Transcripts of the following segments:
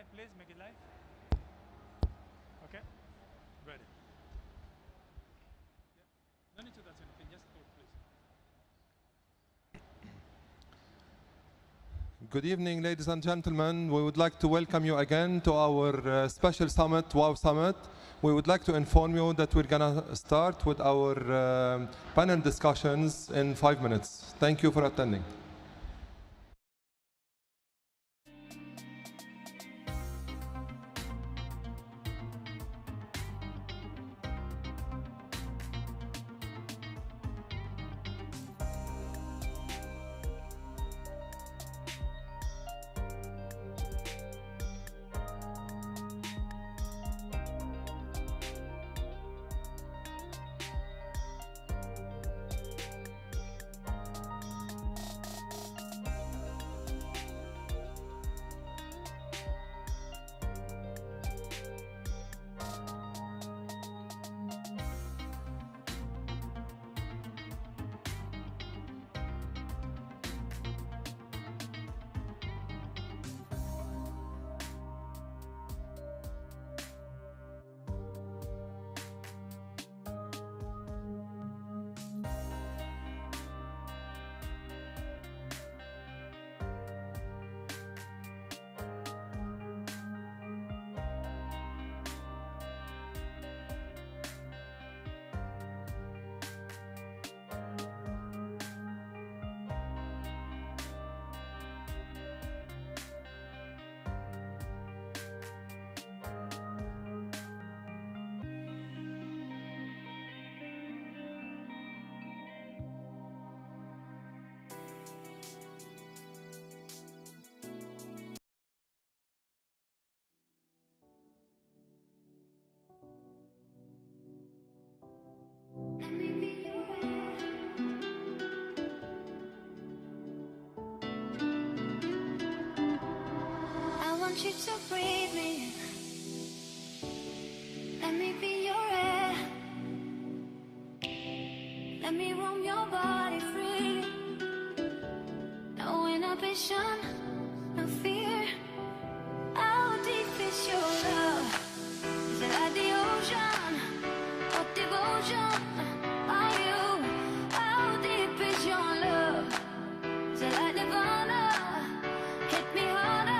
live, please. Make it live. Okay. Ready. Yeah. No need to touch anything. Just talk, please. Good evening, ladies and gentlemen. We would like to welcome you again to our special summit, WOW Summit. We would like to inform you that we're going to start with our panel discussions in 5 minutes. Thank you for attending. You to breathe me. Let me be your air. Let me roam your body free. No inhibition, no fear. How deep is your love? Is it like the ocean or devotion? Are you? How deep is your love? Is it like nirvana? Hit me harder.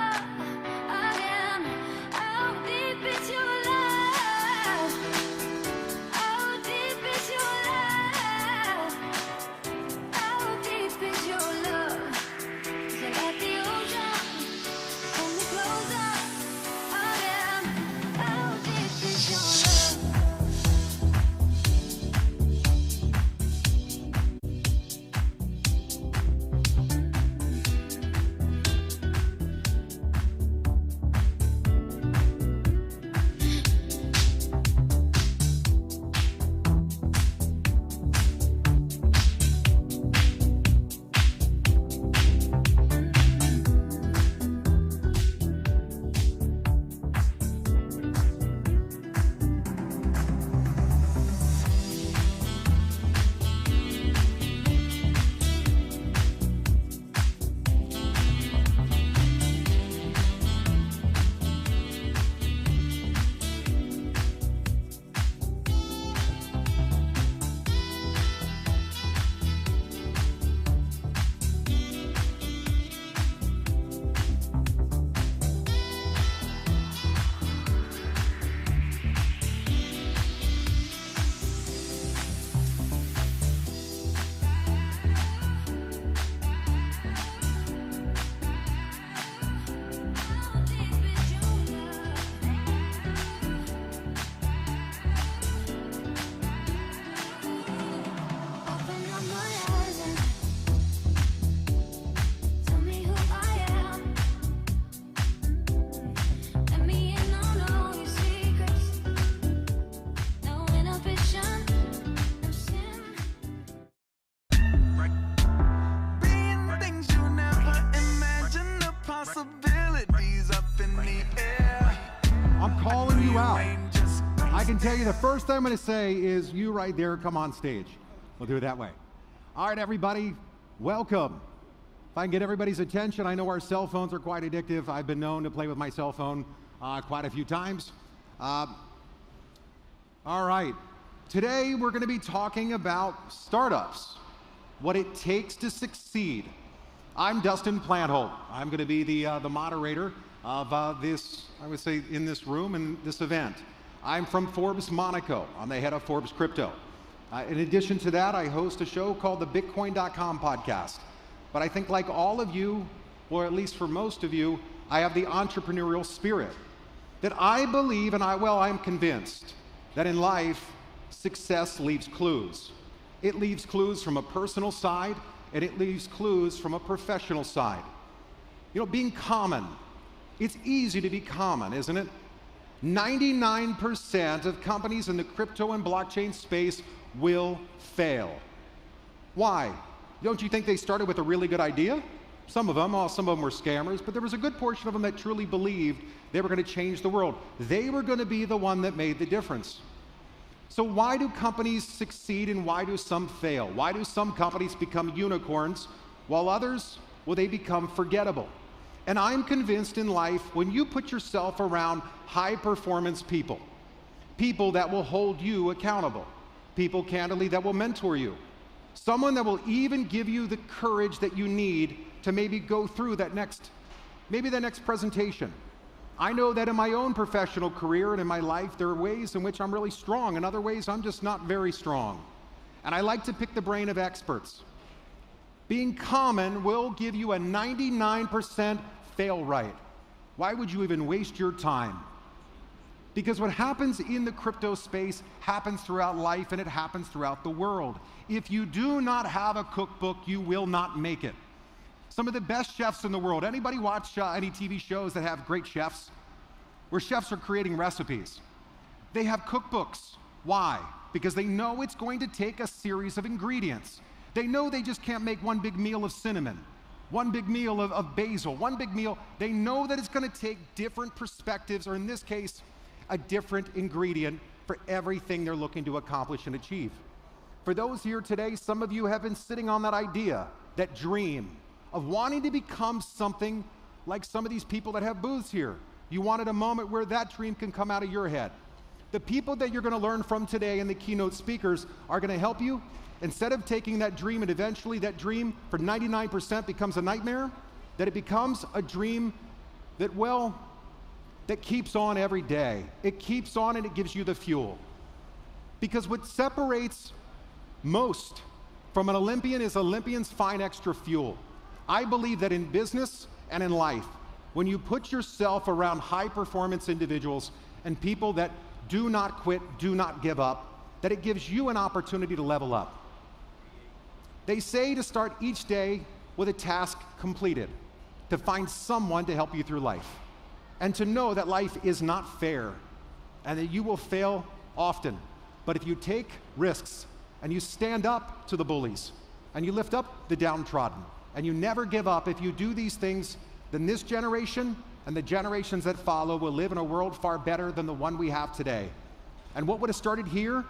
Tell you the first thing I'm going to say is you right there, come on stage. We'll do it that way. All right, everybody, welcome If I can get everybody's attention, I know our cell phones are quite addictive. I've been known to play with my cell phone quite a few times. All right, today we're going to be talking about startups, what it takes to succeed. I'm Dustin Plantholt. I'm going to be the moderator of this, I would say, in this room and this event. I'm from Forbes Monaco. I'm the head of Forbes Crypto. In addition to that, I host a show called the Bitcoin.com podcast. But I think like all of you, or at least for most of you, I have the entrepreneurial spirit. That I believe, and I'm convinced, that in life, success leaves clues. It leaves clues from a personal side, and it leaves clues from a professional side. You know, being common. It's easy to be common, isn't it? 99% of companies in the crypto and blockchain space will fail. Why? Don't you think they started with a really good idea? Some of them were scammers, but there was a good portion of them that truly believed they were going to change the world. They were going to be the one that made the difference. So why do companies succeed and why do some fail? Why do some companies become unicorns while others, well, they become forgettable? And I'm convinced in life, when you put yourself around high-performance people, people that will hold you accountable, people, candidly, that will mentor you, someone that will even give you the courage that you need to maybe go through that next presentation. I know that in my own professional career and in my life, there are ways in which I'm really strong, and other ways I'm just not very strong. And I like to pick the brain of experts. Being common will give you a 99% fail rate. Why would you even waste your time? Because what happens in the crypto space happens throughout life, and it happens throughout the world. If you do not have a cookbook, you will not make it. Some of the best chefs in the world, anybody watch any TV shows that have great chefs? Where chefs are creating recipes. They have cookbooks. Why? Because they know it's going to take a series of ingredients. They know they just can't make one big meal of cinnamon, one big meal of basil, one big meal. They know that it's going to take different perspectives, or in this case, a different ingredient for everything they're looking to accomplish and achieve. For those here today, some of you have been sitting on that idea, that dream of wanting to become something like some of these people that have booths here. You wanted a moment where that dream can come out of your head. The people that you're going to learn from today and the keynote speakers are going to help you. Instead of taking that dream and eventually that dream for 99% becomes a nightmare, that it becomes a dream that, well, that keeps on every day. It keeps on and it gives you the fuel. Because what separates most from an Olympian is Olympians find extra fuel. I believe that in business and in life, when you put yourself around high-performance individuals and people that do not quit, do not give up, that it gives you an opportunity to level up. They say to start each day with a task completed, to find someone to help you through life, and to know that life is not fair and that you will fail often. But if you take risks and you stand up to the bullies and you lift up the downtrodden and you never give up, if you do these things, then this generation and the generations that follow will live in a world far better than the one we have today. And what would have started here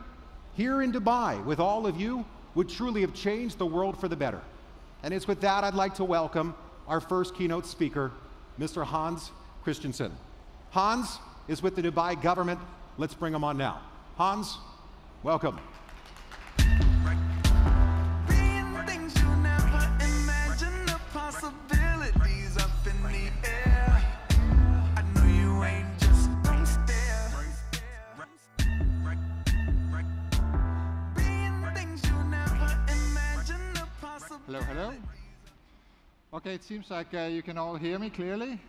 in Dubai with all of you would truly have changed the world for the better. And it's with that I'd like to welcome our first keynote speaker, Mr. Hans Christensen. Hans is with the Dubai government. Let's bring him on now. Hans, welcome. Hello, hello. Okay, it seems like you can all hear me clearly.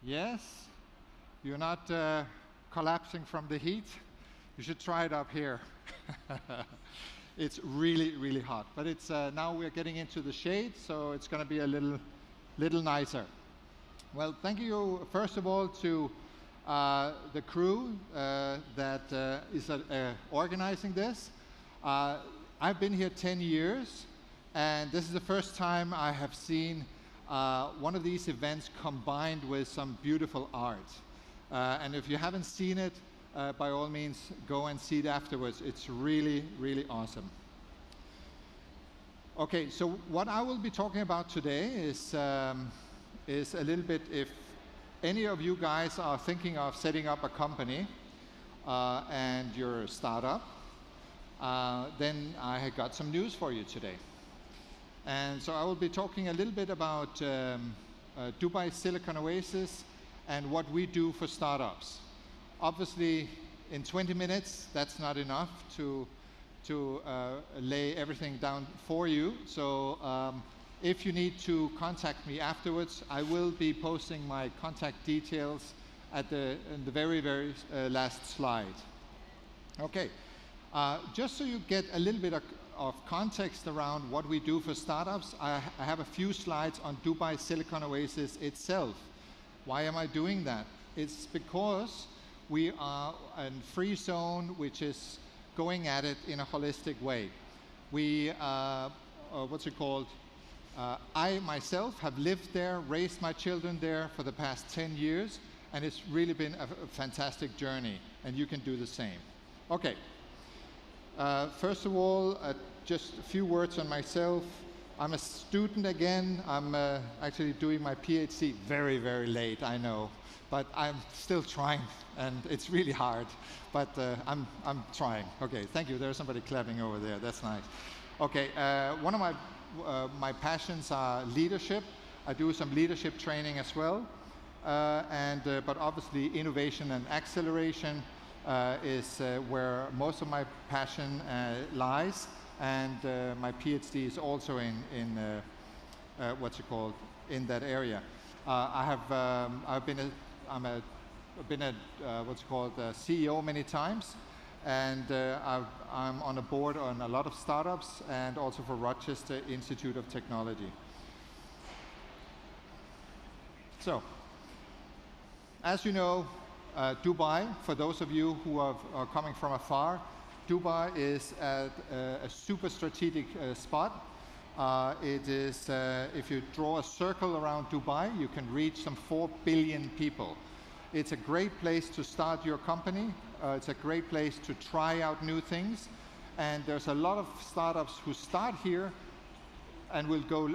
Yes? You're not collapsing from the heat? You should try it up here. It's really, really hot. But it's now we're getting into the shade, so it's going to be a little nicer. Well, thank you, first of all, to the crew that is organizing this. I've been here 10 years. And this is the first time I have seen one of these events combined with some beautiful art. And if you haven't seen it, by all means, go and see it afterwards. It's really, really awesome. Okay, so what I will be talking about today is a little bit, if any of you guys are thinking of setting up a company and you're a startup, then I have got some news for you today. And so I will be talking a little bit about Dubai Silicon Oasis and what we do for startups. Obviously, in 20 minutes, that's not enough to lay everything down for you. So if you need to contact me afterwards, I will be posting my contact details in the very, very last slide. Okay, just so you get a little bit of context around what we do for startups, I have a few slides on Dubai Silicon Oasis itself. Why am I doing that? It's because we are a free zone which is going at it in a holistic way. We, what's it called? I myself have lived there, raised my children there for the past 10 years, and it's really been a fantastic journey, and you can do the same. Okay. First of all, just a few words on myself. I'm a student again. I'm actually doing my PhD very, very late, I know. But I'm still trying, and it's really hard. But I'm trying. Okay, thank you. There's somebody clapping over there. That's nice. Okay, one of my passions are leadership. I do some leadership training as well. But obviously, innovation and acceleration is where most of my passion lies, and my PhD is also in what's it called, in that area. I've been a what's called a CEO many times, and I'm on a board on a lot of startups and also for Rochester Institute of Technology. So, as you know, Dubai, for those of you who are coming from afar, Dubai is at a super strategic spot. It is, if you draw a circle around Dubai, you can reach some 4 billion people. It's a great place to start your company. It's a great place to try out new things. And there's a lot of startups who start here and will go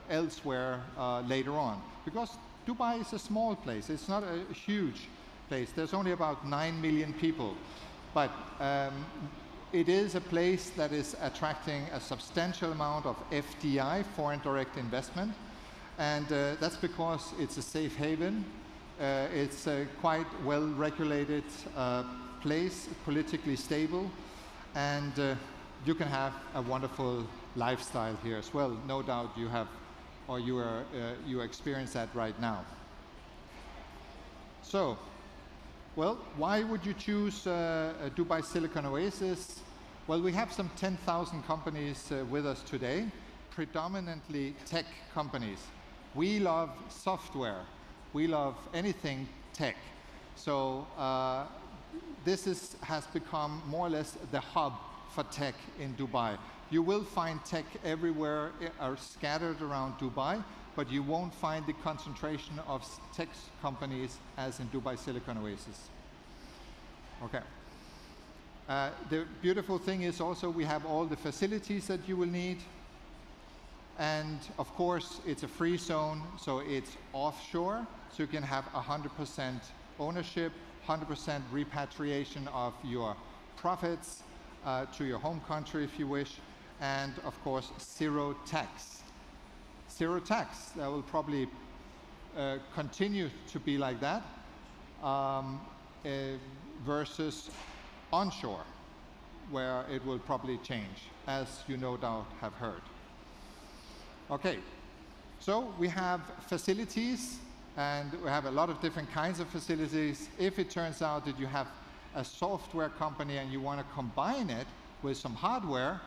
elsewhere later on. Because Dubai is a small place. It's not a huge place. There's only about 9 million people. But it is a place that is attracting a substantial amount of FDI, foreign direct investment. And that's because it's a safe haven. It's a quite well-regulated place, politically stable. And you can have a wonderful lifestyle here as well. No doubt you have, or you experience that right now. So, well, why would you choose Dubai Silicon Oasis? Well, we have some 10,000 companies with us today, predominantly tech companies. We love software. We love anything tech. So this has become more or less the hub for tech in Dubai. You will find tech everywhere scattered around Dubai, but you won't find the concentration of tech companies as in Dubai Silicon Oasis. Okay. The beautiful thing is also we have all the facilities that you will need. And of course, it's a free zone, so it's offshore, so you can have 100% ownership, 100% repatriation of your profits to your home country if you wish, and of course, zero tax. Zero tax, that will probably continue to be like that, versus onshore, where it will probably change, as you no doubt have heard. Okay, so we have facilities, and we have a lot of different kinds of facilities. If it turns out that you have a software company and you want to combine it with some hardware,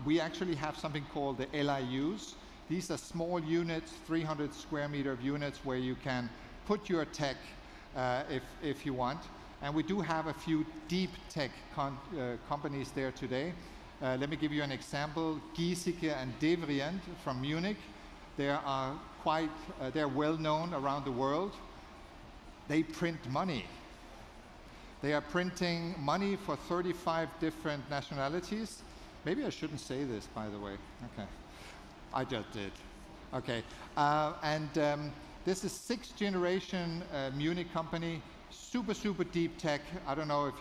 we actually have something called the LIUs. These are small units, 300 square meter of units, where you can put your tech if you want. And we do have a few deep tech companies there today. Let me give you an example. Giesecke and Devrient from Munich. They are they're well known around the world. They print money. They are printing money for 35 different nationalities. Maybe I shouldn't say this, by the way. Okay, I just did. Okay, this is 6th generation Munich company, super deep tech. I don't know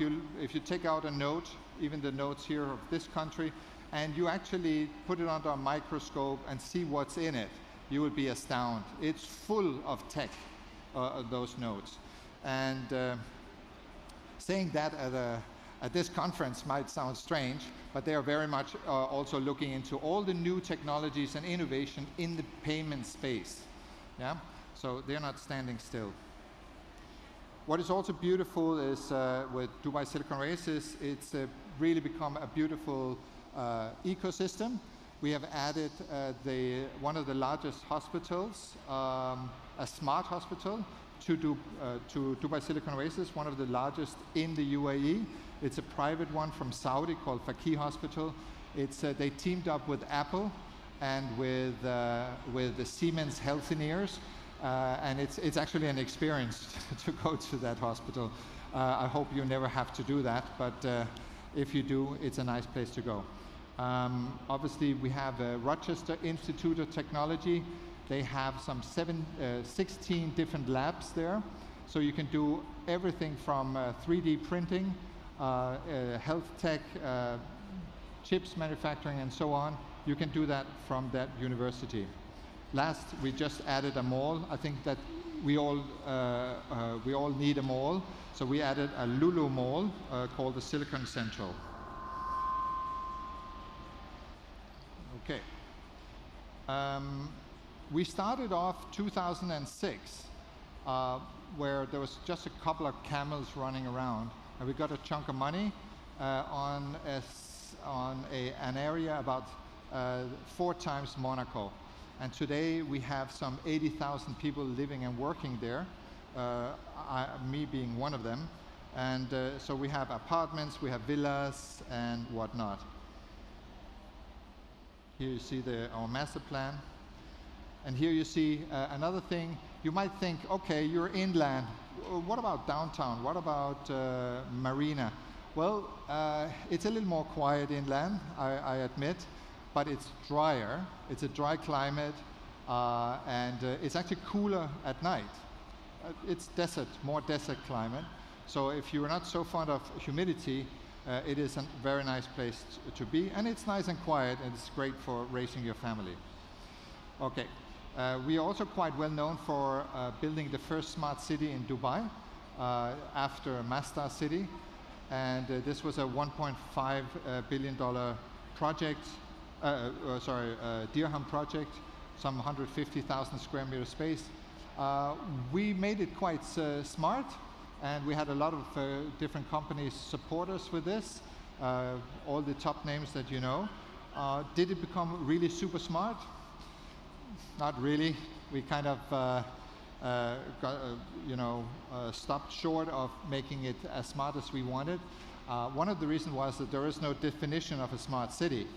if you take out a note, even the notes here of this country, and you actually put it under a microscope and see what's in it, you will be astounded. It's full of tech, those notes. And saying that at this conference might sound strange, but they are very much also looking into all the new technologies and innovation in the payment space. Yeah, so they're not standing still. What is also beautiful is with Dubai Silicon Oasis, it's really become a beautiful ecosystem. We have added one of the largest hospitals, a smart hospital, to Dubai Silicon Oasis, one of the largest in the UAE. It's a private one from Saudi called Faqih Hospital. They teamed up with Apple and with the Siemens Healthineers, and it's actually an experience to go to that hospital. I hope you never have to do that, but if you do, it's a nice place to go. Obviously, we have Rochester Institute of Technology. They have some 16 different labs there, so you can do everything from 3D printing, health tech, chips manufacturing, and so on. You can do that from that university. Last, we just added a mall. I think that we all need a mall, so we added a Lulu mall called the Silicon Central. Okay. We started off 2006, where there was just a couple of camels running around, and we got a chunk of money on an area about 4 times Monaco. And today we have some 80,000 people living and working there, me being one of them. And so we have apartments, we have villas, and whatnot. Here you see our master plan. And here you see another thing. You might think, okay, you're inland. What about downtown? What about Marina? Well, it's a little more quiet inland, I admit, but it's drier. It's a dry climate, and it's actually cooler at night. It's desert, more desert climate. So if you're not so fond of humidity, it is a very nice place to be, and it's nice and quiet, and it's great for raising your family. Okay. We are also quite well known for building the first smart city in Dubai after Masdar City. And this was a $1.5 billion project, dirham project, some 150,000 square meter space. We made it quite smart, and we had a lot of different companies support us with this, all the top names that you know. Did it become really super smart? Not really. We kind of stopped short of making it as smart as we wanted. One of the reasons was that there is no definition of a smart city.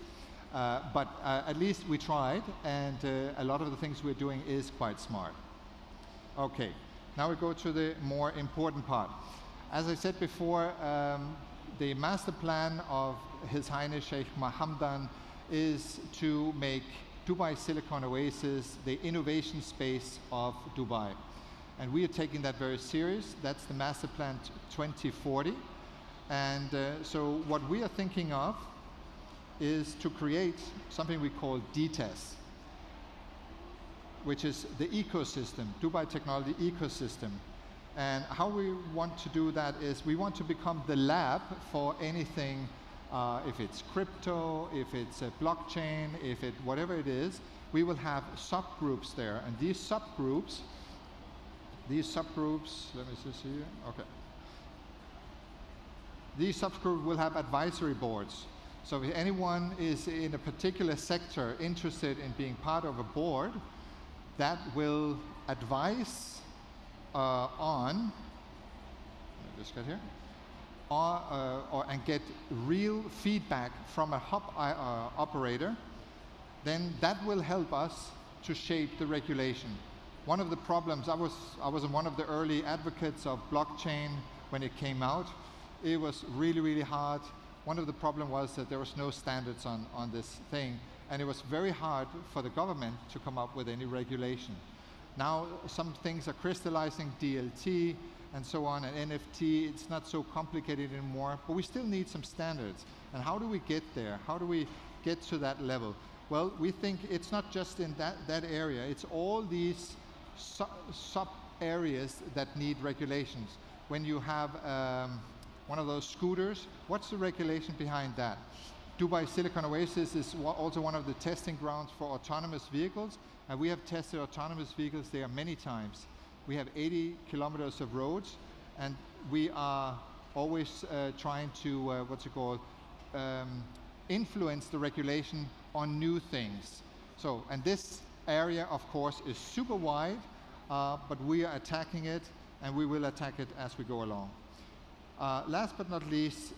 But at least we tried, and a lot of the things we're doing is quite smart. Okay, now we go to the more important part. As I said before, the master plan of His Highness Sheikh Mohammedan is to make Dubai Silicon Oasis the innovation space of Dubai. And we are taking that very serious. That's the Master Plan 2040. And so what we are thinking of is to create something we call DTES, which is the ecosystem, Dubai Technology Ecosystem. And how we want to do that is we want to become the lab for anything. If it's crypto, if it's a blockchain, whatever it is, we will have subgroups there. And these subgroups, let me just see here. Okay. These subgroups will have advisory boards. So if anyone is in a particular sector interested in being part of a board, that will advise on, let me just get here. And get real feedback from a hub operator, then that will help us to shape the regulation. One of the problems, I was one of the early advocates of blockchain when it came out. It was really, really hard. one of the problems was that there was no standards on this thing, and it was very hard for the government to come up with any regulation. Now some things are crystallizing, DLT and so on, and NFT, it's not so complicated anymore, but we still need some standards. And how do we get there? How do we get to that level? Well, we think it's not just in that area, it's all these sub-areas that need regulations. When you have one of those scooters, what's the regulation behind that? Dubai Silicon Oasis is also one of the testing grounds for autonomous vehicles, and we have tested autonomous vehicles there many times. We have 80 kilometers of roads, and we are always trying to, influence the regulation on new things. So, and this area, of course, is super wide, but we are attacking it, and we will attack it as we go along. Last but not least,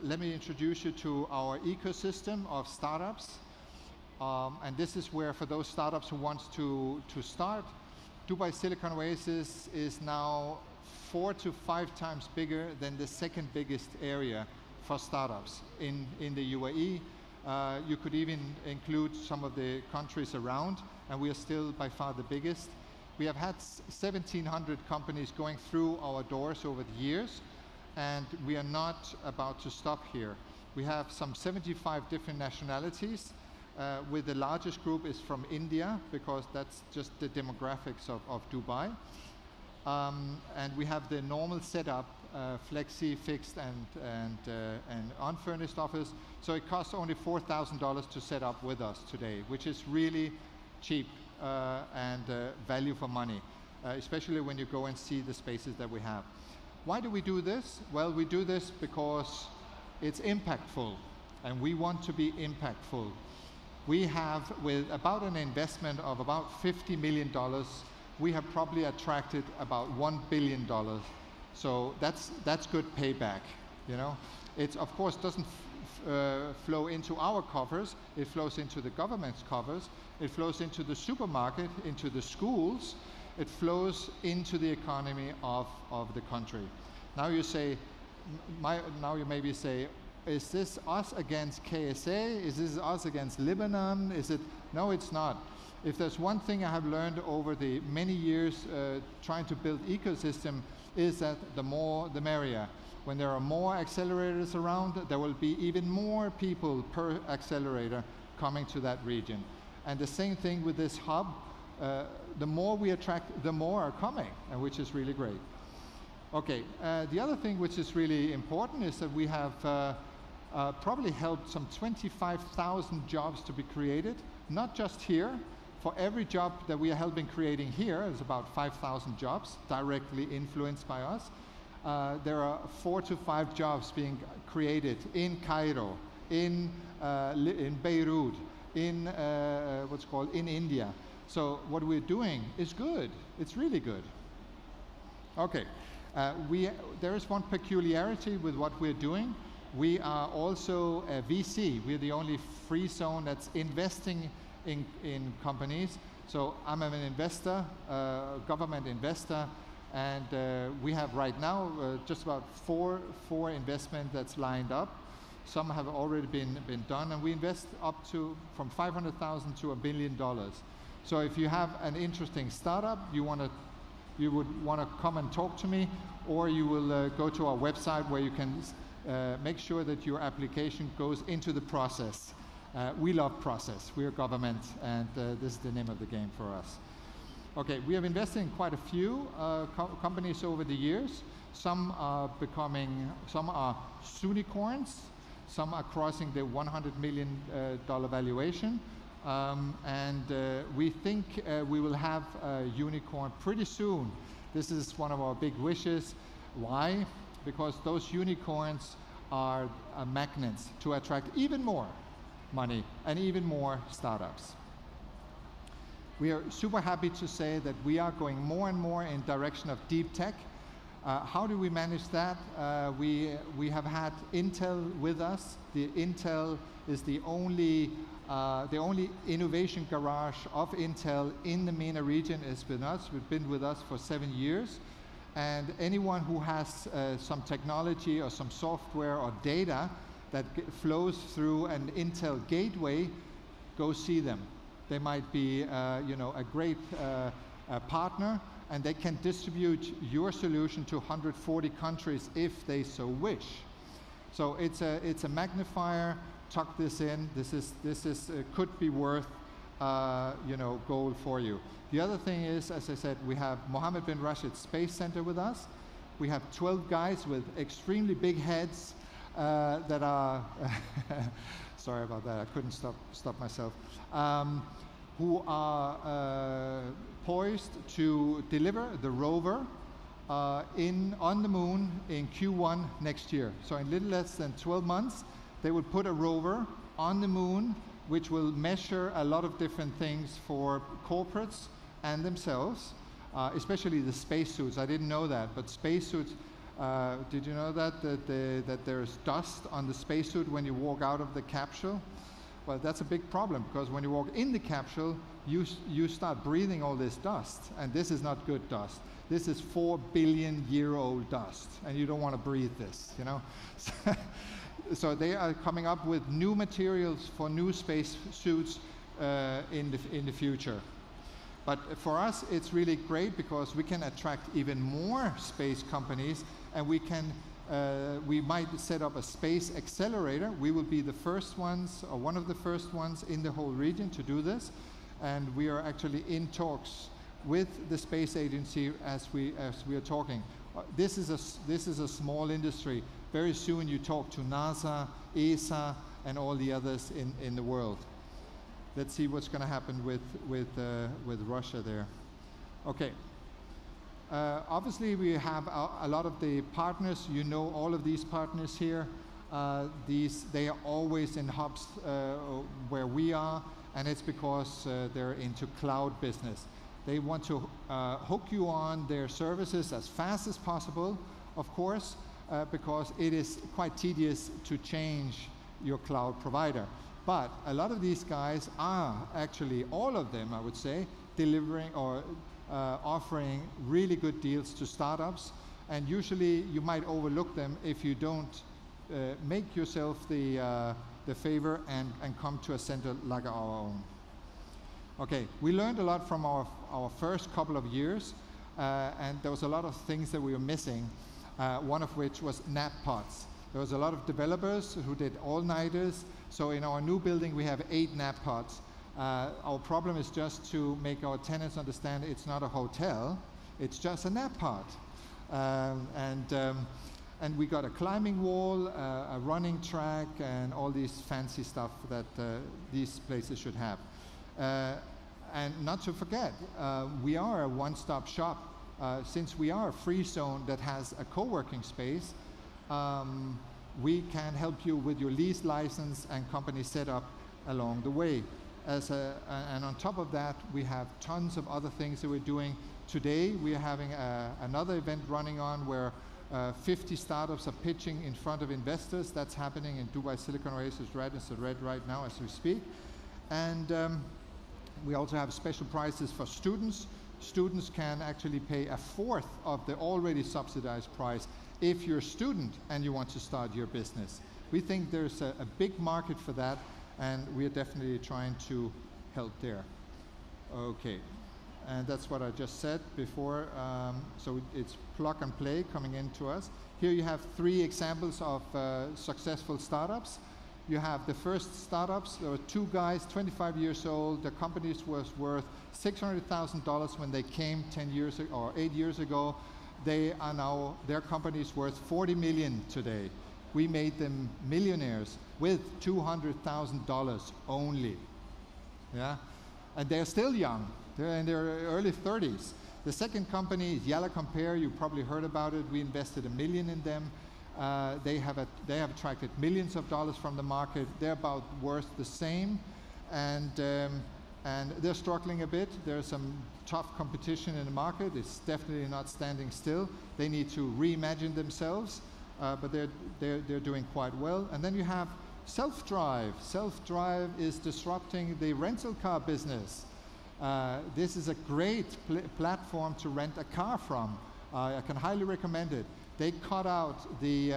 let me introduce you to our ecosystem of startups. And this is where, for those startups who want to start, Dubai Silicon Oasis is now 4 to 5 times bigger than the second biggest area for startups in the UAE. You could even include some of the countries around, and we are still by far the biggest. We have had 1,700 companies going through our doors over the years, and we are not about to stop here. We have some 75 different nationalities, with the largest group is from India, because that's just the demographics of Dubai. And we have the normal setup, flexi, fixed, and unfurnished office. So it costs only $4,000 to set up with us today, which is really cheap and value for money, especially when you go and see the spaces that we have. Why do we do this? Well, we do this because it's impactful, and we want to be impactful. We have, with about an investment of about $50 million, we have probably attracted about $1 billion. So that's good payback, you know. It, of course, doesn't flow into our coffers. It flows into the government's coffers. It flows into the supermarket, into the schools. It flows into the economy of the country. Now you say, now you maybe say, is this us against KSA? Is this us against Lebanon? Is it? No, it's not. If there's one thing I have learned over the many years trying to build ecosystem, is that the more the merrier. When there are more accelerators around, there will be even more people per accelerator coming to that region. And the same thing with this hub. The more we attract, the more are coming, and which is really great. Okay, the other thing which is really important is that we have probably helped some 25,000 jobs to be created, not just here. For every job that we are helping creating here, there's about 5,000 jobs directly influenced by us. There are 4 to 5 jobs being created in Cairo, in Beirut, in in India. So what we're doing is good. It's really good. Okay, there is one peculiarity with what we're doing. We are also a VC. We're the only free zone that's investing in companies. So I'm an investor, government investor, and we have right now just about four investments that's lined up. Some have already been done, and we invest up to from $500,000 to $1 billion. So if you have an interesting startup, you would want to come and talk to me, or you will go to our website where you can make sure that your application goes into the process. We love process. We are government, and this is the name of the game for us. Okay, we have invested in quite a few companies over the years. Some are unicorns. Some are crossing the $100 million valuation. We think we will have a unicorn pretty soon. This is one of our big wishes. Why? Because those unicorns are magnets to attract even more money and even more startups. We are super happy to say that we are going more and more in direction of deep tech. How do we manage that? We have had Intel with us. The Intel is the only innovation garage of Intel in the MENA region is with us. We've been with us for 7 years. And anyone who has some technology or some software or data that flows through an Intel gateway, go see them. They might be a great partner, and they can distribute your solution to 140 countries if they so wish. So it's a magnifier. Tuck this in. This is could be worth goal for you. The other thing is, as I said, we have Mohammed bin Rashid Space Center with us. We have 12 guys with extremely big heads that are sorry about that. I couldn't stop myself. Who are poised to deliver the rover on the moon in Q1 next year. So in little less than 12 months, they will put a rover on the moon, which will measure a lot of different things for corporates and themselves, especially the spacesuits. I didn't know that, but spacesuits, did you know that there's dust on the spacesuit when you walk out of the capsule? Well, that's a big problem, because when you walk in the capsule, you start breathing all this dust, and this is not good dust. This is 4 billion-year-old dust, and you don't want to breathe this, you know? So they are coming up with new materials for new space suits in the future. But for us, it's really great because we can attract even more space companies, and we might set up a space accelerator. We will be the first ones, or one of the first ones in the whole region to do this. And we are actually in talks with the space agency as we are talking. This is a small industry. Very soon you talk to NASA, ESA, and all the others in the world. Let's see what's going to happen with Russia there. Okay. Obviously, we have a lot of the partners. You know all of these partners here. They are always in hubs where we are, and it's because they're into cloud business. They want to hook you on their services as fast as possible, of course, because it is quite tedious to change your cloud provider. But a lot of these guys are actually, all of them, I would say, delivering or offering really good deals to startups. And usually you might overlook them if you don't make yourself the favor and come to a center like our own. Okay, we learned a lot from our first couple of years, and there was a lot of things that we were missing, one of which was nap pods. There was a lot of developers who did all-nighters, so in our new building we have 8 nap pods. Our problem is just to make our tenants understand it's not a hotel, it's just a nap pod. And we got a climbing wall, a running track, and all these fancy stuff that these places should have. And not to forget, we are a one-stop shop. Since we are a free zone that has a co-working space, we can help you with your lease license and company setup along the way. And on top of that, we have tons of other things that we're doing. Today, we are having another event running on where 50 startups are pitching in front of investors. That's happening in Dubai Silicon Oasis Red. It's red right now as we speak. And we also have special prizes for students. Students can actually pay 1/4 of the already subsidized price if you're a student and you want to start your business. We think there's a big market for that, and we are definitely trying to help there. Okay, and that's what I just said before. So it's plug and play coming into us. Here you have 3 examples of successful startups. You have the first startups. There were 2 guys, 25 years old. The company was worth $600,000 when they came 10 years or 8 years ago. They are now, their company is worth $40 million today. We made them millionaires with $200,000 only. Yeah, and they're still young. They're in their early 30s. The second company is Yalla Compare. You probably heard about it. We invested $1 million in them. They have attracted millions of dollars from the market. They're about worth the same, and they're struggling a bit. There's some tough competition in the market. It's definitely not standing still. They need to reimagine themselves, but they're doing quite well. And then you have Self-Drive. Self-Drive is disrupting the rental car business. This is a great platform to rent a car from. I can highly recommend it. They cut out the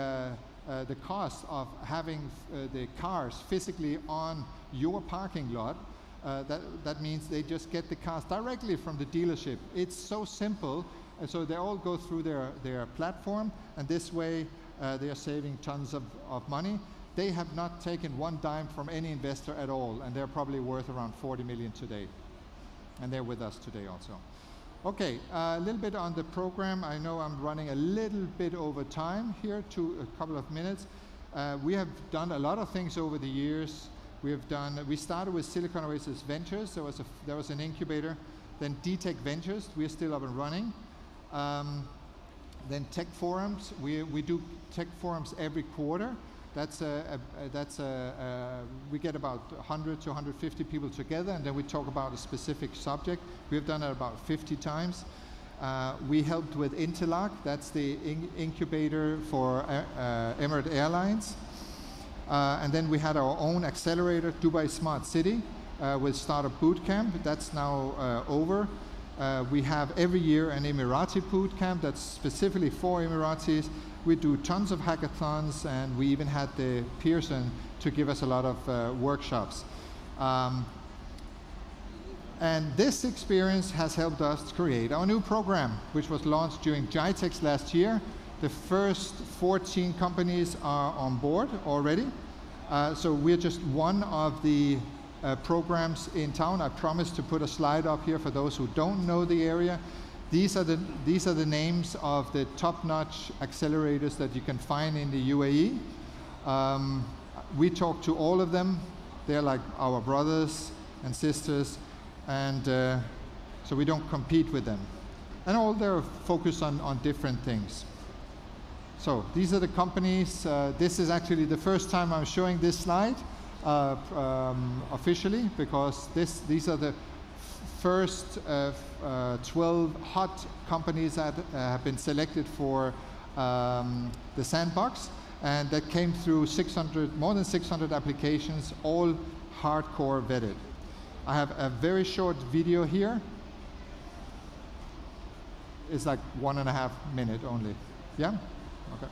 the cost of having the cars physically on your parking lot, that means they just get the cars directly from the dealership. It's so simple, and so they all go through their platform, and this way they are saving tons of money. They have not taken one dime from any investor at all, and they're probably worth around 40 million today. And they're with us today also. Okay, a little bit on the program. I know I'm running a little bit over time here, a couple of minutes. We have done a lot of things over the years. We started with Silicon Oasis Ventures. There was an incubator. Then D-Tech Ventures, we're still up and running. Then Tech Forums, we do Tech Forums every quarter. We get about 100 to 150 people together, and then we talk about a specific subject. We've done it about 50 times. We helped with Interlock, that's the incubator for Emirates Airlines. And then we had our own accelerator, Dubai Smart City, with Startup Bootcamp. That's now over. We have every year an Emirati Bootcamp that's specifically for Emiratis. We do tons of hackathons, and we even had the Pearson to give us a lot of workshops. And this experience has helped us create our new program, which was launched during GITEX last year. The first 14 companies are on board already. So we're just one of the programs in town. I promised to put a slide up here for those who don't know the area. These are the names of the top-notch accelerators that you can find in the UAE. We talk to all of them. They're like our brothers and sisters, and so we don't compete with them. And all they're focused on different things. So these are the companies. This is actually the first time I'm showing this slide officially, because these are the first 12 hot companies that have been selected for the sandbox, and that came through more than 600 applications, all hardcore vetted. I have a very short video here. It's like 1.5 minutes only. Yeah? Okay.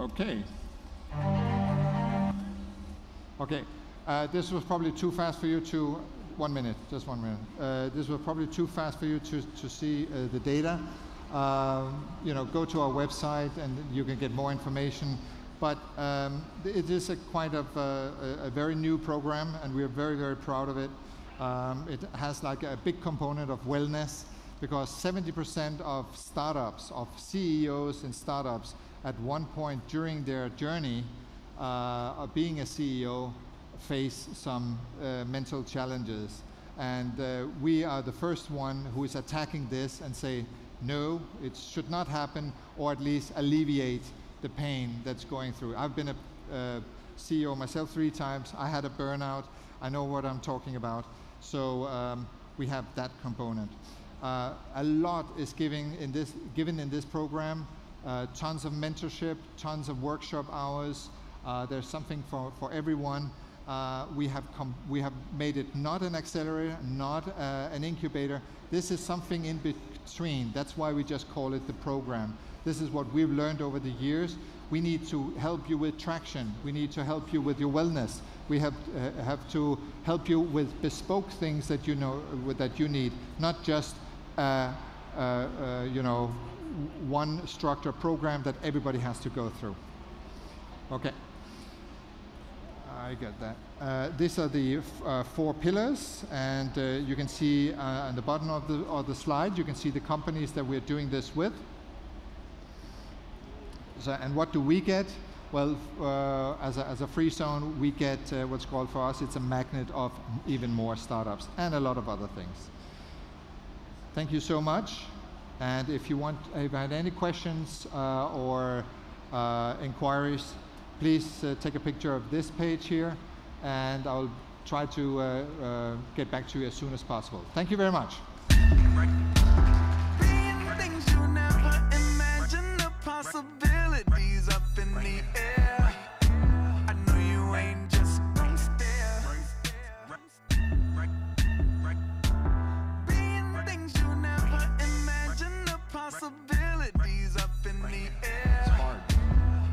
Okay. Okay. This was probably too fast for you to, 1 minute, just 1 minute. This was probably too fast for you to see the data. You know, go to our website and you can get more information. But it is quite a very new program, and we are very, very proud of it. It has like a big component of wellness, because 70% of startups, of CEOs in startups, at one point during their journey of being a CEO, face some mental challenges. And we are the first one who is attacking this and say, no, it should not happen, or at least alleviate the pain that's going through. I've been a CEO myself 3 times. I had a burnout. I know what I'm talking about. So we have that component. A lot is given in this program. Tons of mentorship, tons of workshop hours. There's something for everyone. We have made it not an accelerator, not an incubator. This is something in between. That's why we just call it the program. This is what we've learned over the years. We need to help you with traction. We need to help you with your wellness. We have to help you with bespoke things that you know that you need, not just one structure program that everybody has to go through. Okay. I get that. These are the 4 pillars, and you can see on the bottom of the slide, you can see the companies that we're doing this with. So, and what do we get? Well, as a free zone, we get what's called for us, it's a magnet of even more startups and a lot of other things. Thank you so much. And if you had any questions or inquiries, please take a picture of this page here, and I'll try to get back to you as soon as possible. Thank you very much. Things you never imagine, the possibilities up in the air. I know you ain't just gonna stare. Being things you never imagine, the possibilities up in the air. It's hard.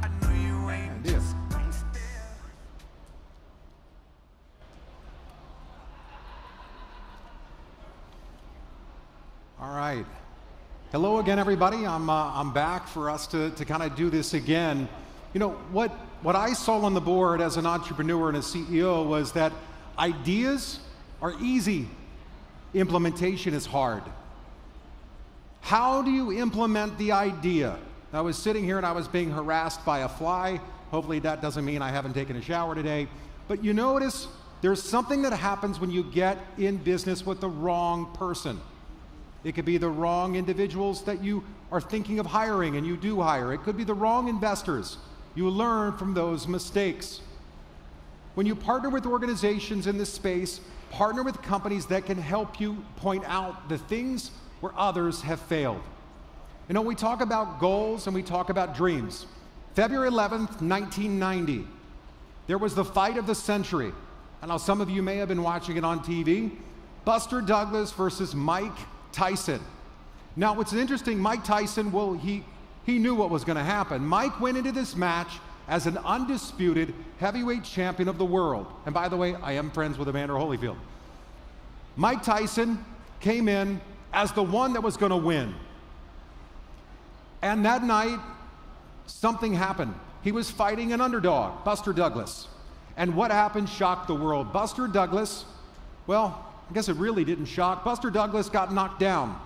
I know you ain't just gonna stare. All right. Hello again, everybody. I'm back for us to kind of do this again. You know, what I saw on the board as an entrepreneur and a CEO was that ideas are easy. Implementation is hard. How do you implement the idea? I was sitting here and I was being harassed by a fly. Hopefully that doesn't mean I haven't taken a shower today. But you notice there's something that happens when you get in business with the wrong person. It could be the wrong individuals that you are thinking of hiring and you do hire. It could be the wrong investors. You learn from those mistakes. When you partner with organizations in this space, partner with companies that can help you point out the things where others have failed. You know, we talk about goals and we talk about dreams. February 11th, 1990, there was the fight of the century. I know some of you may have been watching it on TV. Buster Douglas versus Mike Tyson. Now, what's interesting, Mike Tyson, well, he knew what was going to happen. Mike went into this match as an undisputed heavyweight champion of the world. And by the way, I am friends with Evander Holyfield. Mike Tyson came in as the one that was going to win. And that night, something happened. He was fighting an underdog, Buster Douglas. And what happened shocked the world. Buster Douglas, well, I guess it really didn't shock. Buster Douglas got knocked down.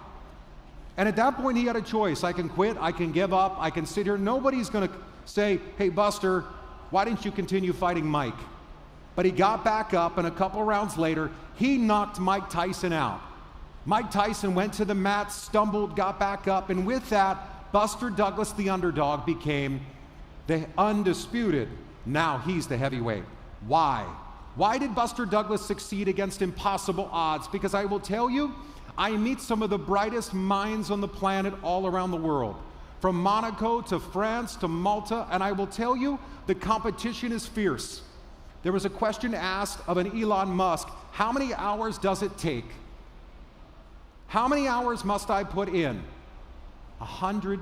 And at that point, he had a choice. I can quit, I can give up, I can sit here. Nobody's going to say, hey, Buster, why didn't you continue fighting Mike? But he got back up, and a couple rounds later, he knocked Mike Tyson out. Mike Tyson went to the mat, stumbled, got back up, and with that, Buster Douglas, the underdog, became the undisputed. Now he's the heavyweight. Why? Why did Buster Douglas succeed against impossible odds? Because I will tell you, I meet some of the brightest minds on the planet all around the world, from Monaco to France to Malta, and I will tell you, the competition is fierce. There was a question asked of an Elon Musk, how many hours does it take? How many hours must I put in? 100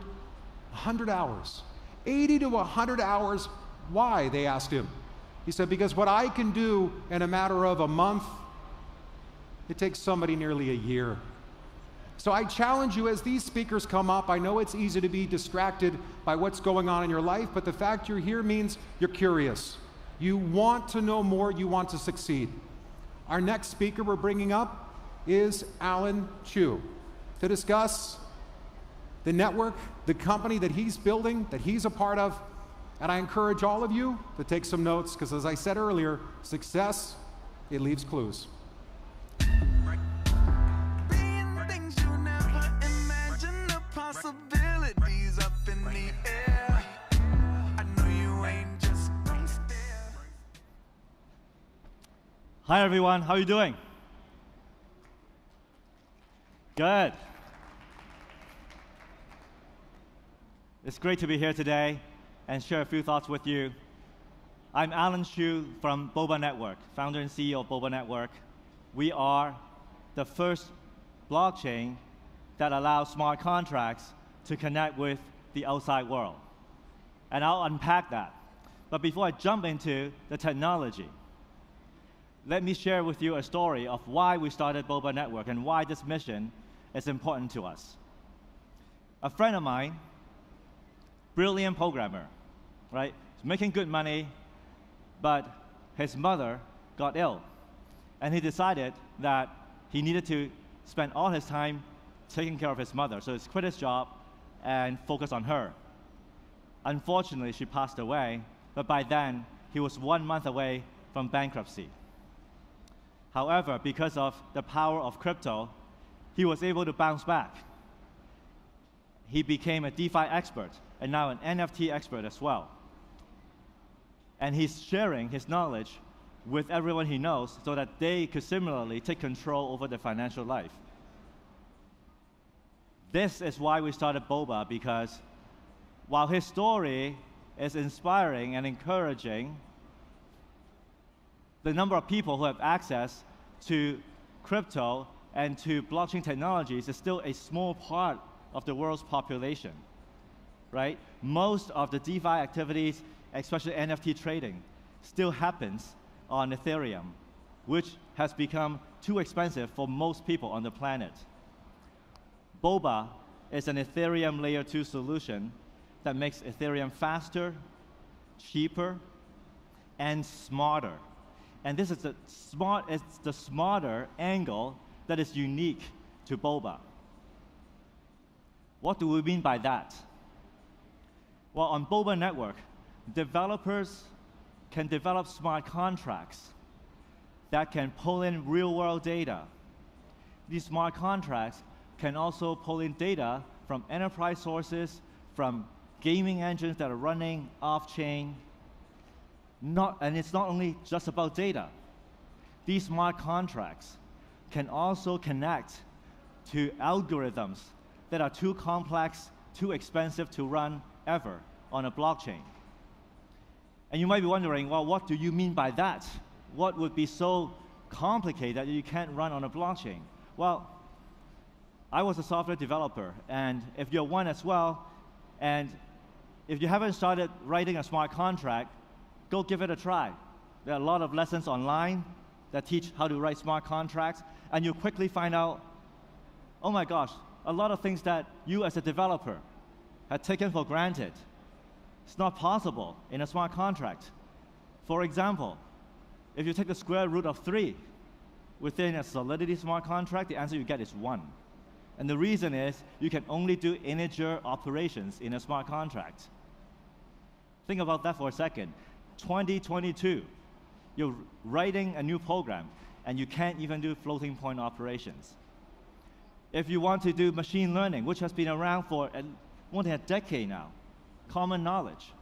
hours. 80 to 100 hours. Why? They asked him. He said, because what I can do in a matter of a month, it takes somebody nearly a year. So I challenge you as these speakers come up, I know it's easy to be distracted by what's going on in your life, but the fact you're here means you're curious. You want to know more, you want to succeed. Our next speaker we're bringing up is Alan Chu to discuss the network, the company that he's building, that he's a part of. And I encourage all of you to take some notes, because as I said earlier, success, it leaves clues. Things you never imagine, the possibilities up in the air. I know you ain't just gonna stare. Hi everyone, how are you doing? Good. It's great to be here today and share a few thoughts with you. I'm Alan Chu from Boba Network, founder and CEO of Boba Network. We are the first blockchain that allows smart contracts to connect with the outside world. And I'll unpack that. But before I jump into the technology, let me share with you a story of why we started Boba Network and why this mission is important to us. A friend of mine, brilliant programmer, right? He's making good money, but his mother got ill. And he decided that he needed to spend all his time taking care of his mother. So he quit his job and focused on her. Unfortunately, she passed away, but by then, he was 1 month away from bankruptcy. However, because of the power of crypto, he was able to bounce back. He became a DeFi expert, and now an NFT expert as well. And he's sharing his knowledge with everyone he knows so that they could similarly take control over their financial life. This is why we started Boba, because while his story is inspiring and encouraging, the number of people who have access to crypto and to blockchain technologies is still a small part of the world's population, right? Most of the DeFi activities, especially NFT trading, still happens on Ethereum, which has become too expensive for most people on the planet. Boba is an Ethereum layer 2 solution that makes Ethereum faster, cheaper, and smarter. And this is the smarter angle that is unique to Boba. What do we mean by that? Well, on Boba Network, developers can develop smart contracts that can pull in real-world data. These smart contracts can also pull in data from enterprise sources, from gaming engines that are running off-chain. And it's not only just about data. These smart contracts can also connect to algorithms that are too complex, too expensive to run ever on a blockchain. And you might be wondering, well, what do you mean by that? What would be so complicated that you can't run on a blockchain? Well, I was a software developer, and if you're one as well, and if you haven't started writing a smart contract, go give it a try. There are a lot of lessons online that teach how to write smart contracts, and you'll quickly find out, oh my gosh, a lot of things that you as a developer had taken for granted. It's not possible in a smart contract. For example, if you take the square root of 3 within a Solidity smart contract, the answer you get is 1. And the reason is you can only do integer operations in a smart contract. Think about that for a second. 2022, you're writing a new program, and you can't even do floating point operations. If you want to do machine learning, which has been around for more than a decade now, common knowledge,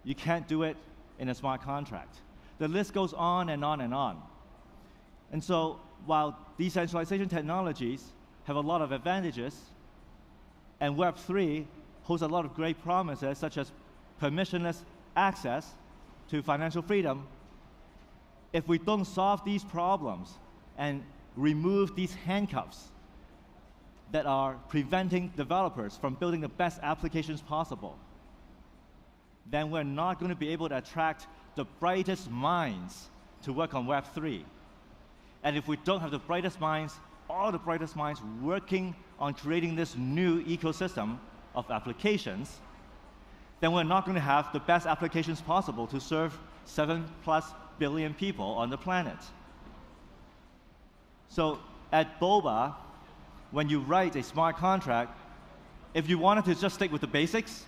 you can't do it in a smart contract. The list goes on and on and on. And so while decentralization technologies have a lot of advantages, and Web3 holds a lot of great promises, such as permissionless access to financial freedom, if we don't solve these problems and remove these handcuffs that are preventing developers from building the best applications possible, then we're not going to be able to attract the brightest minds to work on Web3. And if we don't have the brightest minds, all the brightest minds working on creating this new ecosystem of applications, then we're not going to have the best applications possible to serve 7+ billion people on the planet. So at Boba, when you write a smart contract, if you wanted to just stick with the basics,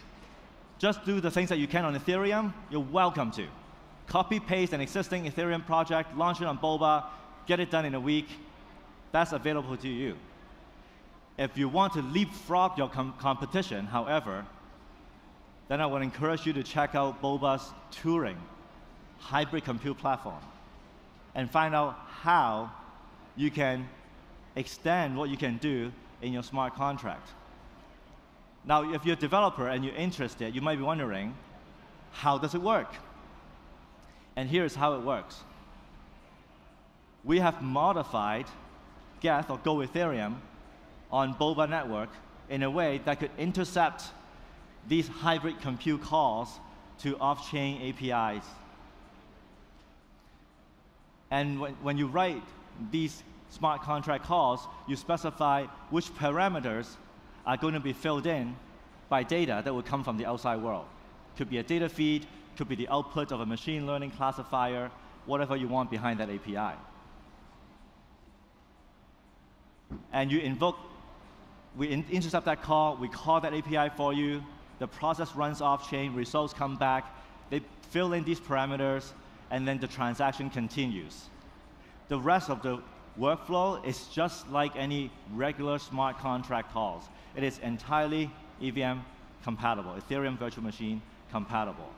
just do the things that you can on Ethereum, you're welcome to. Copy, paste an existing Ethereum project, launch it on Boba, get it done in a week. That's available to you. If you want to leapfrog your competition, however, then I would encourage you to check out Boba's Turing hybrid compute platform and find out how you can extend what you can do in your smart contract. Now, if you're a developer and you're interested, you might be wondering, how does it work? And here's how it works. We have modified Geth, or Go Ethereum, on Boba Network in a way that could intercept these hybrid compute calls to off-chain APIs. And when you write these smart contract calls, you specify which parameters are going to be filled in by data that will come from the outside world. Could be a data feed, could be the output of a machine learning classifier, whatever you want behind that API. And you invoke, we intercept that call, we call that API for you, the process runs off-chain, results come back, they fill in these parameters, and then the transaction continues. The rest of the workflow is just like any regular smart contract calls. It is entirely EVM compatible, Ethereum virtual machine compatible.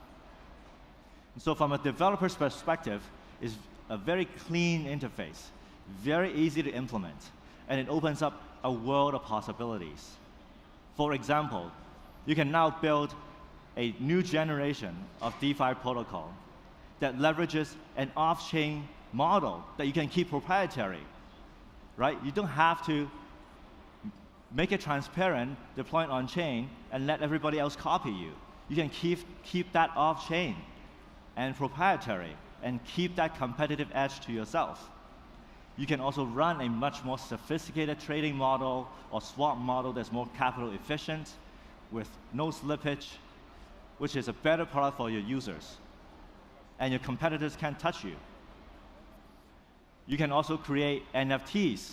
And so from a developer's perspective, it's a very clean interface, very easy to implement, and it opens up a world of possibilities. For example, you can now build a new generation of DeFi protocol that leverages an off-chain model that you can keep proprietary, right? You don't have to make it transparent, deploy it on-chain, and let everybody else copy you. You can keep that off-chain and proprietary and keep that competitive edge to yourself. You can also run a much more sophisticated trading model or swap model that's more capital efficient with no slippage, which is a better product for your users. And your competitors can't touch you. You can also create NFTs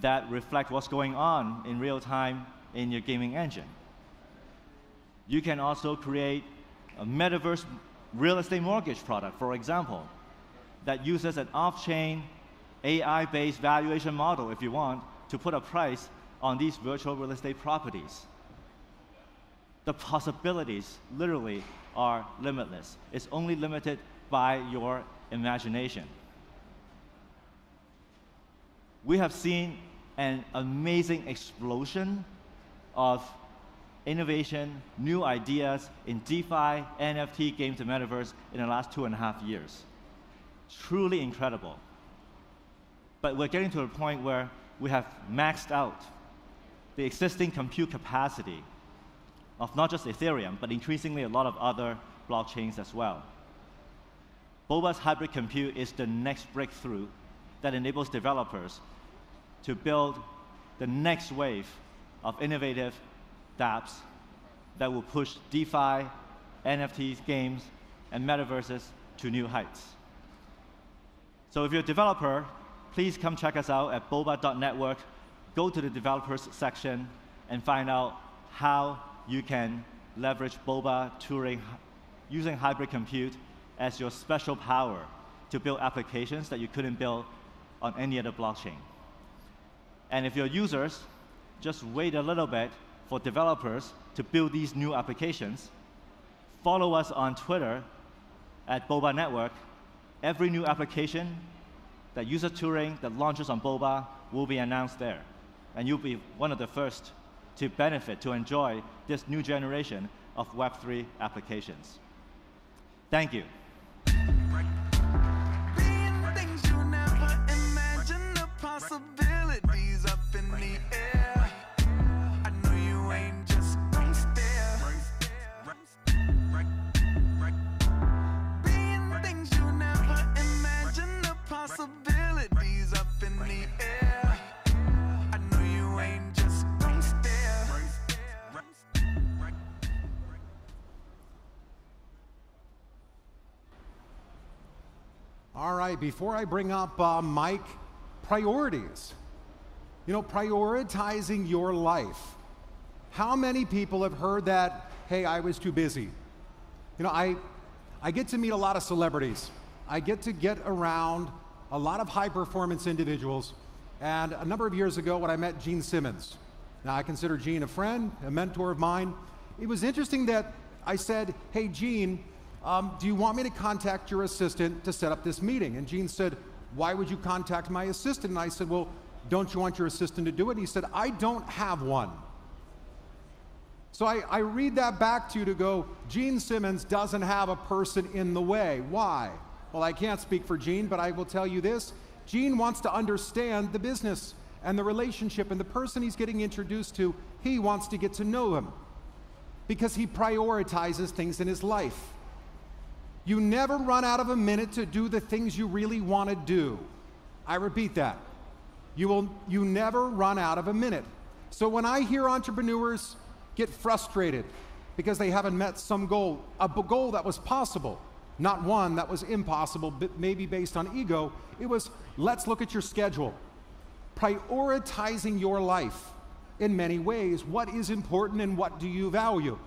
that reflect what's going on in real time in your gaming engine. You can also create a metaverse real estate mortgage product, for example, that uses an off-chain AI-based valuation model, if you want, to put a price on these virtual real estate properties. The possibilities literally are limitless. It's only limited by your imagination. We have seen an amazing explosion of innovation, new ideas in DeFi, NFT, games, and metaverse in the last 2.5 years. Truly incredible. But we're getting to a point where we have maxed out the existing compute capacity of not just Ethereum, but increasingly a lot of other blockchains as well. Boba's hybrid compute is the next breakthrough that enables developers to build the next wave of innovative dApps that will push DeFi, NFTs, games, and metaverses to new heights. So if you're a developer, please come check us out at boba.network. Go to the developers section and find out how you can leverage Boba Turing using hybrid compute as your special power to build applications that you couldn't build on any other blockchain. And if you're users, just wait a little bit for developers to build these new applications. Follow us on Twitter at Boba Network. Every new application that uses Turing that launches on Boba will be announced there. And you'll be one of the first to benefit, to enjoy this new generation of Web3 applications. Thank you. Things you never imagined, the possibilities up in the air. I know you ain't just gonna stare. Being things you never imagined, the possibilities up in the air. I know you ain't just gonna stare. All right, before I bring up Mike, priorities. You know, prioritizing your life. How many people have heard that, hey, I was too busy? You know, I get to meet a lot of celebrities. I get around a lot of high-performance individuals. And a number of years ago when I met Gene Simmons, now I consider Gene a friend, a mentor of mine, it was interesting that I said, hey, Gene, do you want me to contact your assistant to set up this meeting? And Gene said, why would you contact my assistant? And I said, well, don't you want your assistant to do it? And he said, I don't have one. So I read that back to you to go, Gene Simmons doesn't have a person in the way. Why? Well, I can't speak for Gene, but I will tell you this. Gene wants to understand the business and the relationship and the person he's getting introduced to. He wants to get to know him because he prioritizes things in his life. You never run out of a minute to do the things you really want to do. I repeat that. You never run out of a minute. So when I hear entrepreneurs get frustrated because they haven't met some goal, a goal that was possible, not one that was impossible, but maybe based on ego, it was, let's look at your schedule. Prioritizing your life in many ways. What is important and what do you value?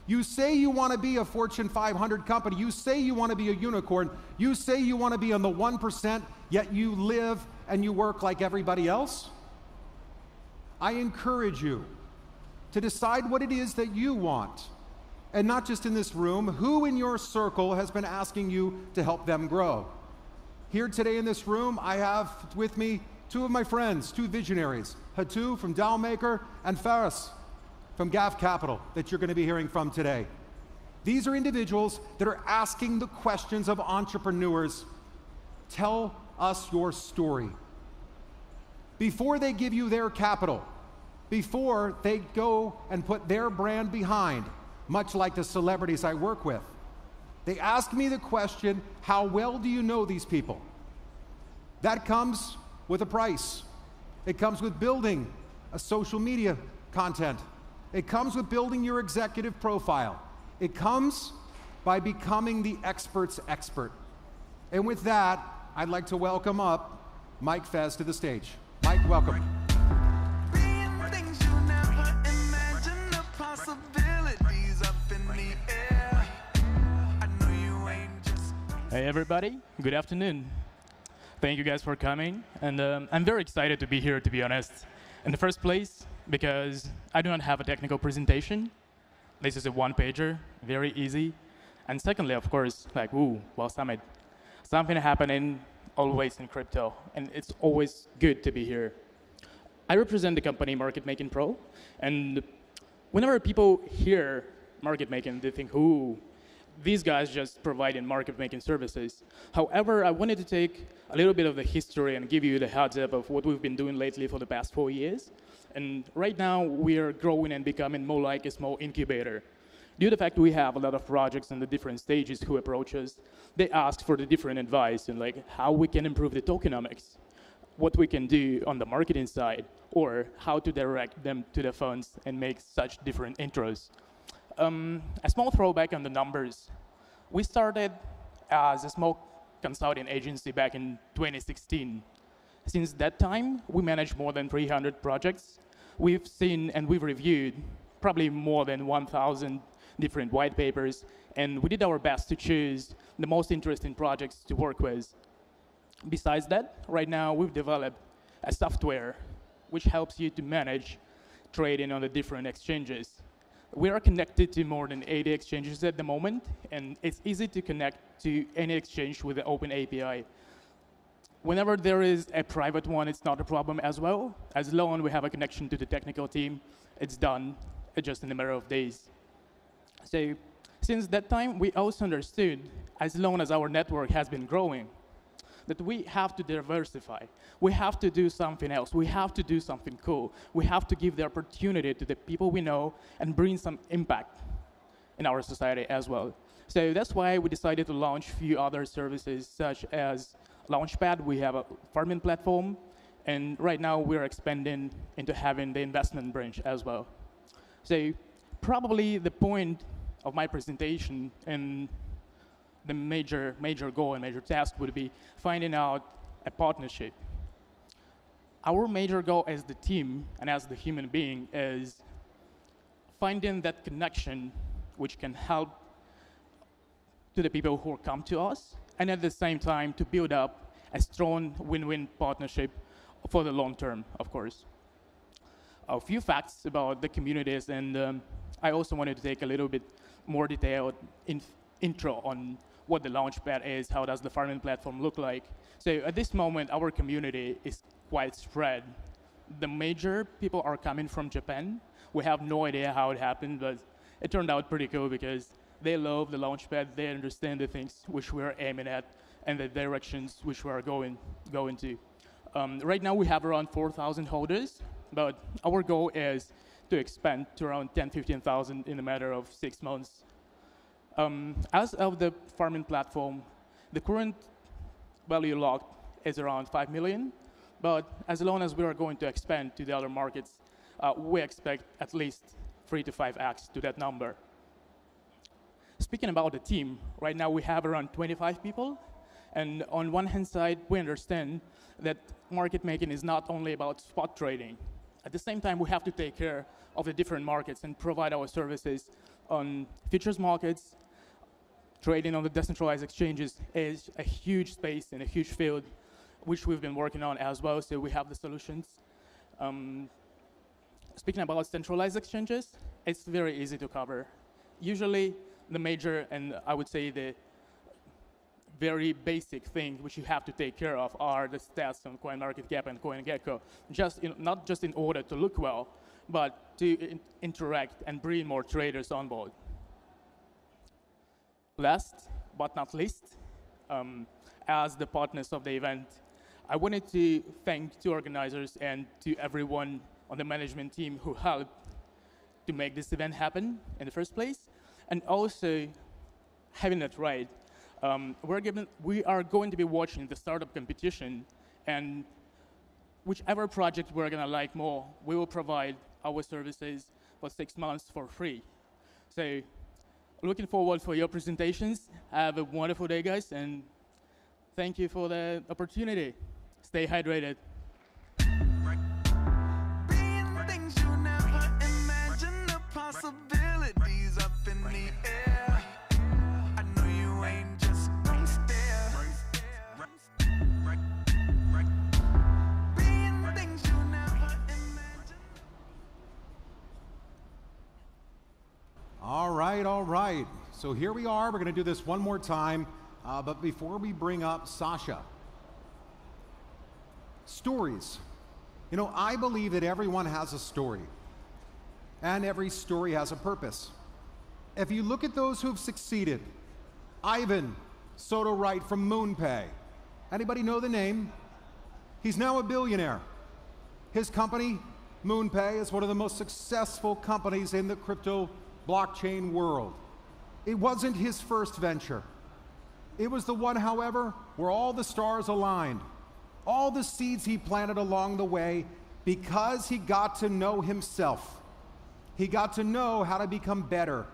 You say you want to be a Fortune 500 company. You say you want to be a unicorn. You say you want to be on the 1%, yet you live and you work like everybody else. I encourage you to decide what it is that you want. And not just in this room, who in your circle has been asking you to help them grow? Here today in this room, I have with me two of my friends, two visionaries, Hatu from Dalmaker and Faris from Gav Capital that you're going to be hearing from today. These are individuals that are asking the questions of entrepreneurs. Tell us your story. Before they give you their capital, before they go and put their brand behind, much like the celebrities I work with, they ask me the question, how well do you know these people? That comes with a price. It comes with building a social media content. It comes with building your executive profile. It comes by becoming the expert's expert. And with that, I'd like to welcome up Mike Fez to the stage. Mike, welcome. Being things you never imagined, the possibilities up in the air. I know you ain't just. Hey everybody, good afternoon. Thank you guys for coming, and I'm very excited to be here, to be honest. In the first place, because I do not have a technical presentation. This is a one-pager, very easy. And secondly, of course, like, ooh, well, Summit. Something happening always in crypto, and it's always good to be here. I represent the company Market Making Pro, and whenever people hear market making, they think, ooh, these guys just providing market making services. However, I wanted to take a little bit of the history and give you the heads up of what we've been doing lately for the past 4 years. And right now, we are growing and becoming more like a small incubator. Due to the fact we have a lot of projects in the different stages who approach us, they ask for the different advice and like how we can improve the tokenomics, what we can do on the marketing side, or how to direct them to the funds and make such different intros. A small throwback on the numbers. We started as a small consulting agency back in 2016. Since that time, we managed more than 300 projects. We've seen and we've reviewed probably more than 1,000 different white papers, and we did our best to choose the most interesting projects to work with. Besides that, right now we've developed a software which helps you to manage trading on the different exchanges. We are connected to more than 80 exchanges at the moment, and it's easy to connect to any exchange with the open API. Whenever there is a private one, it's not a problem as well. As long as we have a connection to the technical team, it's done just in a matter of days. So since that time, we also understood, as long as our network has been growing, that we have to diversify. We have to do something else. We have to do something cool. We have to give the opportunity to the people we know and bring some impact in our society as well. So that's why we decided to launch a few other services, such as Launchpad. We have a farming platform, and right now we're expanding into having the investment branch as well. So probably the point of my presentation and the major goal and major task would be finding out a partnership. Our major goal as the team and as the human being is finding that connection which can help to the people who come to us, and at the same time to build up a strong win-win partnership for the long term, of course. A few facts about the communities, and I also wanted to take a little bit more detailed intro on what the Launchpad is, how does the farming platform look like. So at this moment, our community is quite spread. The major people are coming from Japan. We have no idea how it happened, but it turned out pretty cool because they love the Launchpad, they understand the things which we're aiming at and the directions which we are going to. Right now we have around 4,000 holders, but our goal is to expand to around 10,000–15,000 in a matter of 6 months. As of the farming platform, the current value locked is around 5 million, but as long as we are going to expand to the other markets, we expect at least 3 to 5x to that number. Speaking about the team, right now we have around 25 people. And on one hand side, we understand that market making is not only about spot trading. At the same time, we have to take care of the different markets and provide our services on futures markets. Trading on the decentralized exchanges is a huge space and a huge field, which we've been working on as well, so we have the solutions. Speaking about centralized exchanges, it's very easy to cover. Usually, the major, and I would say the very basic things which you have to take care of are the stats on CoinMarketCap and CoinGecko, not just in order to look well, but to interact and bring more traders on board. Last but not least, as the partners of the event, I wanted to thank the organizers and to everyone on the management team who helped to make this event happen in the first place, and also having it right. We are going to be watching the startup competition, and whichever project we're going to like more, we will provide our services for 6 months for free. So looking forward for your presentations. Have a wonderful day, guys, and thank you for the opportunity. Stay hydrated. Things you never imagine, the possibilities up in the air. I know you ain't just gonna stare. Things you never imagine. All right. So here we are. We're going to do this one more time. But before we bring up Sasha, stories. You know, I believe that everyone has a story, and every story has a purpose. If you look at those who've succeeded, Ivan Soto Wright from MoonPay. Anybody know the name? He's now a billionaire. His company, MoonPay, is one of the most successful companies in the crypto blockchain world. It wasn't his first venture. It was the one, however, where all the stars aligned. All the seeds he planted along the way, because he got to know himself. He got to know how to become better,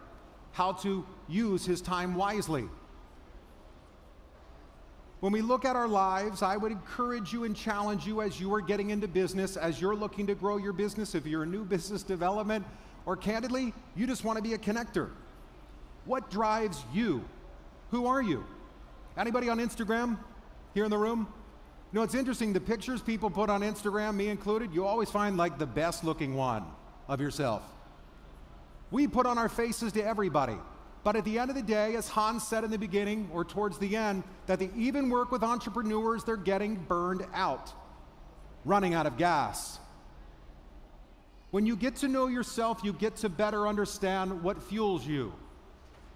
how to use his time wisely. When we look at our lives, I would encourage you and challenge you as you are getting into business, as you're looking to grow your business, if you're a new business development, or candidly, you just want to be a connector. What drives you? Who are you? Anybody on Instagram here in the room? You know, it's interesting, the pictures people put on Instagram, me included, you always find like the best looking one of yourself. We put on our faces to everybody. But at the end of the day, as Hans said in the beginning, or towards the end, that they even work with entrepreneurs, they're getting burned out, running out of gas. When you get to know yourself, you get to better understand what fuels you.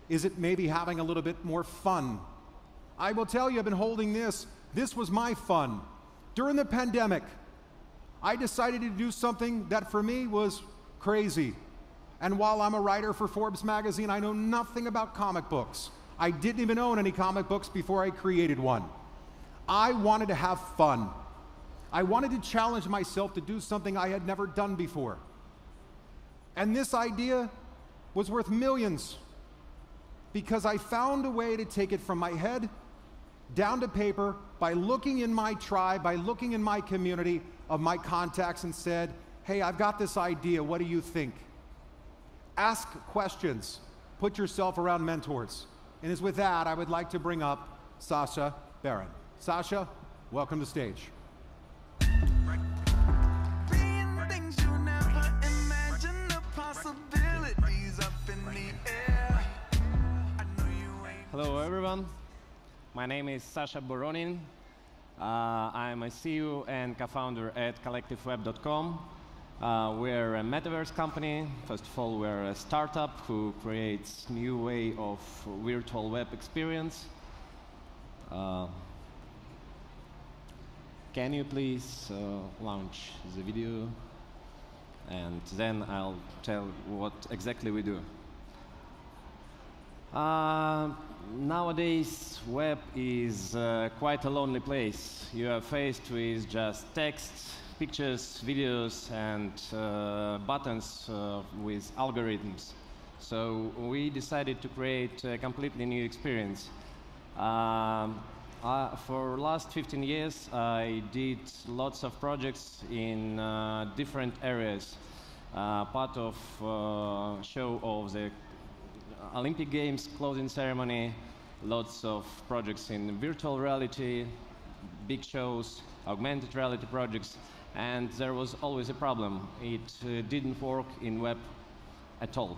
Is it maybe having a little bit more fun? I will tell you, I've been holding this. This was my fun. During the pandemic, I decided to do something that for me was crazy. And while I'm a writer for Forbes magazine, I know nothing about comic books. I didn't even own any comic books before I created one. I wanted to have fun. I wanted to challenge myself to do something I had never done before. And this idea was worth millions, because I found a way to take it from my head down to paper by looking in my tribe, by looking in my community of my contacts, and said, hey, I've got this idea, what do you think? Ask questions, put yourself around mentors. And as with that, I would like to bring up Sasha Baron. Sasha, welcome to the stage. Things you never imagine, the possibilities up in the air. I know you ain't. Hello everyone, my name is Sasha Boronin. I'm a CEO and co-founder at collectiveweb.com. We're a metaverse company. First of all, we're a startup who creates new way of virtual web experience. Can you please launch the video? And then I'll tell what exactly we do. Nowadays, web is quite a lonely place. You are faced with just text, pictures, videos, and buttons with algorithms. So we decided to create a completely new experience. For last 15 years, I did lots of projects in different areas. Part of show of the Olympic Games closing ceremony, lots of projects in virtual reality, big shows, augmented reality projects, and there was always a problem. It didn't work in web at all.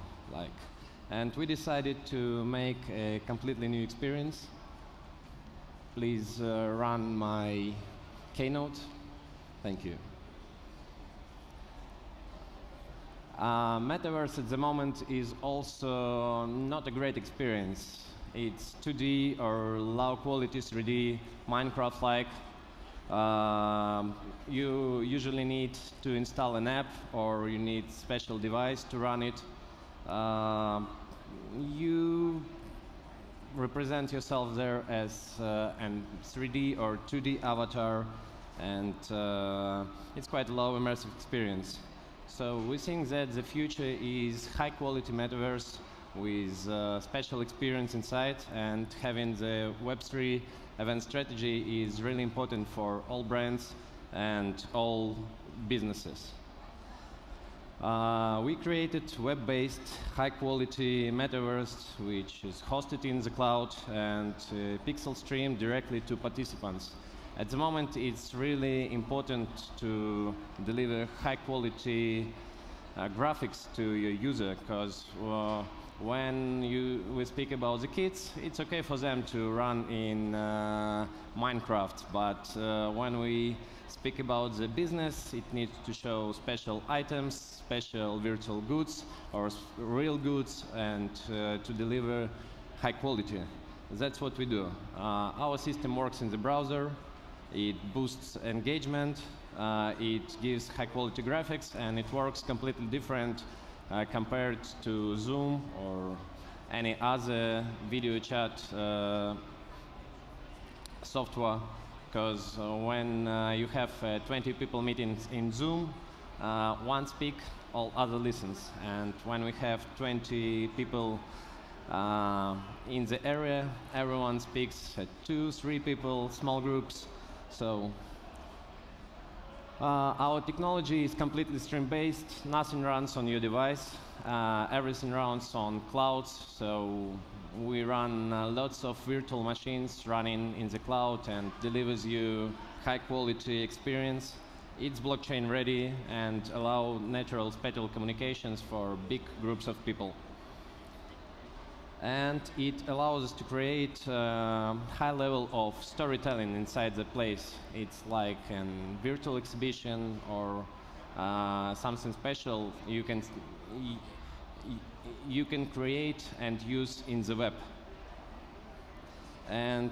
And we decided to make a completely new experience. Please run my keynote. Thank you. Metaverse at the moment is also not a great experience. It's 2D or low quality 3D, Minecraft-like. You usually need to install an app or you need special device to run it. You represent yourself there as a 3D or 2D avatar, and it's quite a low immersive experience. So we think that the future is high-quality metaverse with special experience inside, and having the Web3 event strategy is really important for all brands and all businesses. We created web-based, high-quality metaverse, which is hosted in the cloud and pixel streamed directly to participants. At the moment, it's really important to deliver high-quality graphics to your user, because when we speak about the kids, it's okay for them to run in Minecraft, but when we speak about the business, it needs to show special items, special virtual goods or real goods, and to deliver high quality. That's what we do. Our system works in the browser. It boosts engagement. It gives high quality graphics, and it works completely different compared to Zoom or any other video chat software. Because when you have 20 people meeting in Zoom, one speak, all other listens. And when we have 20 people in the area, everyone speaks at 2, 3 people, small groups. So our technology is completely stream-based. Nothing runs on your device. Everything runs on clouds. So we run lots of virtual machines running in the cloud and delivers you high-quality experience. It's blockchain ready and allow natural spatial communications for big groups of people. And it allows us to create a high level of storytelling inside the place. It's like a virtual exhibition or something special you can create and use in the web. And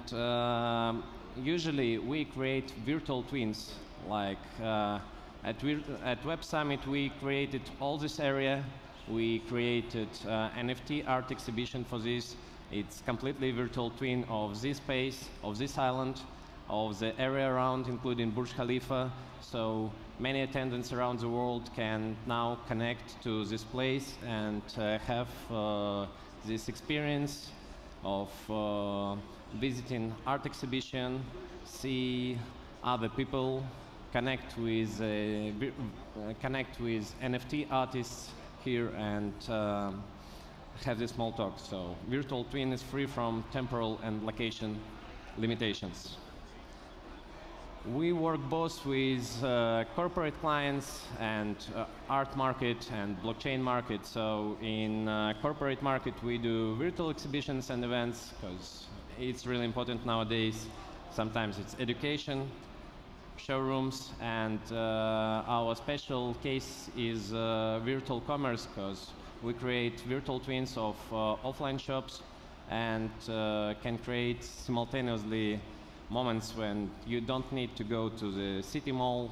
usually we create virtual twins. Like at Web Summit, we created all this area. We created NFT art exhibition for this. It's completely virtual twin of this space, of this island, of the area around, including Burj Khalifa. So many attendants around the world can now connect to this place and have this experience of visiting art exhibition, see other people, connect with NFT artists here, and have this small talk. So virtual twin is free from temporal and location limitations. We work both with corporate clients and art market and blockchain market. So in corporate market, we do virtual exhibitions and events because it's really important nowadays. Sometimes it's education, showrooms, and our special case is virtual commerce, because we create virtual twins of offline shops and can create simultaneously moments when you don't need to go to the city mall.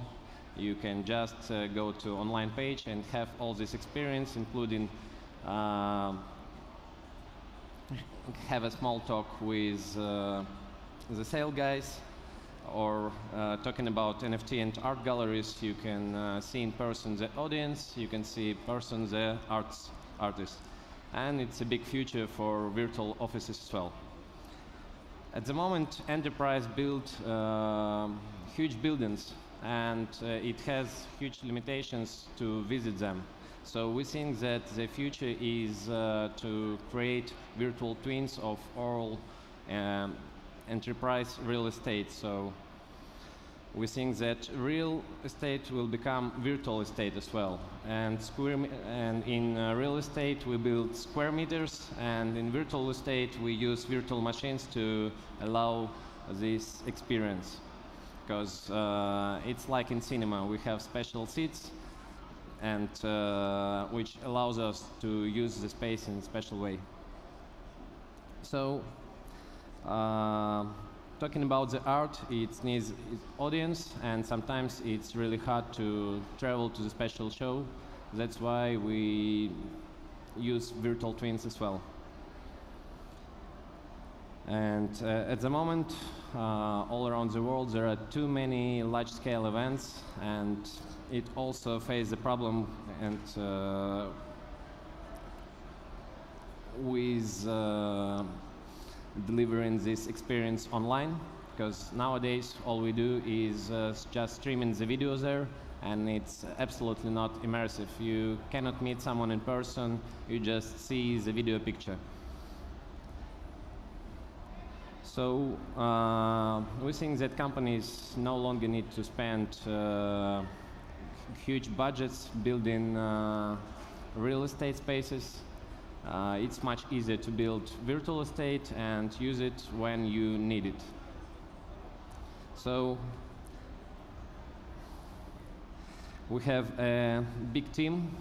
You can just go to online page and have all this experience, including have a small talk with the sales guys, or talking about NFT and art galleries, you can see in person the audience, you can see in person the artists. And it's a big future for virtual offices as well. At the moment, enterprise build huge buildings, and it has huge limitations to visit them. So we think that the future is to create virtual twins of all enterprise real estate. So we think that real estate will become virtual estate as well. And in real estate, we build square meters, and in virtual estate, we use virtual machines to allow this experience. Because it's like in cinema, we have special seats, and which allows us to use the space in a special way. So, talking about the art, it needs audience, and sometimes it's really hard to travel to the special show. That's why we use virtual twins as well. And at the moment, all around the world, there are too many large-scale events, and it also faces the problem with delivering this experience online, because nowadays all we do is just streaming the videos there, and it's absolutely not immersive. You cannot meet someone in person, you just see the video picture. So we think that companies no longer need to spend huge budgets building real estate spaces. It's much easier to build virtual estate and use it when you need it. So we have a big team,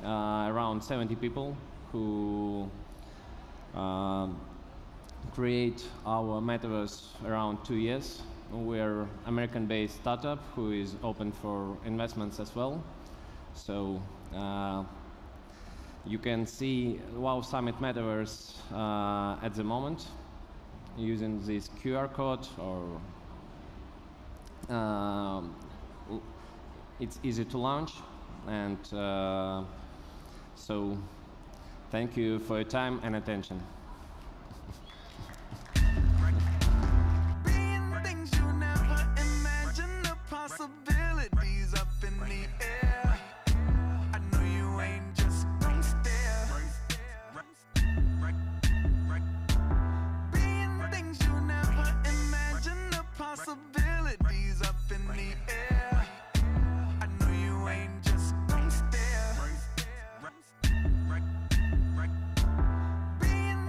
around 70 people, who create our metaverse around 2 years. We're American-based startup who is open for investments as well. So you can see WOW Summit Metaverse at the moment using this QR code, or it's easy to launch. And so thank you for your time and attention. Things you never imagine, the possibilities up in the air. I know you ain't just gonna stare. Being things you never imagine, the possibilities up in the air. I know you ain't just gonna stare. Being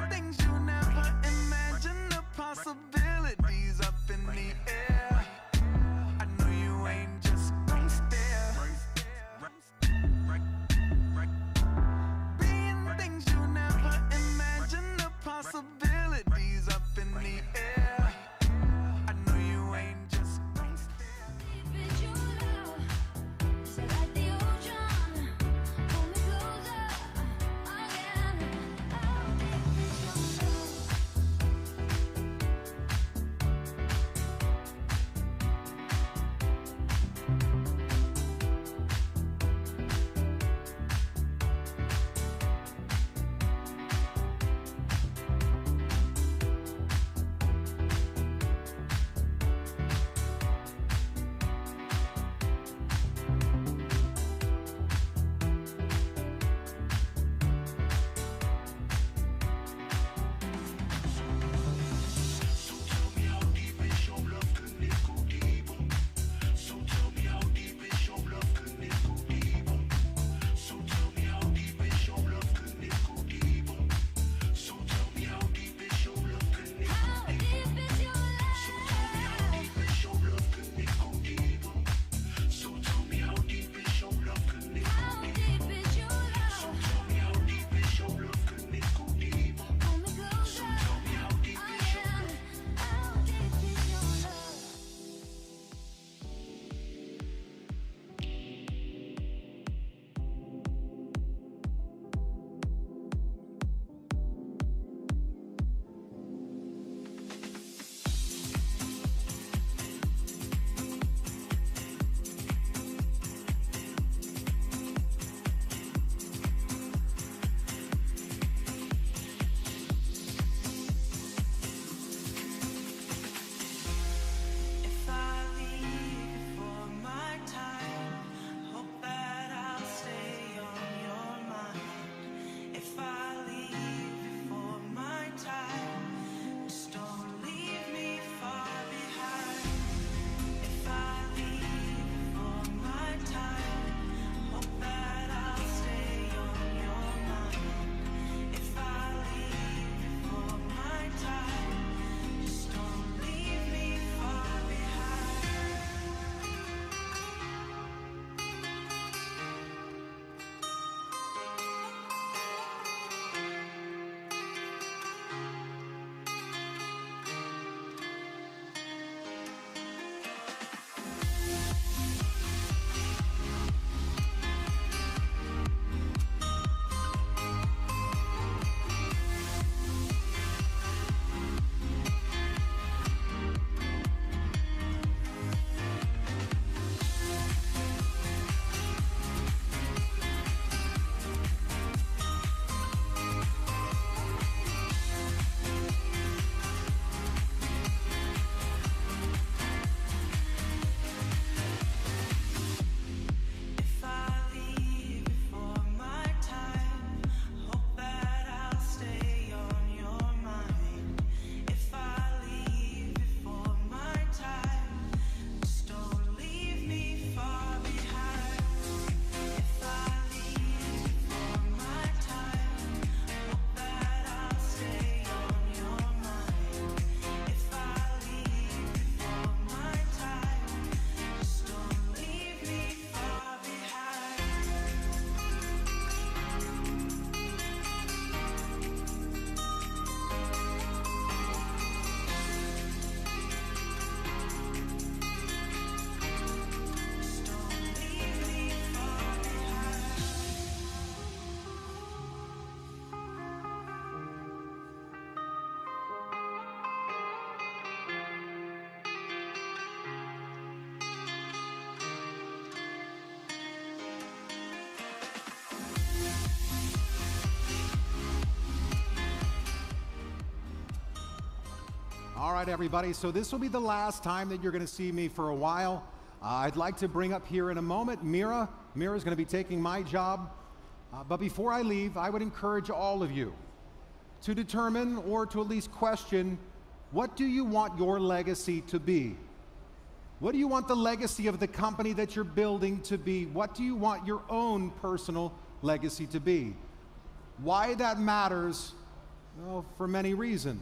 All right, everybody, so this will be the last time that you're going to see me for a while. I'd like to bring up here in a moment Mira. Mira's going to be taking my job. But before I leave, I would encourage all of you to determine or to at least question, what do you want your legacy to be? What do you want the legacy of the company that you're building to be? What do you want your own personal legacy to be? Why that matters? Well, for many reasons.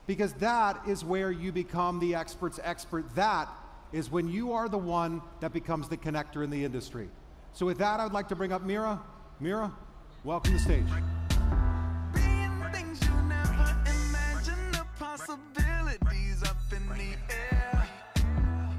Because that is where you become the expert's expert. That is when you are the one that becomes the connector in the industry. So with that, I would like to bring up Mira. Mira, welcome to the stage. Being things you never imagined, the possibilities up in the air.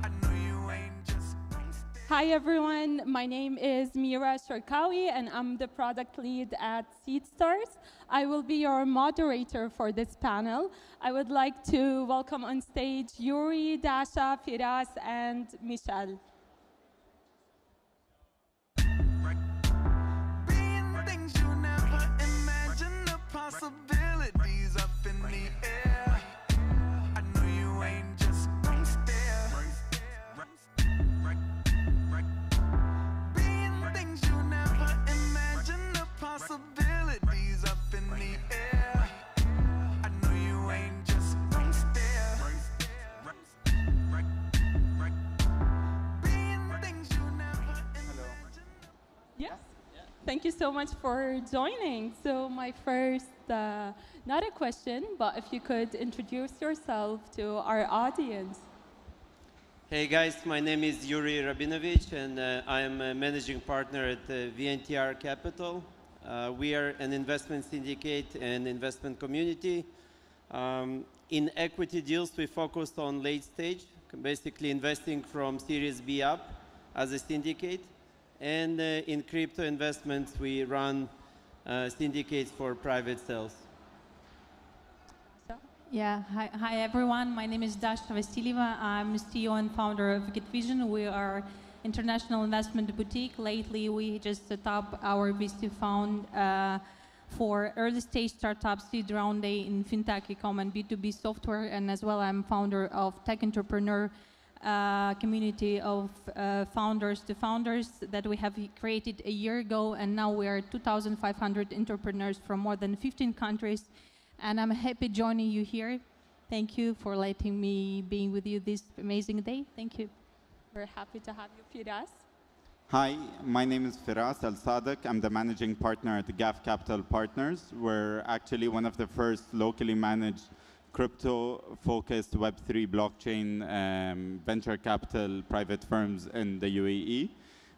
I know you ain't just gonna stay. Hi everyone, my name is Mira Sharkawi and I'm the product lead at SeedStars. I will be your moderator for this panel. I would like to welcome on stage Yuri, Dasha, Firas, and Michelle. Being things you never imagined, the possibilities up in the air. I know you ain't just gonna stare. Being things you never imagined, the possibilities up in the air. I know you ain't just gonna stare. Being things you never imagined. Yes. Thank you so much for joining. So my first, not a question, but if you could introduce yourself to our audience. Hey guys, my name is Yuri Rabinovich and I am a managing partner at VNTR Capital. We are an investment syndicate and investment community. In equity deals, we focused on late stage, basically investing from Series B up as a syndicate. And in crypto investments, we run syndicates for private sales. Yeah, hi everyone. My name is Dasha Vasilieva. I'm CEO and founder of GetVision. We are international investment boutique. Lately, we just set up our VC fund for early stage startups, seed round day in fintech, e-com, and B2B software. And as well, I'm founder of Tech Entrepreneur community of founders to founders that we have created a year ago. And now we are 2,500 entrepreneurs from more than 15 countries. And I'm happy joining you here. Thank you for letting me be with you this amazing day. Thank you. We're happy to have you, Firas. Hi, my name is Firas Al Sadek. I'm the managing partner at GAF Capital Partners. We're actually one of the first locally managed crypto-focused Web3 blockchain venture capital private firms in the UAE.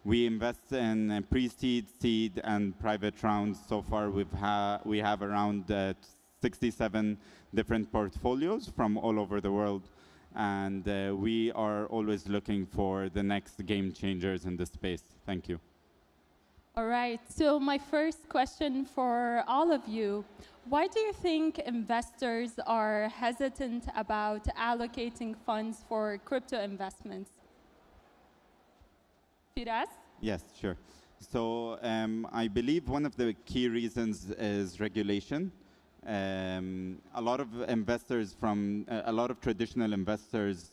We invest in pre-seed, seed, and private rounds. So far, we have around 67 different portfolios from all over the world. And we are always looking for the next game changers in this space. Thank you. All right, so my first question for all of you, why do you think investors are hesitant about allocating funds for crypto investments? Firas? Yes, sure. So I believe one of the key reasons is regulation. A lot of investors from a lot of traditional investors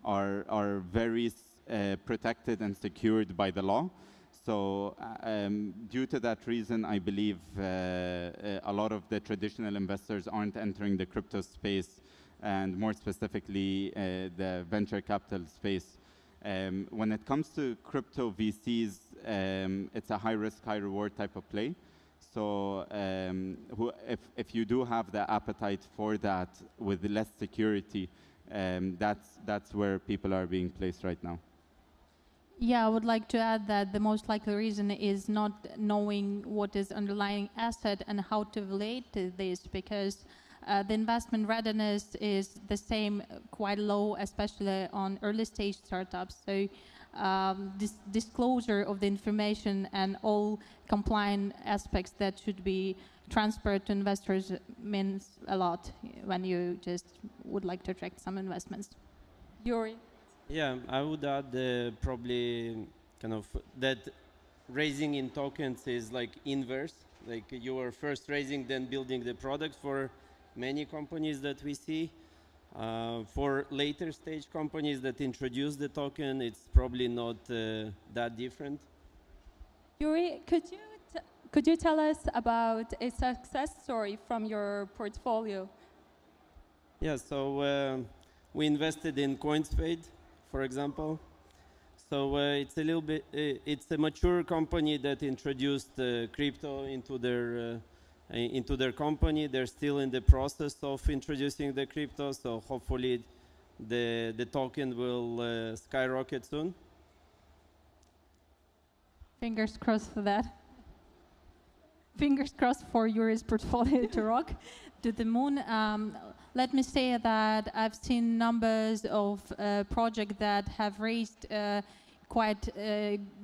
are very protected and secured by the law. So due to that reason, I believe a lot of the traditional investors aren't entering the crypto space, and more specifically the venture capital space. When it comes to crypto VCs, it's a high risk, high reward type of play. So if you do have the appetite for that with less security, that's where people are being placed right now. Yeah, I would like to add that the most likely reason is not knowing what is underlying asset and how to relate to this, because the investment readiness is the same, quite low, especially on early stage startups. So this disclosure of the information and all compliant aspects that should be transferred to investors means a lot when you just would like to attract some investments. Yuri? Yeah, I would add probably kind of that raising in tokens is like inverse. Like you are first raising, then building the product for many companies that we see. For later stage companies that introduce the token, it's probably not that different. Yuri, could you tell us about a success story from your portfolio? Yeah, so we invested in CoinSpade, for example. So it's a little bit, it's a mature company that introduced crypto into their company. They're still in the process of introducing the crypto, so hopefully the token will skyrocket soon. Fingers crossed for that. Fingers crossed for Yuri's portfolio to rock to the moon. Let me say that I've seen numbers of projects that have raised quite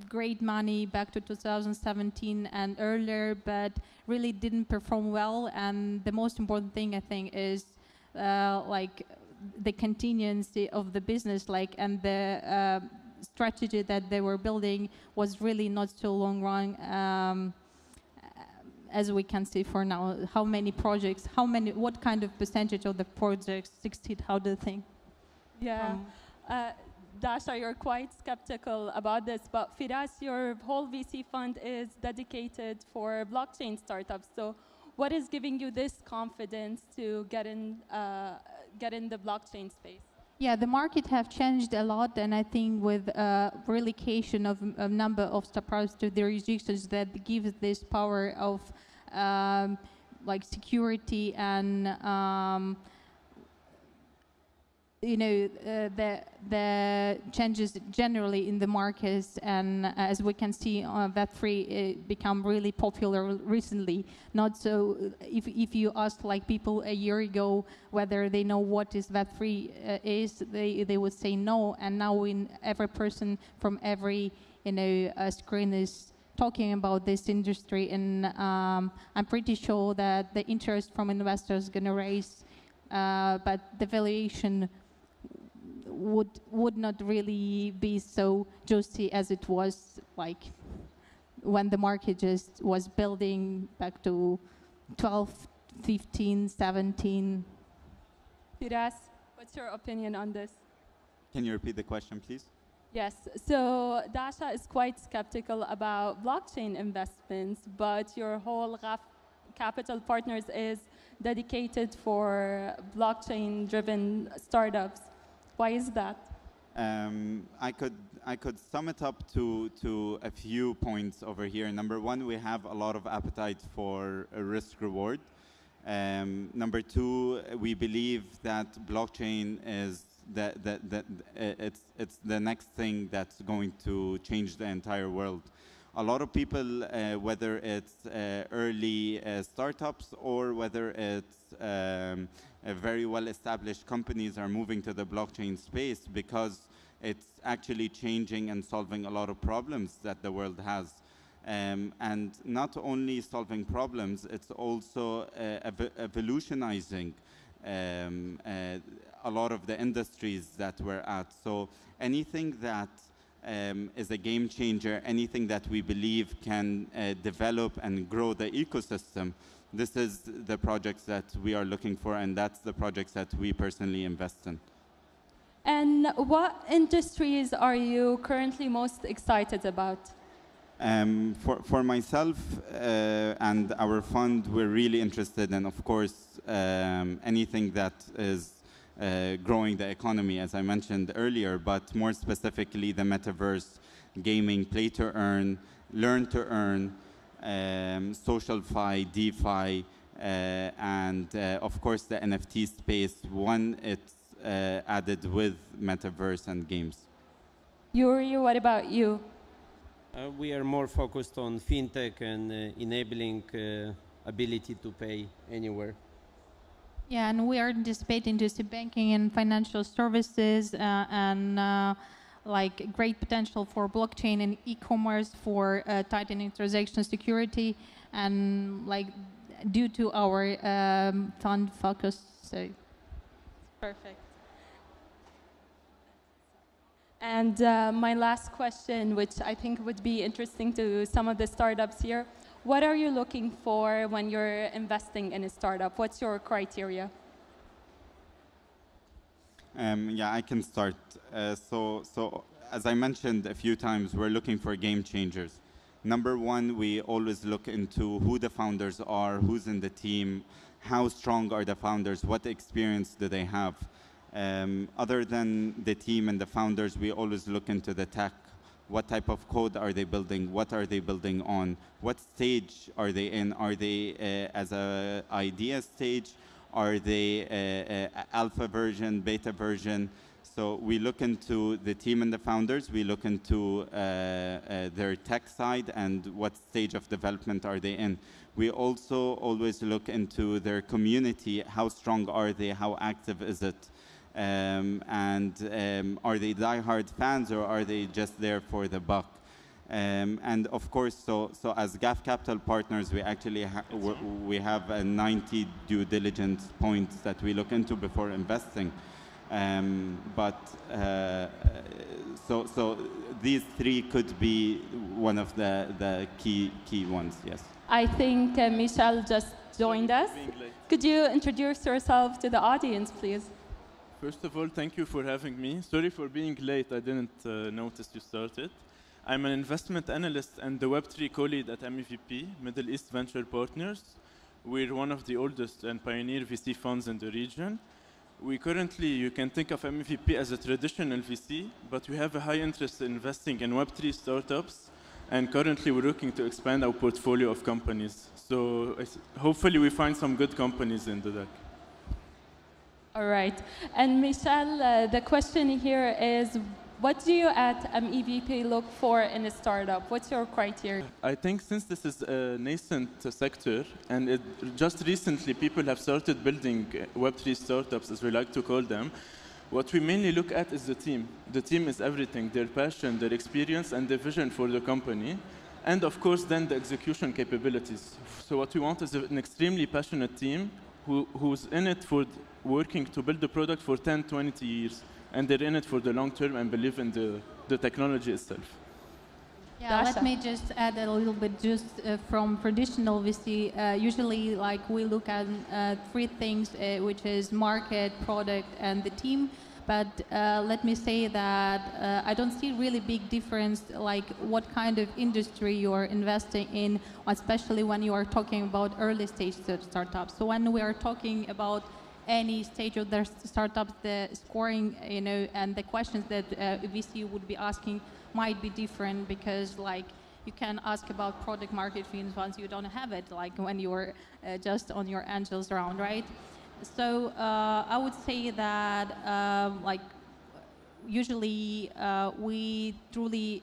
great money back to 2017 and earlier, but really didn't perform well. And the most important thing, I think, is like the continuity of the business, and the strategy that they were building was really not so long run. As we can see for now, how many projects, what kind of percentage of the projects succeed? How do you think? Yeah, Dasha, you're quite skeptical about this, but Firas, your whole VC fund is dedicated for blockchain startups. So, what is giving you this confidence to get in the blockchain space? Yeah, the market have changed a lot, and I think with relocation of a number of startups to the jurisdictions that gives this power of security and the changes generally in the markets, and as we can see, Web3 become really popular recently. Not so. If you ask people a year ago whether they know what is Web3 is, they would say no. And now, every person from every screen is talking about this industry, and I'm pretty sure that the interest from investors is going to rise, but the valuation would not really be so juicy as it was when the market just was building back to 12, 15, 17. Firas, what's your opinion on this? Can you repeat the question, please? Yes, so Dasha is quite skeptical about blockchain investments, but your whole Capital Partners is dedicated for blockchain-driven startups. Why is that? I could sum it up to a few points over here. Number one, we have a lot of appetite for a risk reward. Number two, we believe that blockchain is it's the next thing that's going to change the entire world. A lot of people, whether it's early startups or whether it's very well-established companies, are moving to the blockchain space because it's actually changing and solving a lot of problems that the world has. And not only solving problems, it's also evolutionizing a lot of the industries that we're at. So anything that is a game changer, anything that we believe can develop and grow the ecosystem, this is the projects that we are looking for, and that's the projects that we personally invest in. And what industries are you currently most excited about? For myself and our fund, we're really interested in, of course, anything that is growing the economy, as I mentioned earlier, but more specifically the metaverse, gaming, play to earn, learn to earn, social-fi, DeFi, and of course the NFT space when it's added with metaverse and games. Yuri, what about you? We are more focused on fintech and enabling ability to pay anywhere. Yeah, and we are anticipating to see banking and financial services and great potential for blockchain and e-commerce for tightening transaction security and due to our fund focus. So perfect. And my last question, which I think would be interesting to some of the startups here. what are you looking for when you're investing in a startup? What's your criteria? Yeah, I can start. So as I mentioned a few times, we're looking for game changers. Number one, we always look into who the founders are, who's in the team, how strong are the founders, what experience do they have. Other than the team and the founders, we always look into the tech. What type of code are they building? What are they building on? What stage are they in? Are they as an idea stage? Are they alpha version, beta version? So we look into the team and the founders. We look into their tech side and what stage of development are they in. We also always look into their community. How strong are they? How active is it? And are they diehard fans or are they just there for the buck? And of course, so as GAF Capital partners, we actually we have 90 due diligence points that we look into before investing. So these three could be one of the key ones, yes. I think Michelle just joined us. Could you introduce yourself to the audience, please? First of all, thank you for having me. Sorry for being late. I didn't notice you started. I'm an investment analyst and the Web3 co-lead at MEVP, Middle East Venture Partners. We're one of the oldest and pioneer VC funds in the region. We currently, you can think of MEVP as a traditional VC, but we have a high interest in investing in Web3 startups. And currently, we're looking to expand our portfolio of companies. So hopefully, we find some good companies in the deck. All right. And Michelle, the question here is, what do you at MEVP look for in a startup? What's your criteria? I think since this is a nascent sector, and just recently people have started building Web3 startups, as we like to call them, what we mainly look at is the team. The team is everything, their passion, their experience, and their vision for the company. And of course, then the execution capabilities. So what we want is an extremely passionate team who's in it for working to build the product for 10, 20 years. And they're in it for the long term and believe in the technology itself. Yeah, let me just add a little bit just from traditional VC. Usually, like, we look at three things, which is market, product, and the team. But let me say that I don't see really big difference, like what kind of industry you're investing in, especially when you are talking about early stage startups. So when we are talking about any stage of their startups, the scoring, you know, and the questions that VC would be asking might be different, because like you can ask about product market fit once you don't have it, like when you're just on your angels round, right? So I would say that like usually we truly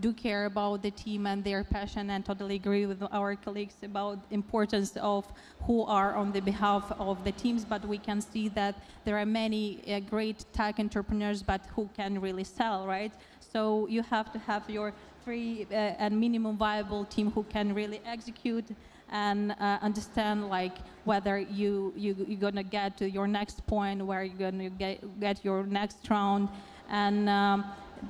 do care about the team and their passion, and totally agree with our colleagues about the importance of who are on the behalf of the teams. But we can see that there are many great tech entrepreneurs, but who can really sell, right? So you have to have your three and minimum viable team who can really execute and understand like whether you're gonna get to your next point, where you're gonna get your next round. And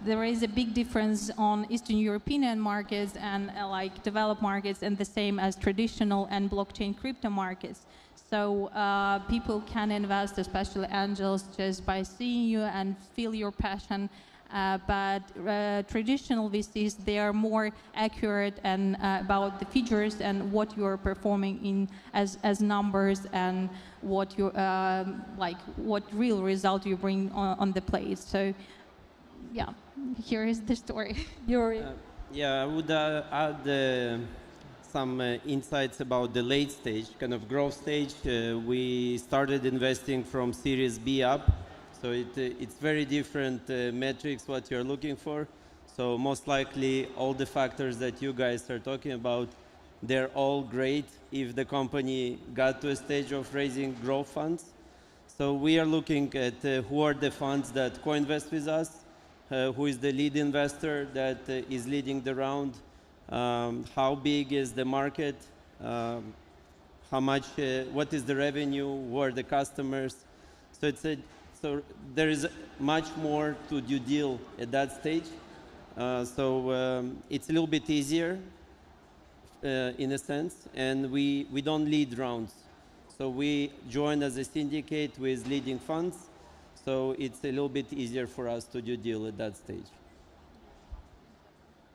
there is a big difference on Eastern European markets and like developed markets, and the same as traditional and blockchain crypto markets. So people can invest, especially angels, just by seeing you and feel your passion. But traditional VCs, they are more accurate and about the features and what you're performing in as numbers, and what you like what real result you bring on the plate. So yeah, here is the story. Yeah, I would add some insights about the late stage, kind of growth stage. We started investing from Series B up, so it's very different metrics what you're looking for. So most likely all the factors that you guys are talking about, they're all great if the company got to a stage of raising growth funds. So we are looking at who are the funds that co-invest with us, who is the lead investor that is leading the round, how big is the market, how much, what is the revenue, who are the customers. So so there is much more to due deal at that stage. So it's a little bit easier. in a sense, and we don't lead rounds. So we join as a syndicate with leading funds, so it's a little bit easier for us to do deal at that stage.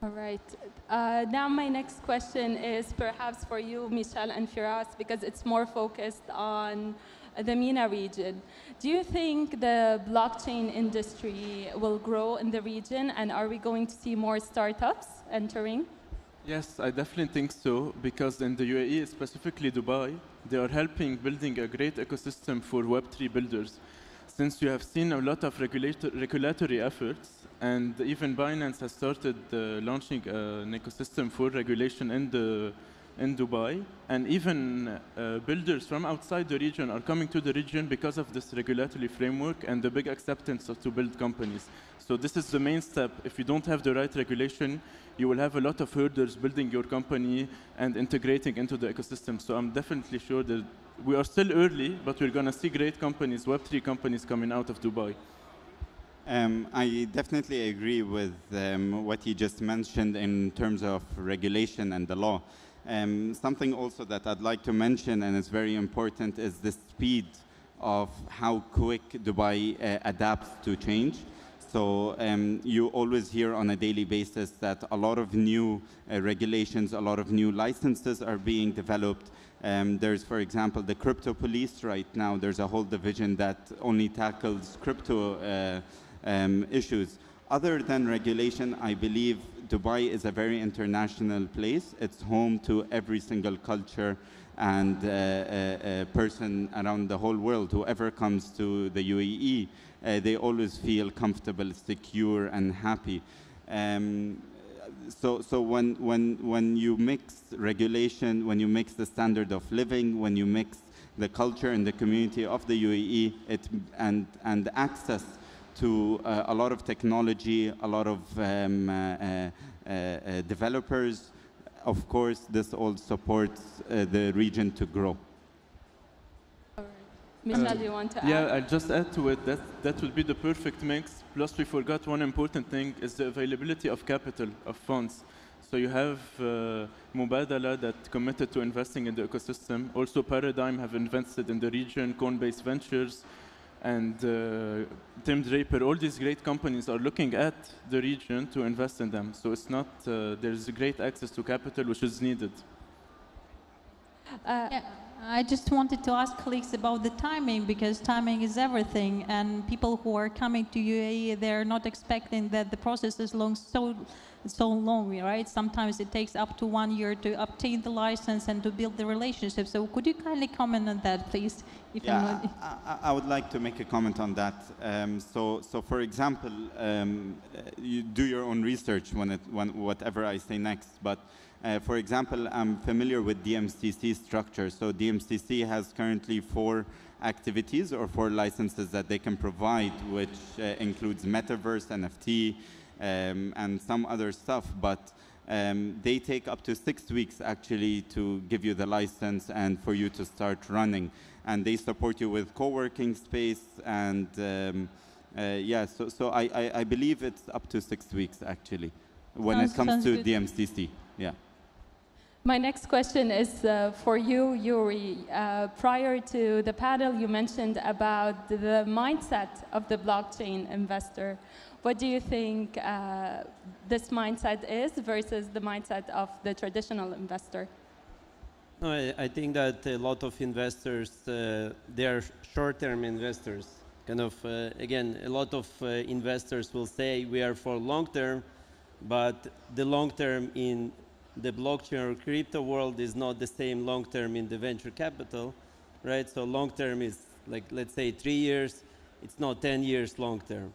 All right. Now my next question is perhaps for you, Michel and Firas, because it's more focused on the MENA region. Do you think the blockchain industry will grow in the region, and are we going to see more startups entering? Yes, I definitely think so, because in the UAE, specifically Dubai, they are helping building a great ecosystem for Web3 builders. Since you have seen a lot of regulatory efforts, and even Binance has started launching an ecosystem for regulation in Dubai, and even builders from outside the region are coming to the region because of this regulatory framework and the big acceptance to build companies. So this is the main step. If you don't have the right regulation, you will have a lot of hurdles building your company and integrating into the ecosystem. So I'm definitely sure that we are still early, but we're going to see great companies, Web3 companies coming out of Dubai. I definitely agree with what you just mentioned in terms of regulation and the law. Something also that I'd like to mention, and it's very important, is the speed of how quick Dubai adapts to change. So you always hear on a daily basis that a lot of new regulations, a lot of new licenses are being developed. There's, for example, the crypto police right now. There's a whole division that only tackles crypto issues. Other than regulation, I believe Dubai is a very international place. It's home to every single culture and person around the whole world. Whoever comes to the UAE, they always feel comfortable, secure, and happy. So when you mix regulation, when you mix the standard of living, when you mix the culture and the community of the UAE, and access to a lot of technology, a lot of developers, of course, this all supports the region to grow. Michel, you want to add? Yeah, I'll just add to it that would be the perfect mix. Plus, we forgot one important thing is the availability of capital, of funds. So you have Mubadala that committed to investing in the ecosystem. Also, Paradigm have invested in the region, Coinbase Ventures, and Tim Draper. All these great companies are looking at the region to invest in them. So it's not, there's great access to capital, which is needed. Yeah, I just wanted to ask colleagues about the timing, because timing is everything, and people who are coming to UAE, they're not expecting that the process is so long, right? Sometimes it takes up to 1 year to obtain the license and to build the relationship. So could you kindly comment on that, please? If yeah, I would like to make a comment on that. So for example, you do your own research whatever I say next, but for example, I'm familiar with DMCC structure. So DMCC has currently 4 activities or 4 licenses that they can provide, which includes metaverse, NFT, and some other stuff. But they take up to 6 weeks actually to give you the license and for you to start running. And they support you with co-working space and yeah, so I believe it's up to 6 weeks actually when it comes to DMCC. Yeah. My next question is for you, Yuri. Prior to the panel, you mentioned about the mindset of the blockchain investor. What do you think this mindset is versus the mindset of the traditional investor? No, I think that a lot of investors, they are short-term investors. Kind of, again, a lot of investors will say we are for long-term, but the long-term in the blockchain or crypto world is not the same long-term in the venture capital, right? So long-term is like, let's say 3 years, it's not 10 years long-term.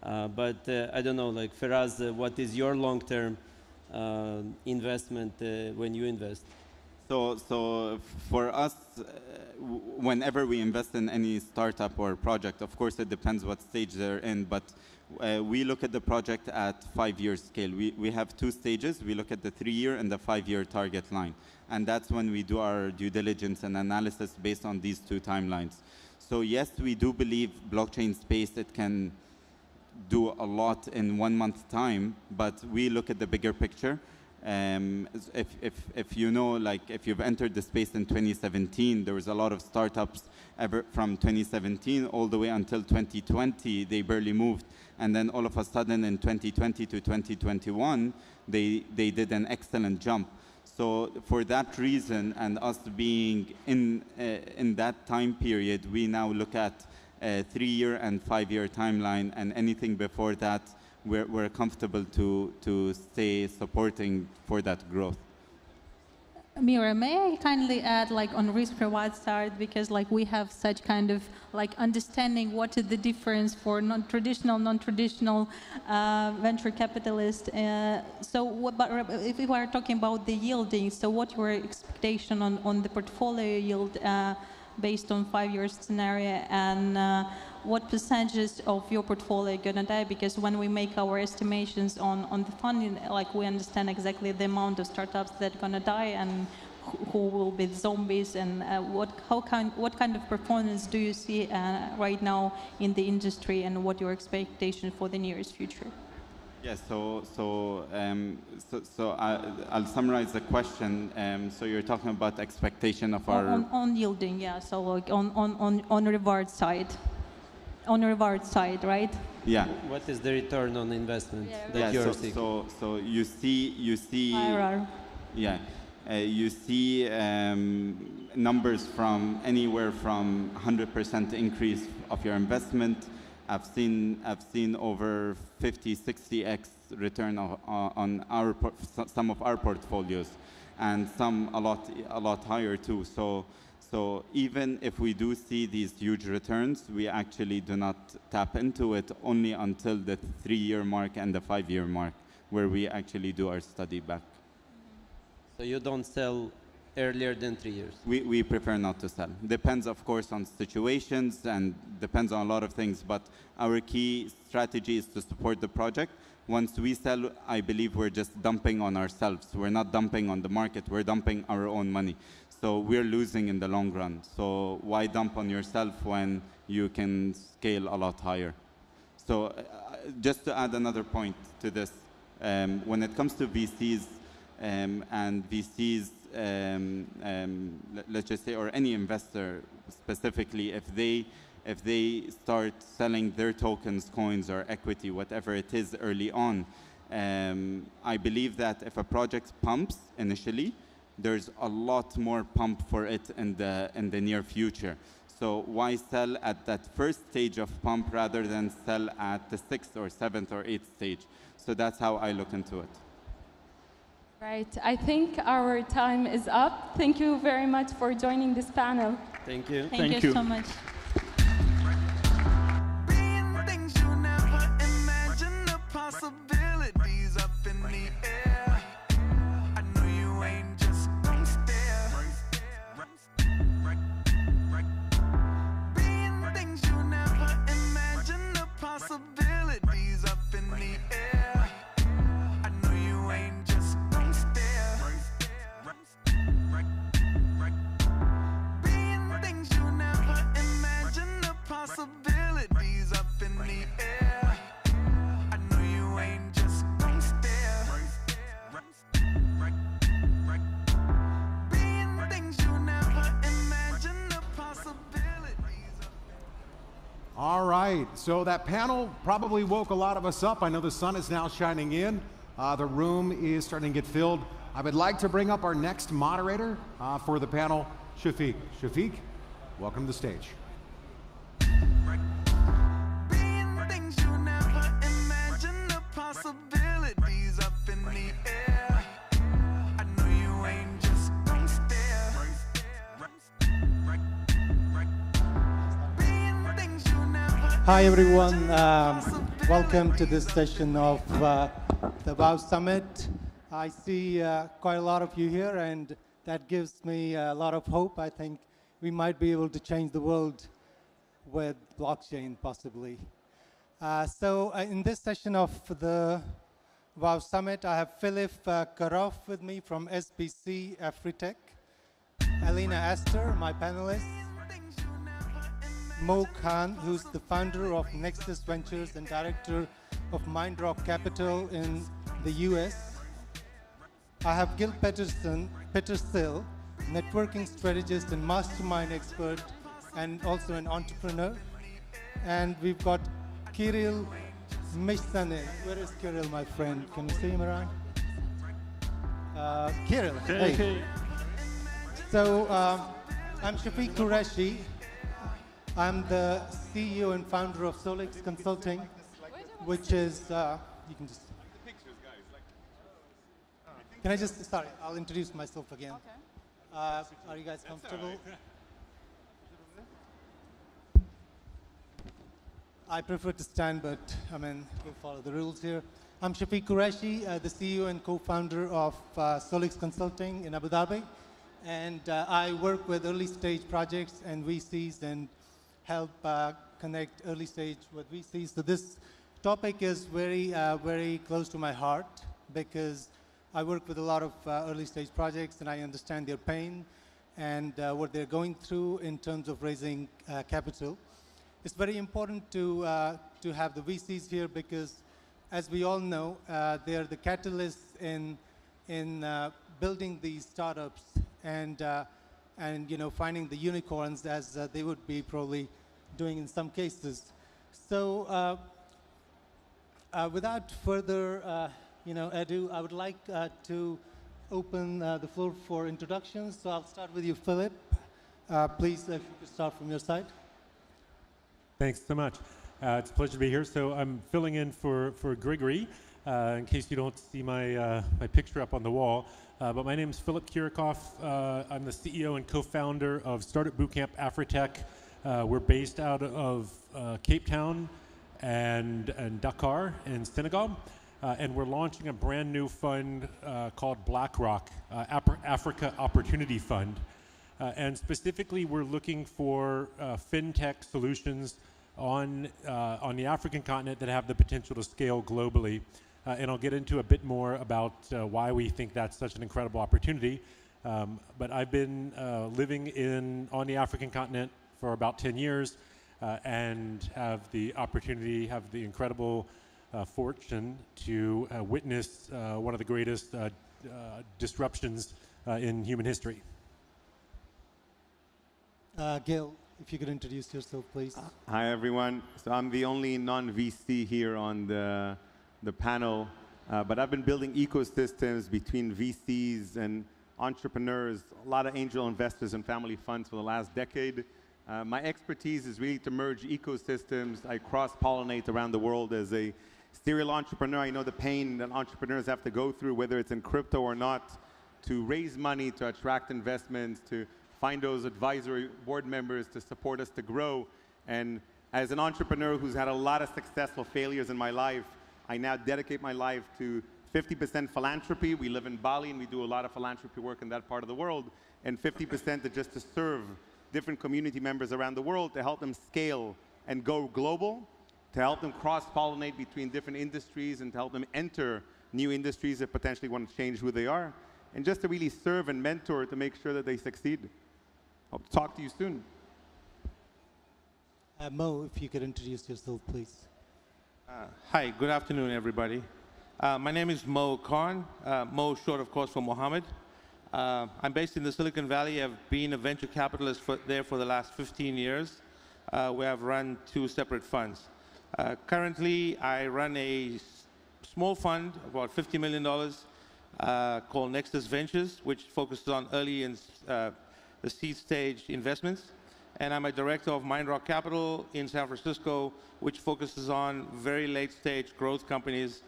But I don't know, like Firas, what is your long-term investment when you invest? So for us, whenever we invest in any startup or project, of course it depends what stage they're in, but we look at the project at 5-year scale. We have 2 stages. We look at the 3-year and the 5-year target line. And that's when we do our due diligence and analysis based on these 2 timelines. So yes, we do believe blockchain space, it can do a lot in 1 month time, but we look at the bigger picture. If you know, like if you've entered the space in 2017, there was a lot of startups ever from 2017 all the way until 2020, they barely moved. And then all of a sudden in 2020 to 2021, they did an excellent jump. So for that reason, and us being in that time period, we now look at a 3-year and 5-year timeline, and anything before that, we're comfortable to stay supporting for that growth. Mira, may I kindly add, like on risk-reward side, because like we have such kind of like understanding what is the difference for non-traditional venture capitalist. So, but if we are talking about the yielding, so what your expectation on the portfolio yield based on 5-year scenario, and what percentages of your portfolio are gonna die? Because when we make our estimations on the funding, like we understand exactly the amount of startups that are gonna die and who will be zombies, and what kind of performance do you see right now in the industry, and what your expectation for the nearest future? Yes, so I'll summarize the question. So you're talking about expectation of our on yielding, yeah. So like on reward side. On reward side, right? Yeah. What is the return on investment that yeah, you're seeing? So you see IRR. Yeah, you see numbers from anywhere from 100% increase of your investment. I've seen over 50, 60x return on our some of our portfolios, and some a lot higher too. So even if we do see these huge returns, we actually do not tap into it only until the 3-year mark and the 5-year mark, where we actually do our study back. So you don't sell earlier than 3 years? We prefer not to sell. Depends, of course, on situations and depends on a lot of things, but our key strategy is to support the project. Once we sell, I believe we're just dumping on ourselves. We're not dumping on the market, we're dumping our own money. So we're losing in the long run. So why dump on yourself when you can scale a lot higher? So just to add another point to this, when it comes to VCs and VCs, let's just say, or any investor specifically, if they start selling their tokens, coins, or equity, whatever it is, early on, I believe that if a project pumps initially, there's a lot more pump for it in the near future. So why sell at that first stage of pump rather than sell at the 6th or 7th or 8th stage? So that's how I look into it. Right. I think our time is up. Thank you very much for joining this panel. Thank you. Thank you so much. Things you never imagine, the possibilities up in the air. I know you ain't just gonna stare. Things you never imagine, the possibilities up in the air. I know you ain't just gonna stare. Things you never imagine, the possibilities up in the air. I know you ain't just gonna stare. Things you never imagine, the possibilities. All right, so that panel probably woke a lot of us up. I know the sun is now shining in. The room is starting to get filled. I would like to bring up our next moderator for the panel, Shafiq. Shafiq, welcome to the stage. Things you never imagine, the possibilities up in the air. I know you ain't just gonna stare. Things you never Hi everyone, welcome to this session of the WOW Summit. I see quite a lot of you here, and that gives me a lot of hope. I think we might be able to change the world with blockchain, possibly. So in this session of the WOW Summit, I have Philip Karoff with me from SBC Afritech, Alina Astor, my panelist, Mo Khan, who's the founder of Nexus Ventures and director of Mindrock Capital in the US, I have Gil Petersill, networking strategist and mastermind expert, and also an entrepreneur. And we've got Kirill Mishtanin. Where is Kirill, my friend? Can you see him around? Kirill, hey. So I'm Shafiq Qureshi. I'm the CEO and founder of Solix Consulting, which is, you can just... Can I just, sorry, I'll introduce myself again. Okay. Are you guys comfortable? I prefer to stand, but I mean, we'll follow the rules here. I'm Shafiq Qureshi, the CEO and co-founder of Solix Consulting in Abu Dhabi. And I work with early stage projects and VCs and help connect early stage with VCs. So this topic is very close to my heart because I work with a lot of early stage projects and I understand their pain and what they're going through in terms of raising capital. It's very important to have the VCs here because, as we all know, they're the catalysts in building these startups and finding the unicorns as they would be probably doing in some cases. So without further ado, I would like to open the floor for introductions. So I'll start with you, Philip. Please, if you could start from your side. Thanks so much. It's a pleasure to be here. So I'm filling in for Grigory, in case you don't see my picture up on the wall. But my name is Philip Kirikoff. I'm the CEO and co-founder of Startup Bootcamp Afritech. We're based out of Cape Town and Dakar in Senegal. And we're launching a brand new fund called BlackRock, Africa Opportunity Fund. And specifically, we're looking for fintech solutions on the African continent that have the potential to scale globally. And I'll get into a bit more about why we think that's such an incredible opportunity. But I've been living on the African continent for about 10 years and have the incredible fortune to witness one of the greatest disruptions in human history. Gil, if you could introduce yourself, please. Hi, everyone. So I'm the only non-VC here on the panel, but I've been building ecosystems between VCs and entrepreneurs, a lot of angel investors and family funds for the last decade. My expertise is really to merge ecosystems. I cross-pollinate around the world as a serial entrepreneur. I know the pain that entrepreneurs have to go through, whether it's in crypto or not, to raise money, to attract investments, to find those advisory board members to support us to grow. And as an entrepreneur who's had a lot of successful failures in my life, I now dedicate my life to 50% philanthropy. We live in Bali and we do a lot of philanthropy work in that part of the world, and 50% to just to serve different community members around the world to help them scale and go global, to help them cross-pollinate between different industries and to help them enter new industries that potentially want to change who they are, and just to really serve and mentor to make sure that they succeed. Hope to talk to you soon. Mo, if you could introduce yourself, please. Hi, good afternoon, everybody. My name is Mo Khan. Mo short, of course, for Mohammed. I'm based in the Silicon Valley. I've been a venture capitalist there for the last 15 years, where I've run 2 separate funds. Currently, I run a small fund, about $50 million, called Nexus Ventures, which focuses on early and the seed stage investments. And I'm a director of Mind Rock Capital in San Francisco, which focuses on very late stage growth companies,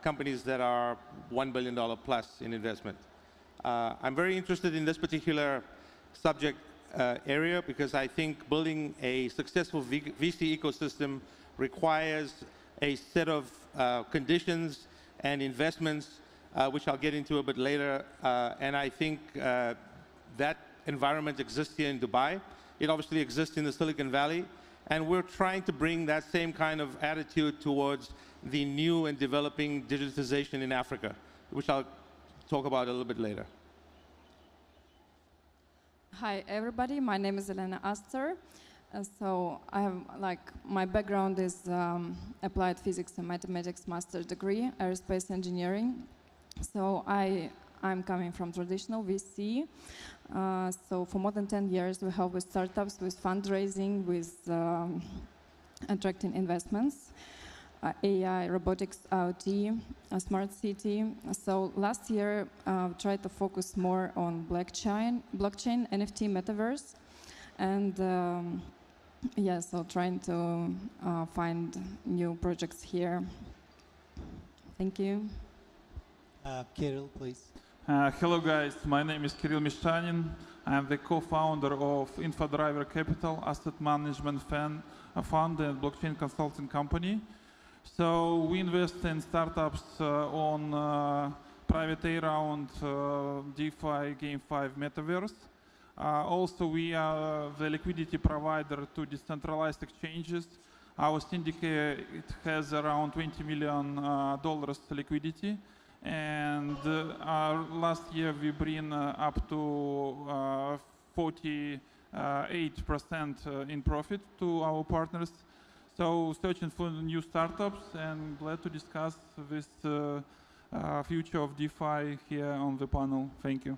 companies that are $1 billion plus in investment. I'm very interested in this particular subject area because I think building a successful VC ecosystem requires a set of conditions and investments, which I'll get into a bit later. And I think that environment exists here in Dubai. It obviously exists in the Silicon Valley. And we're trying to bring that same kind of attitude towards the new and developing digitization in Africa, which I'll talk about a little bit later. Hi, everybody. My name is Elena Aster. So I have, my background is applied physics and mathematics master's degree, aerospace engineering. So I'm coming from traditional VC. So for more than 10 years, we help with startups, with fundraising, with attracting investments, AI, robotics, IoT, a smart city. So last year, tried to focus more on blockchain, NFT, metaverse, and yeah, so trying to find new projects here. Thank you. Kirill, please. Hello guys, my name is Kirill Mishtanin. I am the co-founder of InfoDriver Capital, asset management fund and blockchain consulting company. So we invest in startups on private A round, DeFi, GameFi, Metaverse. Also, we are the liquidity provider to decentralized exchanges. Our syndicate has around $20 million liquidity. And last year we bring up to 48% in profit to our partners. So searching for new startups and glad to discuss this future of DeFi here on the panel. Thank you.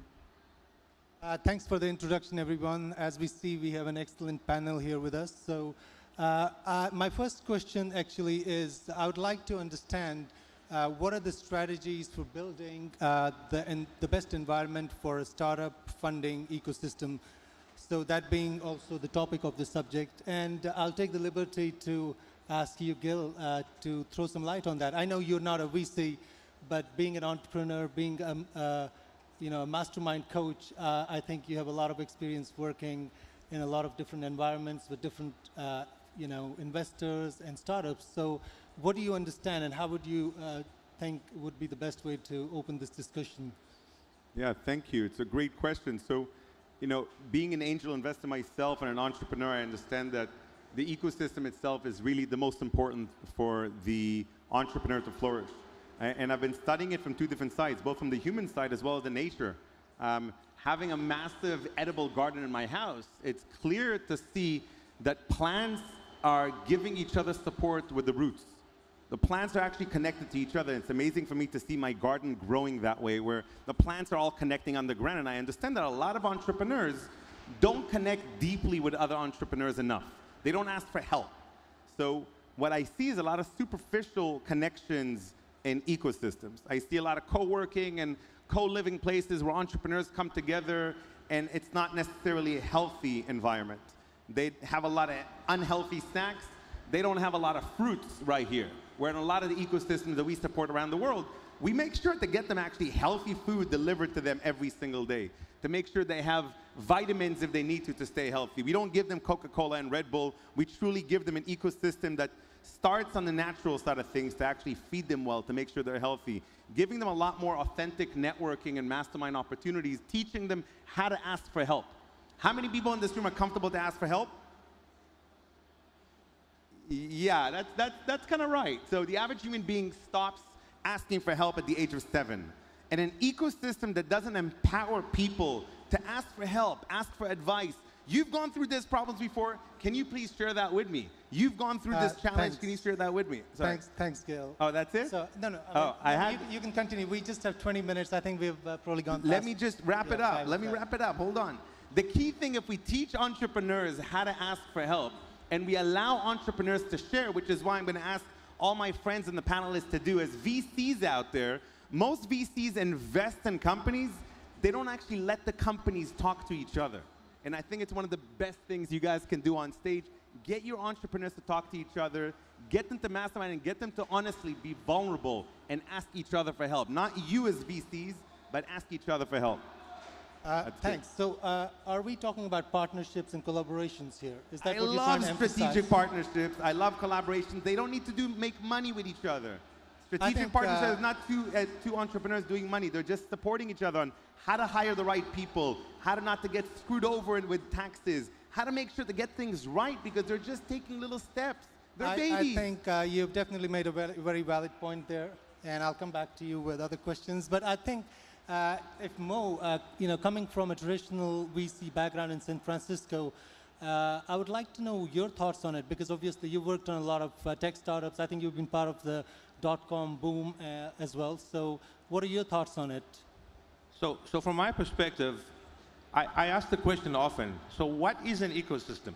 Thanks for the introduction, everyone. As we see, we have an excellent panel here with us. So my first question actually is, I would like to understand what are the strategies for building the best environment for a startup funding ecosystem? So that being also the topic of the subject. And I'll take the liberty to ask you, Gil, to throw some light on that. I know you're not a VC, but being an entrepreneur, being a mastermind coach, I think you have a lot of experience working in a lot of different environments with different investors and startups. So what do you understand, and how would you think would be the best way to open this discussion? Yeah, thank you. It's a great question. So, being an angel investor myself and an entrepreneur, I understand that the ecosystem itself is really the most important for the entrepreneur to flourish. And I've been studying it from two different sides, both from the human side as well as the nature. Having a massive edible garden in my house, it's clear to see that plants are giving each other support with the roots. The plants are actually connected to each other. It's amazing for me to see my garden growing that way, where the plants are all connecting underground. And I understand that a lot of entrepreneurs don't connect deeply with other entrepreneurs enough. They don't ask for help. So what I see is a lot of superficial connections in ecosystems. I see a lot of co-working and co-living places where entrepreneurs come together, and it's not necessarily a healthy environment. They have a lot of unhealthy snacks. They don't have a lot of fruits right here. Where in a lot of the ecosystems that we support around the world, we make sure to get them actually healthy food delivered to them every single day, to make sure they have vitamins if they need to stay healthy. We don't give them Coca-Cola and Red Bull. We truly give them an ecosystem that starts on the natural side of things to actually feed them well, to make sure they're healthy, giving them a lot more authentic networking and mastermind opportunities, teaching them how to ask for help. How many people in this room are comfortable to ask for help? Yeah, that's kind of right. So the average human being stops asking for help at the age of 7. And an ecosystem that doesn't empower people to ask for help, ask for advice. You've gone through these problems before. Can you please share that with me? You've gone through this challenge. Thanks. Can you share that with me? Sorry. Thanks, Gil. Oh, that's it? So, no. You can continue. We just have 20 minutes. I think we've probably gone past. Let me just wrap it up. Let me wrap it up. Hold on. The key thing, if we teach entrepreneurs how to ask for help, and we allow entrepreneurs to share, which is why I'm going to ask all my friends and the panelists to do, as VCs out there, most VCs invest in companies. They don't actually let the companies talk to each other. And I think it's one of the best things you guys can do on stage. Get your entrepreneurs to talk to each other, get them to mastermind, and get them to honestly be vulnerable and ask each other for help. Not you as VCs, but ask each other for help. Thanks. So are we talking about partnerships and collaborations here? Is that what you're trying to I love emphasize? strategic partnerships. I love collaborations. They don't need to make money with each other. Strategic partnerships is not two entrepreneurs doing money. They're just supporting each other on how to hire the right people, how to not to get screwed over with taxes, how to make sure to get things right, because they're just taking little steps. They're babies. I think you've definitely made a very valid point there, and I'll come back to you with other questions. But I think if Mo, coming from a traditional VC background in San Francisco, I would like to know your thoughts on it, because obviously you worked on a lot of tech startups. I think you've been part of the dot-com boom as well. So what are your thoughts on it? So from my perspective, I ask the question often, so what is an ecosystem?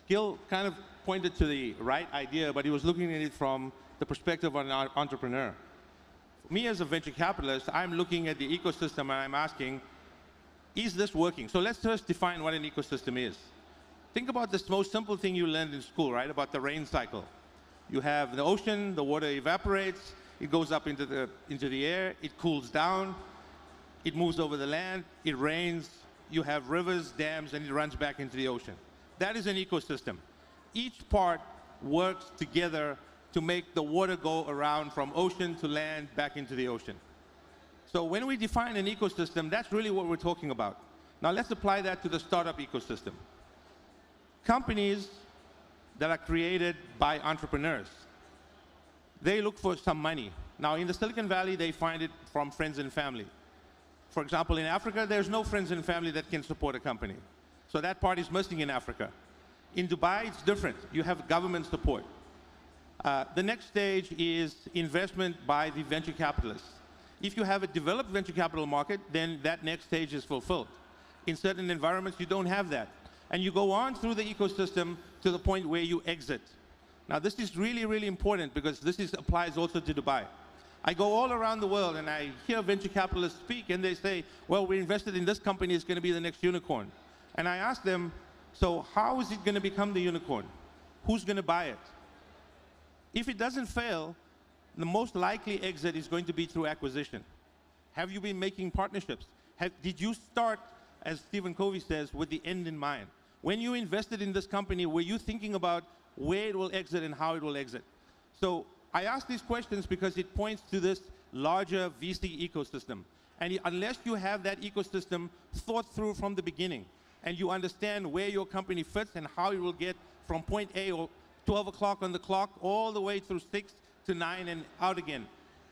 Gil kind of pointed to the right idea, but he was looking at it from the perspective of an entrepreneur. Me as a venture capitalist, I'm looking at the ecosystem and I'm asking, is this working? So let's first define what an ecosystem is. Think about this most simple thing you learned in school, right? About the rain cycle. You have the ocean, the water evaporates, it goes up into the air, it cools down, it moves over the land, it rains, you have rivers, dams, and it runs back into the ocean. That is an ecosystem. Each part works together to make the water go around from ocean to land back into the ocean. So when we define an ecosystem, that's really what we're talking about. Now let's apply that to the startup ecosystem. Companies that are created by entrepreneurs, they look for some money. Now in the Silicon Valley, they find it from friends and family. For example, in Africa, there's no friends and family that can support a company. So that part is missing in Africa. In Dubai, it's different. You have government support. The next stage is investment by the venture capitalists. If you have a developed venture capital market, then that next stage is fulfilled. In certain environments, you don't have that. And you go on through the ecosystem to the point where you exit. Now, this is really, really important because this applies also to Dubai. I go all around the world and I hear venture capitalists speak and they say, well, we invested in this company, it's going to be the next unicorn. And I ask them, so how is it going to become the unicorn? Who's going to buy it? If it doesn't fail, the most likely exit is going to be through acquisition. Have you been making partnerships? Did you start, as Stephen Covey says, with the end in mind? When you invested in this company, were you thinking about where it will exit and how it will exit? So I ask these questions because it points to this larger VC ecosystem. And unless you have that ecosystem thought through from the beginning, and you understand where your company fits and how it will get from point A or 12 o'clock on the clock all the way through 6 to 9 and out again,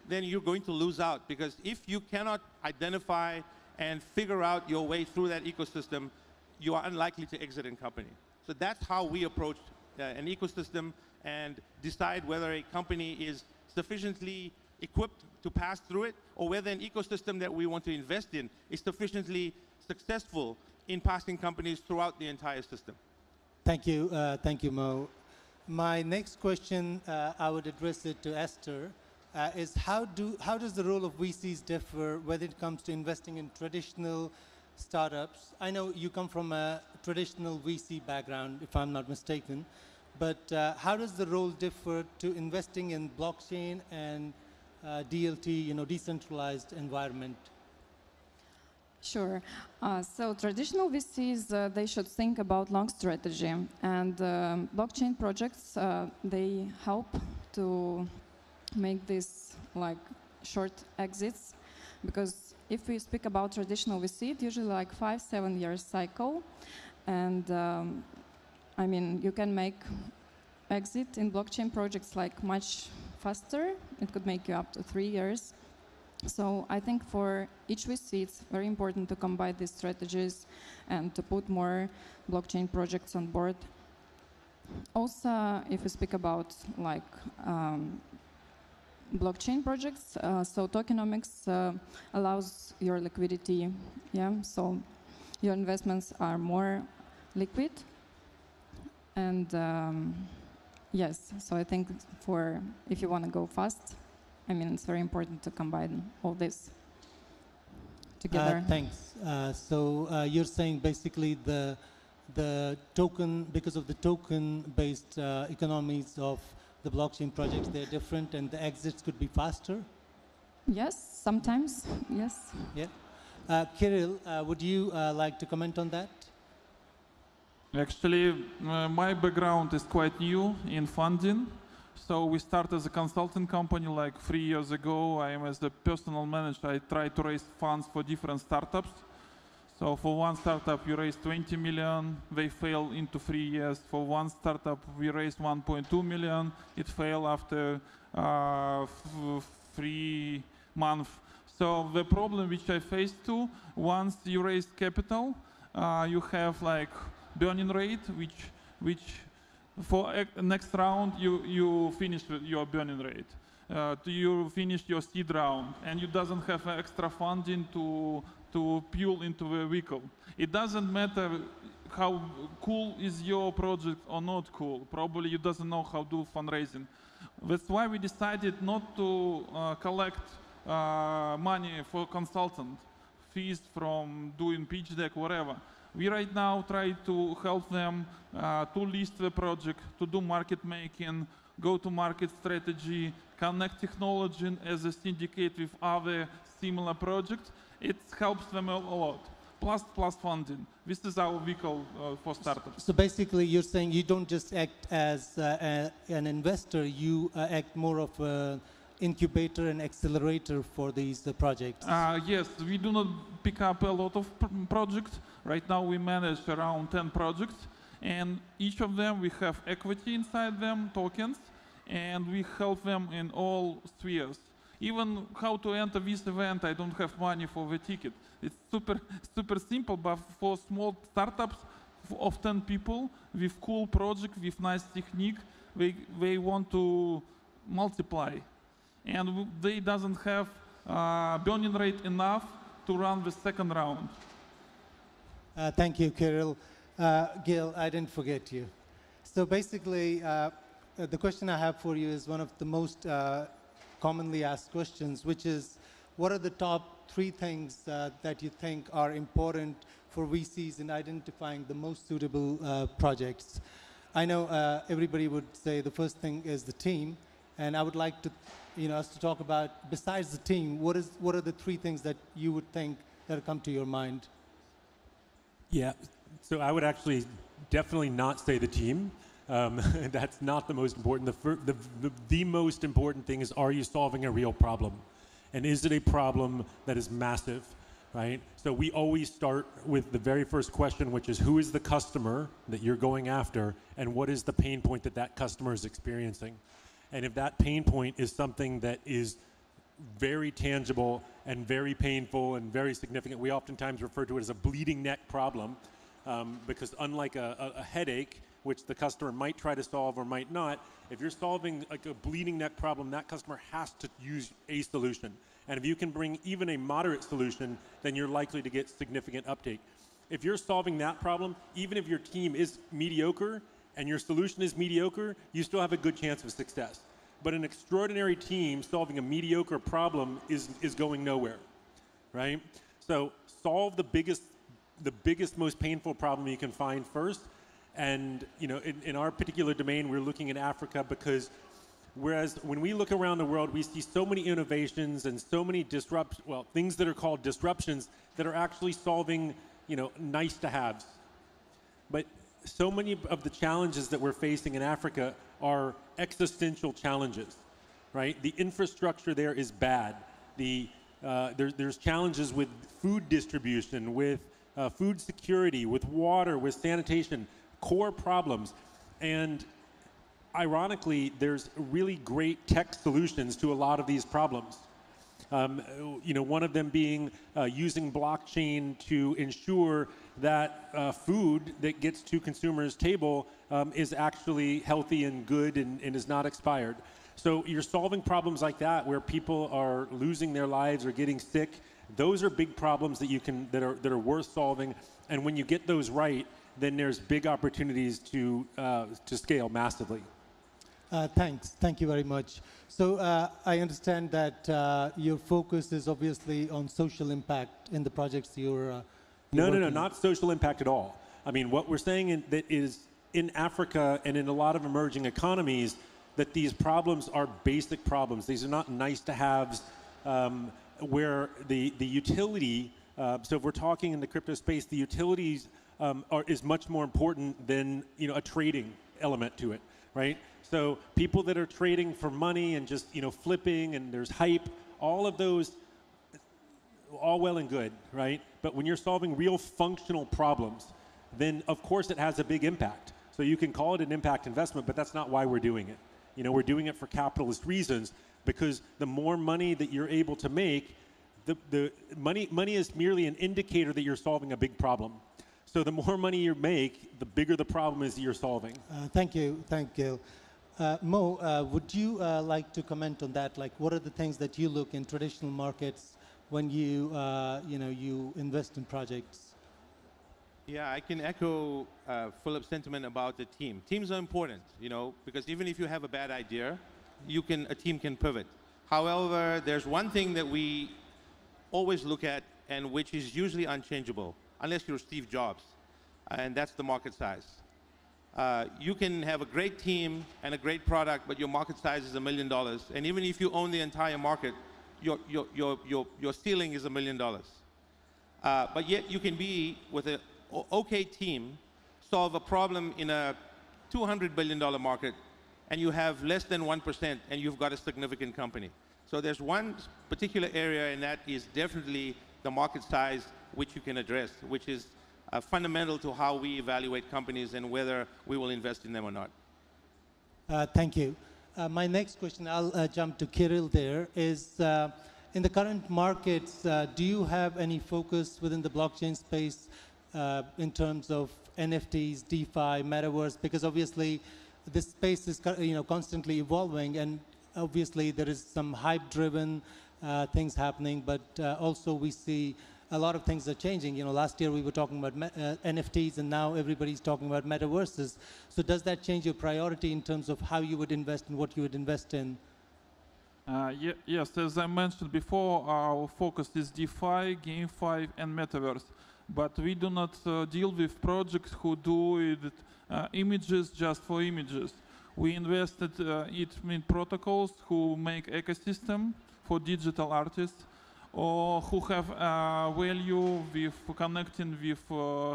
then you're going to lose out. Because if you cannot identify and figure out your way through that ecosystem, you are unlikely to exit in company. So that's how we approach an ecosystem and decide whether a company is sufficiently equipped to pass through it, or whether an ecosystem that we want to invest in is sufficiently successful in passing companies throughout the entire system. Thank you, Mo. My next question, I would address it to Esther, is how does the role of VCs differ when it comes to investing in traditional startups? I know you come from a traditional VC background, if I'm not mistaken, but how does the role differ to investing in blockchain and DLT, decentralized environment? Sure. So traditional VCs, they should think about long strategy, and blockchain projects, they help to make this like short exits, because if we speak about traditional VC, it's usually like 5-7 years cycle, and I mean, you can make exit in blockchain projects like much faster. It could make you up to 3 years. So I think for each VC, it's very important to combine these strategies and to put more blockchain projects on board. Also, if we speak about like blockchain projects, so tokenomics allows your liquidity, so your investments are more liquid. And yes, so I think if you want to go fast, I mean, it's very important to combine all this together. Thanks. So you're saying basically the token, because of the token-based economies of the blockchain projects, they're different and the exits could be faster? Yes, sometimes, yes. Yeah. Kirill, would you like to comment on that? Actually, my background is quite new in funding. So we started as a consulting company like 3 years ago. I am as the personal manager. I try to raise funds for different startups. So for one startup, we raised 20 million. They failed into 3 years. For one startup, we raised 1.2 million. It failed after 3 months. So the problem which I faced too, once you raise capital, you have like burning rate, which for next round, you finish with your burning rate. you finish your seed round and you doesn't have extra funding to fuel into the vehicle. It doesn't matter how cool is your project or not cool. Probably you doesn't know how to do fundraising. That's why we decided not to collect money for consultant fees from doing pitch deck, whatever. We right now try to help them to list the project, to do market making, go-to-market strategy, connect technology as a syndicate with other similar projects. It helps them a lot. Plus funding. This is our vehicle for startups. So basically, you're saying you don't just act as an investor, you act more of an incubator and accelerator for these projects. Yes, we do not pick up a lot of projects. Right now, we manage around 10 projects, and each of them we have equity inside them, tokens, and we help them in all spheres. Even how to enter this event, I don't have money for the ticket. It's super simple, but for small startups of 10 people with cool project, with nice technique, they want to multiply. And they doesn't have burning rate enough to run the second round. Thank you, Kirill. Gil, I didn't forget you. So basically, the question I have for you is one of the most commonly asked questions, which is, what are the top 3 things that you think are important for VCs in identifying the most suitable projects? I know everybody would say the first thing is the team, and I would like to, us to talk about, besides the team, what are the 3 things that you would think that come to your mind? Yeah, so I would actually definitely not say the team. That's not the most important. The most important thing is, are you solving a real problem? And is it a problem that is massive, right? So we always start with the very first question, which is, who is the customer that you're going after, and what is the pain point that that customer is experiencing? And if that pain point is something that is very tangible and very painful and very significant, we oftentimes refer to it as a bleeding neck problem, because unlike a headache, which the customer might try to solve or might not, if you're solving like a bleeding neck problem, that customer has to use a solution. And if you can bring even a moderate solution, then you're likely to get significant uptake. If you're solving that problem, even if your team is mediocre and your solution is mediocre, you still have a good chance of success. But an extraordinary team solving a mediocre problem is going nowhere, right? So solve the biggest, most painful problem you can find first. And in our particular domain, we're looking at Africa because whereas when we look around the world, we see so many innovations and so many things that are called disruptions that are actually solving, nice to haves. But so many of the challenges that we're facing in Africa are existential challenges, right? The infrastructure there is bad. There's challenges with food distribution, with food security, with water, with sanitation. Core problems. And ironically, there's really great tech solutions to a lot of these problems. One of them being using blockchain to ensure that food that gets to consumers' table is actually healthy and good and is not expired. So you're solving problems like that where people are losing their lives or getting sick. Those are big problems that are worth solving. And when you get those right, then there's big opportunities to scale massively. Thanks. Thank you very much. So I understand that your focus is obviously on social impact in the projects you're No, not social impact at all. I mean, what we're saying that is in Africa and in a lot of emerging economies, that these problems are basic problems. These are not nice to haves, where the utility, so if we're talking in the crypto space, the utilities is much more important than a trading element to it, right? So people that are trading for money and just flipping and there's hype, all of those, all well and good, right? But when you're solving real functional problems, then of course it has a big impact. So you can call it an impact investment, but that's not why we're doing it. We're doing it for capitalist reasons, because the more money that you're able to make, the money is merely an indicator that you're solving a big problem. So the more money you make, the bigger the problem is that you're solving. Thank you, Gil. Mo, would you like to comment on that? Like, what are the things that you look in traditional markets when you, you invest in projects? Yeah, I can echo Philip's sentiment about the team. Teams are important, because even if you have a bad idea, a team can pivot. However, there's one thing that we always look at, and which is usually unchangeable, unless you're Steve Jobs, and that's the market size. You can have a great team and a great product, but your market size is $1 million, and even if you own the entire market, your ceiling is $1 million. But yet you can be, with an okay team, solve a problem in a $200 billion market, and you have less than 1%, and you've got a significant company. So there's one particular area, and that is definitely the market size which you can address, which is fundamental to how we evaluate companies and whether we will invest in them or not. Thank you. My next question, I'll jump to Kirill there, is in the current markets, do you have any focus within the blockchain space in terms of NFTs, DeFi, metaverse? Because obviously this space is constantly evolving, and obviously there is some hype-driven things happening, but also we see a lot of things are changing. Last year we were talking about NFTs, and now everybody's talking about metaverses. So does that change your priority in terms of how you would invest and what you would invest in? Yes, as I mentioned before, our focus is DeFi, GameFi, and Metaverse. But we do not deal with projects who do images just for images. We invested in protocols who make ecosystem for digital artists, or who have value with connecting with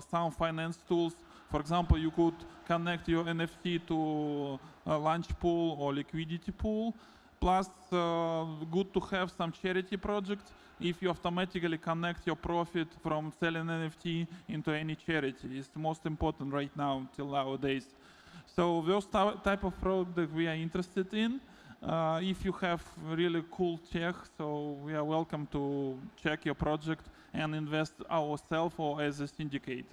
some finance tools. For example, you could connect your NFT to a launch pool or liquidity pool. Plus, good to have some charity projects if you automatically connect your profit from selling NFT into any charity. It's the most important right now till nowadays. So those type of products we are interested in. If you have really cool tech, so we are welcome to check your project and invest ourselves or as a syndicate.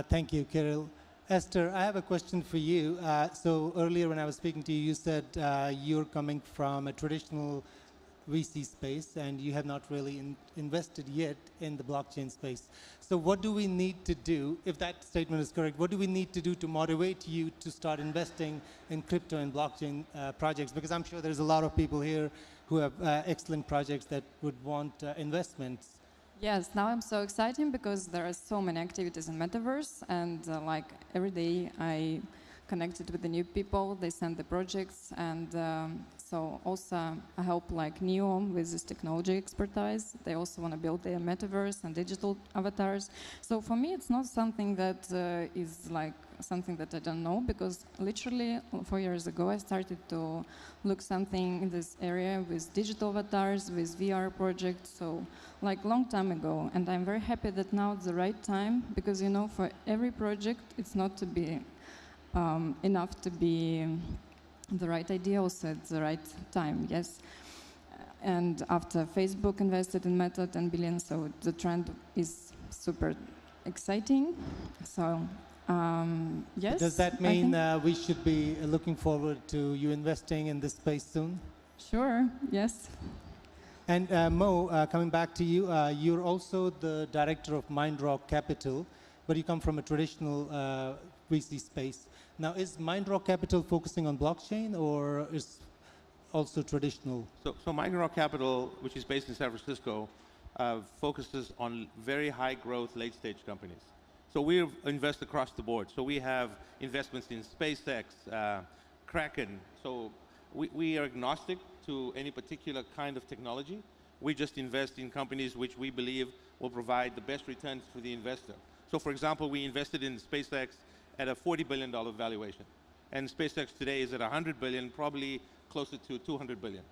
Thank you, Kirill. Esther, I have a question for you. So earlier when I was speaking to you, you said you're coming from a traditional VC space and you have not really invested yet in the blockchain space. So what do we need to do, if that statement is correct, what do we need to do to motivate you to start investing in crypto and blockchain projects? Because I'm sure there's a lot of people here who have excellent projects that would want investments. Yes, now I'm so excited because there are so many activities in Metaverse, and like every day I connected with the new people, they send the projects, and so also I help like Neom with this technology expertise. They also want to build their Metaverse and digital avatars. So for me, it's not something that is like something that I don't know, because literally 4 years ago I started to look something in this area with digital avatars, with VR projects, so like long time ago. And I'm very happy that now it's the right time, because for every project it's not to be enough to be the right idea, also at the right time, yes. And after Facebook invested in Meta 10 billion, so the trend is super exciting. So yes. Does that mean we should be looking forward to you investing in this space soon? Sure, yes. And Mo, coming back to you, you're also the director of MindRock Capital, but you come from a traditional VC space. Now, is MindRock Capital focusing on blockchain, or is also traditional? So MindRock Capital, which is based in San Francisco, focuses on very high growth late stage companies. So we invest across the board. So we have investments in SpaceX, Kraken. So we are agnostic to any particular kind of technology. We just invest in companies which we believe will provide the best returns for the investor. So for example, we invested in SpaceX at a $40 billion valuation. And SpaceX today is at 100 billion, probably closer to 200 billion.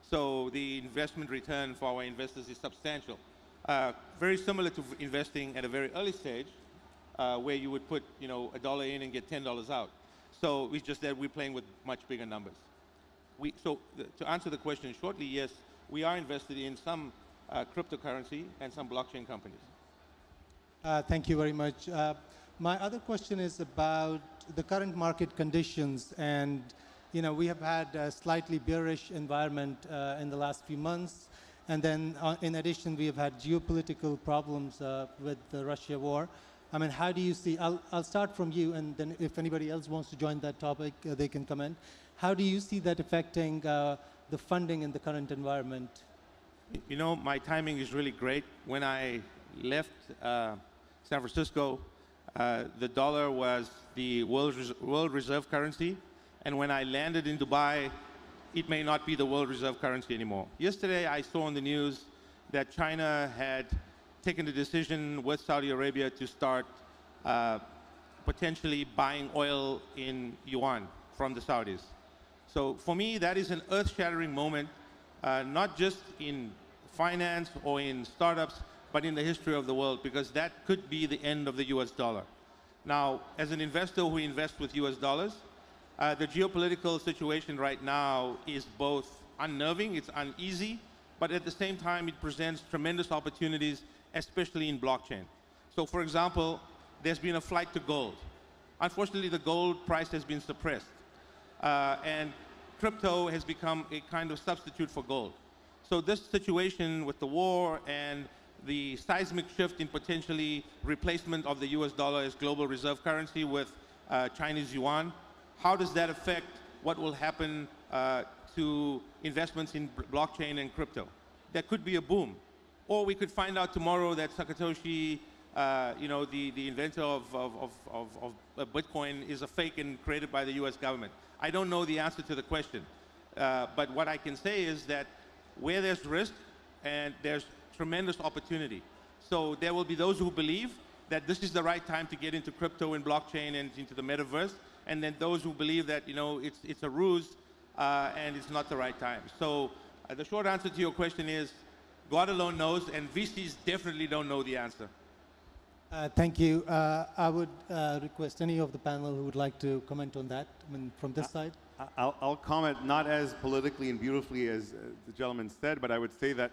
So the investment return for our investors is substantial. Very similar to investing at a very early stage, where you would put $1 in and get $10 out. So it's just that we're playing with much bigger numbers. To answer the question shortly, yes, we are invested in some cryptocurrency and some blockchain companies. Thank you very much. My other question is about the current market conditions, and we have had a slightly bearish environment in the last few months, and then in addition we have had geopolitical problems with the Russia war. I mean, how do you see, I'll start from you, and then if anybody else wants to join that topic, they can come in. How do you see that affecting the funding in the current environment? My timing is really great. When I left San Francisco, the dollar was the world reserve currency. And when I landed in Dubai, it may not be the world reserve currency anymore. Yesterday, I saw on the news that China had taken the decision with Saudi Arabia to start potentially buying oil in yuan from the Saudis. So for me, that is an earth-shattering moment, not just in finance or in startups, but in the history of the world, because that could be the end of the US dollar. Now, as an investor who invests with US dollars, the geopolitical situation right now is both unnerving, it's uneasy, but at the same time, it presents tremendous opportunities, especially in blockchain. So for example, there's been a flight to gold. Unfortunately, the gold price has been suppressed. And crypto has become a kind of substitute for gold. So this situation with the war and the seismic shift in potentially replacement of the US dollar as global reserve currency with Chinese yuan, how does that affect what will happen to investments in blockchain and crypto? There could be a boom. Or we could find out tomorrow that Satoshi, the inventor of Bitcoin, is a fake and created by the US government. I don't know the answer to the question. But what I can say is that where there's risk and there's tremendous opportunity. So there will be those who believe that this is the right time to get into crypto and blockchain and into the metaverse. And then those who believe that, it's a ruse and it's not the right time. So the short answer to your question is, God alone knows, and VCs definitely don't know the answer. Thank you. I would request any of the panel who would like to comment on that, from this side. I'll comment not as politically and beautifully as the gentleman said, but I would say that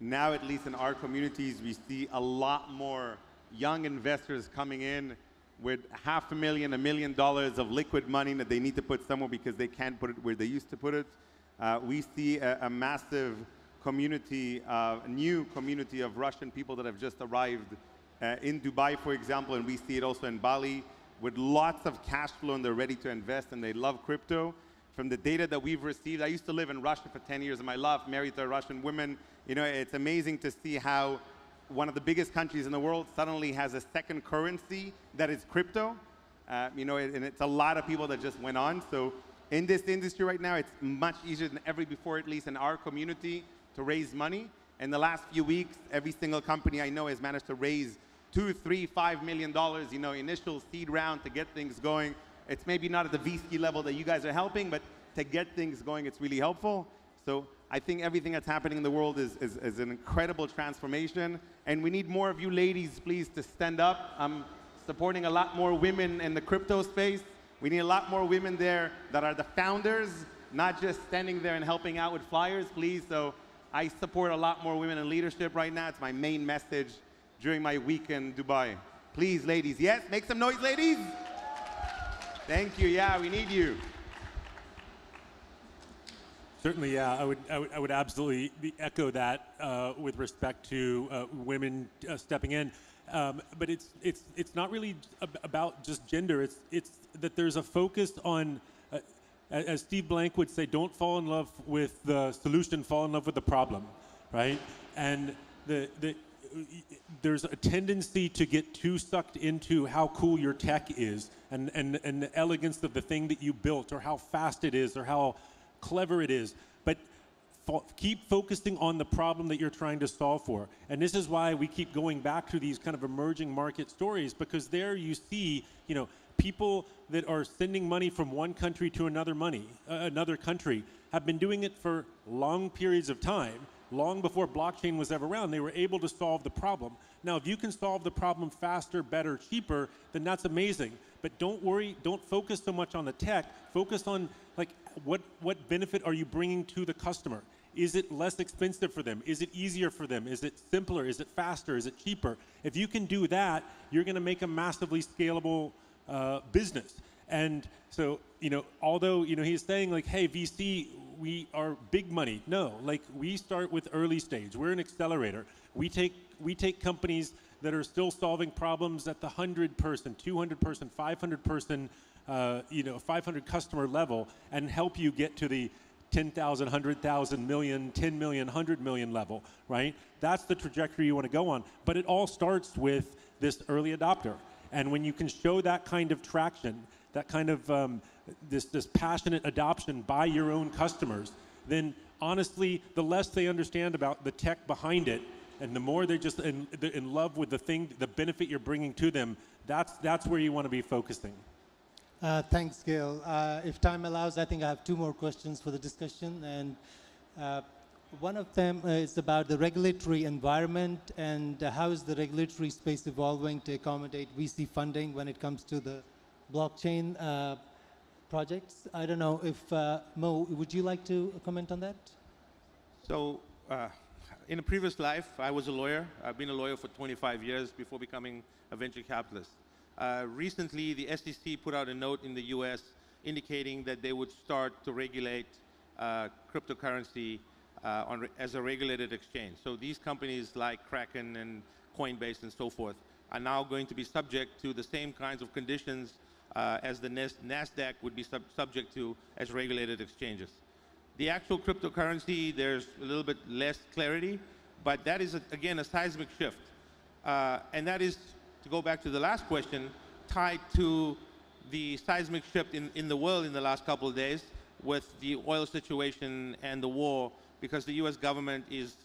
now, at least in our communities, we see a lot more young investors coming in with $500,000, $1 million of liquid money that they need to put somewhere because they can't put it where they used to put it. We see a massive community, a new community of Russian people that have just arrived in Dubai, for example, and we see it also in Bali, with lots of cash flow, and they're ready to invest, and they love crypto. From the data that we've received, I used to live in Russia for 10 years of my life, married to a Russian woman. It's amazing to see how one of the biggest countries in the world suddenly has a second currency that is crypto. And it's a lot of people that just went on. So in this industry right now, it's much easier than ever before, at least in our community, to raise money. In the last few weeks, every single company I know has managed to raise $2, $3, $5 million, initial seed round to get things going. It's maybe not at the VC level that you guys are helping, but to get things going, it's really helpful. So I think everything that's happening in the world is an incredible transformation. And we need more of you ladies, please, to stand up. I'm supporting a lot more women in the crypto space. We need a lot more women there that are the founders, not just standing there and helping out with flyers, please. So I support a lot more women in leadership right now. It's my main message during my week in Dubai. Please, ladies. Yes, make some noise, ladies. Thank you. Yeah, we need you. Certainly, yeah. I would absolutely echo that with respect to women stepping in. But it's not really about just gender. It's that there's a focus on, as Steve Blank would say, don't fall in love with the solution, fall in love with the problem, right? And there's a tendency to get too sucked into how cool your tech is and the elegance of the thing that you built, or how fast it is, or how clever it is. But keep focusing on the problem that you're trying to solve for. And this is why we keep going back to these kind of emerging market stories, because there you see, people that are sending money from one country to another country have been doing it for long periods of time. Long before blockchain was ever around, they were able to solve the problem. Now, if you can solve the problem faster, better, cheaper, then that's amazing. But don't worry, don't focus so much on the tech. Focus on what benefit are you bringing to the customer? Is it less expensive for them? Is it easier for them? Is it simpler? Is it faster? Is it cheaper? If you can do that, you're going to make a massively scalable business. And so, although, he's saying like, hey, VC, we are big money. No, like we start with early stage. We're an accelerator. We take companies that are still solving problems at the 100-person, 200-person, 500-person, 500 customer level and help you get to the 10,000, 100,000, million, 10 million, 100 million level, right? That's the trajectory you want to go on. But it all starts with this early adopter. And when you can show that kind of traction, that kind of this passionate adoption by your own customers, then honestly, the less they understand about the tech behind it, and the more they're just in love with the benefit you're bringing to them, that's where you want to be focusing. Thanks, Gail. If time allows, I think I have two more questions for the discussion. And one of them is about the regulatory environment and how is the regulatory space evolving to accommodate VC funding when it comes to the blockchain projects. I don't know if, Mo, would you like to comment on that? So, in a previous life, I was a lawyer. I've been a lawyer for 25 years before becoming a venture capitalist. Recently, the SEC put out a note in the US indicating that they would start to regulate cryptocurrency as a regulated exchange. So these companies like Kraken and Coinbase and so forth are now going to be subject to the same kinds of conditions as the NASDAQ would be subject to as regulated exchanges. The actual cryptocurrency, there's a little bit less clarity, but that is, again, a seismic shift. And that is, to go back to the last question, tied to the seismic shift in the world in the last couple of days with the oil situation and the war, because the US government is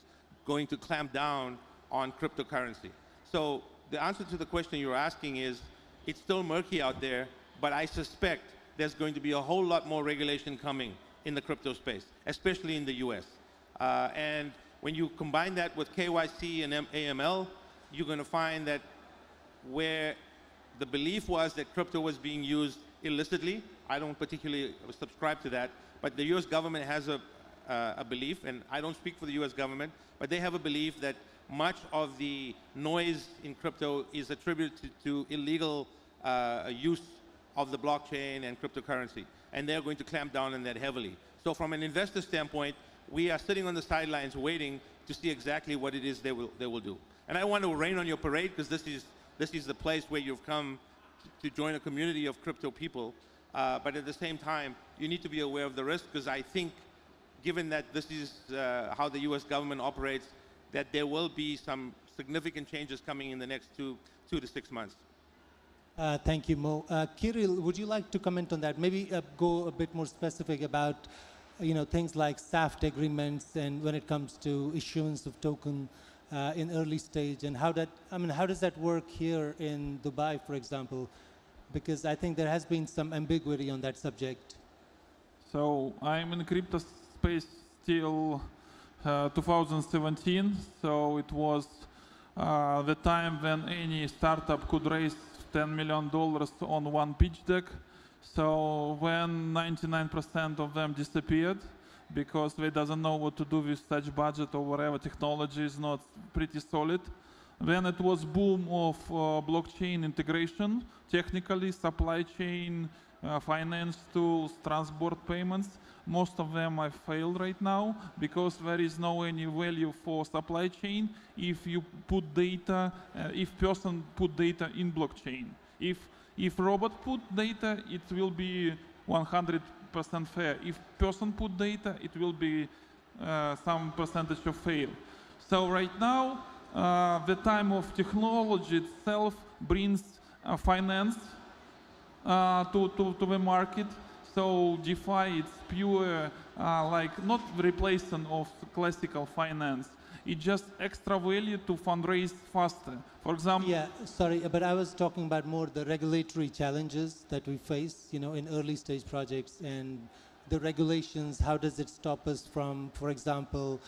going to clamp down on cryptocurrency. So the answer to the question you're asking is, it's still murky out there, but I suspect there's going to be a whole lot more regulation coming in the crypto space, especially in the US. And when you combine that with KYC and AML, you're going to find that where the belief was that crypto was being used illicitly, I don't particularly subscribe to that, but the US government has a belief, and I don't speak for the US government, but they have a belief that much of the noise in crypto is attributed to illegal use of the blockchain and cryptocurrency, and they're going to clamp down on that heavily. So from an investor standpoint, we are sitting on the sidelines waiting to see exactly what it is they will do. And I want to rain on your parade, because this is the place where you've come to join a community of crypto people, but at the same time, you need to be aware of the risk, because I think, given that this is how the US government operates, that there will be some significant changes coming in the next two to 6 months. Thank you, Mo. Kirill, would you like to comment on that? Maybe go a bit more specific about, things like SAFT agreements and when it comes to issuance of token in early stage, and how does that work here in Dubai, for example? Because I think there has been some ambiguity on that subject. So I'm in crypto space till 2017. So it was the time when any startup could raise $10 million on one pitch deck. So when 99% of them disappeared because they doesn't know what to do with such budget or whatever, technology is not pretty solid. Then it was boom of blockchain integration, technically supply chain, finance tools, transport payments. Most of them have failed right now because there is no any value for supply chain if you put data, if person put data in blockchain. If robot put data, it will be 100% fair. If person put data, it will be some percentage of fail. So right now, the time of technology itself brings finance to the market. So DeFi, it's pure, like not replacement of classical finance. It's just extra value to fundraise faster. For example... Yeah, sorry, but I was talking about more the regulatory challenges that we face, in early stage projects, and the regulations, how does it stop us from, for example,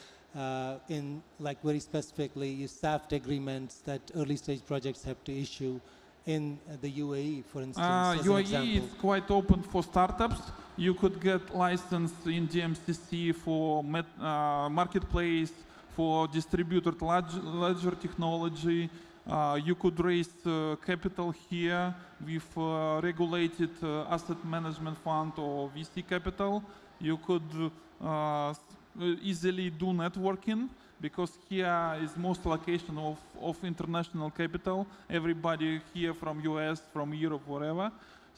in like very specifically SAFT agreements that early stage projects have to issue in the UAE, for instance? UAE is quite open for startups. You could get licensed in DMCC for marketplace, for distributed ledger technology, You could raise capital here with regulated asset management fund or VC capital. You could easily do networking, because here is most location of international capital. Everybody here from US, from Europe, wherever.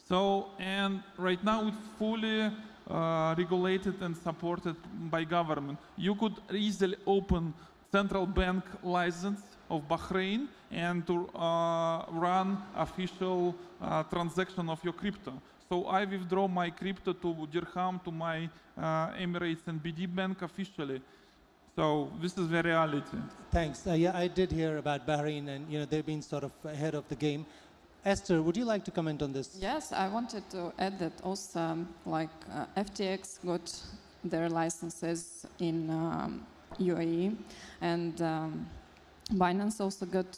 So, and right now it's fully regulated and supported by government. You could easily open central bank license of Bahrain and to run official transaction of your crypto. So I withdraw my crypto to dirham to my Emirates and BD bank officially. So this is the reality. Thanks. Yeah, I did hear about Bahrain, and they've been sort of ahead of the game. Esther, would you like to comment on this? Yes, I wanted to add that also, FTX got their licenses in UAE, and Binance also got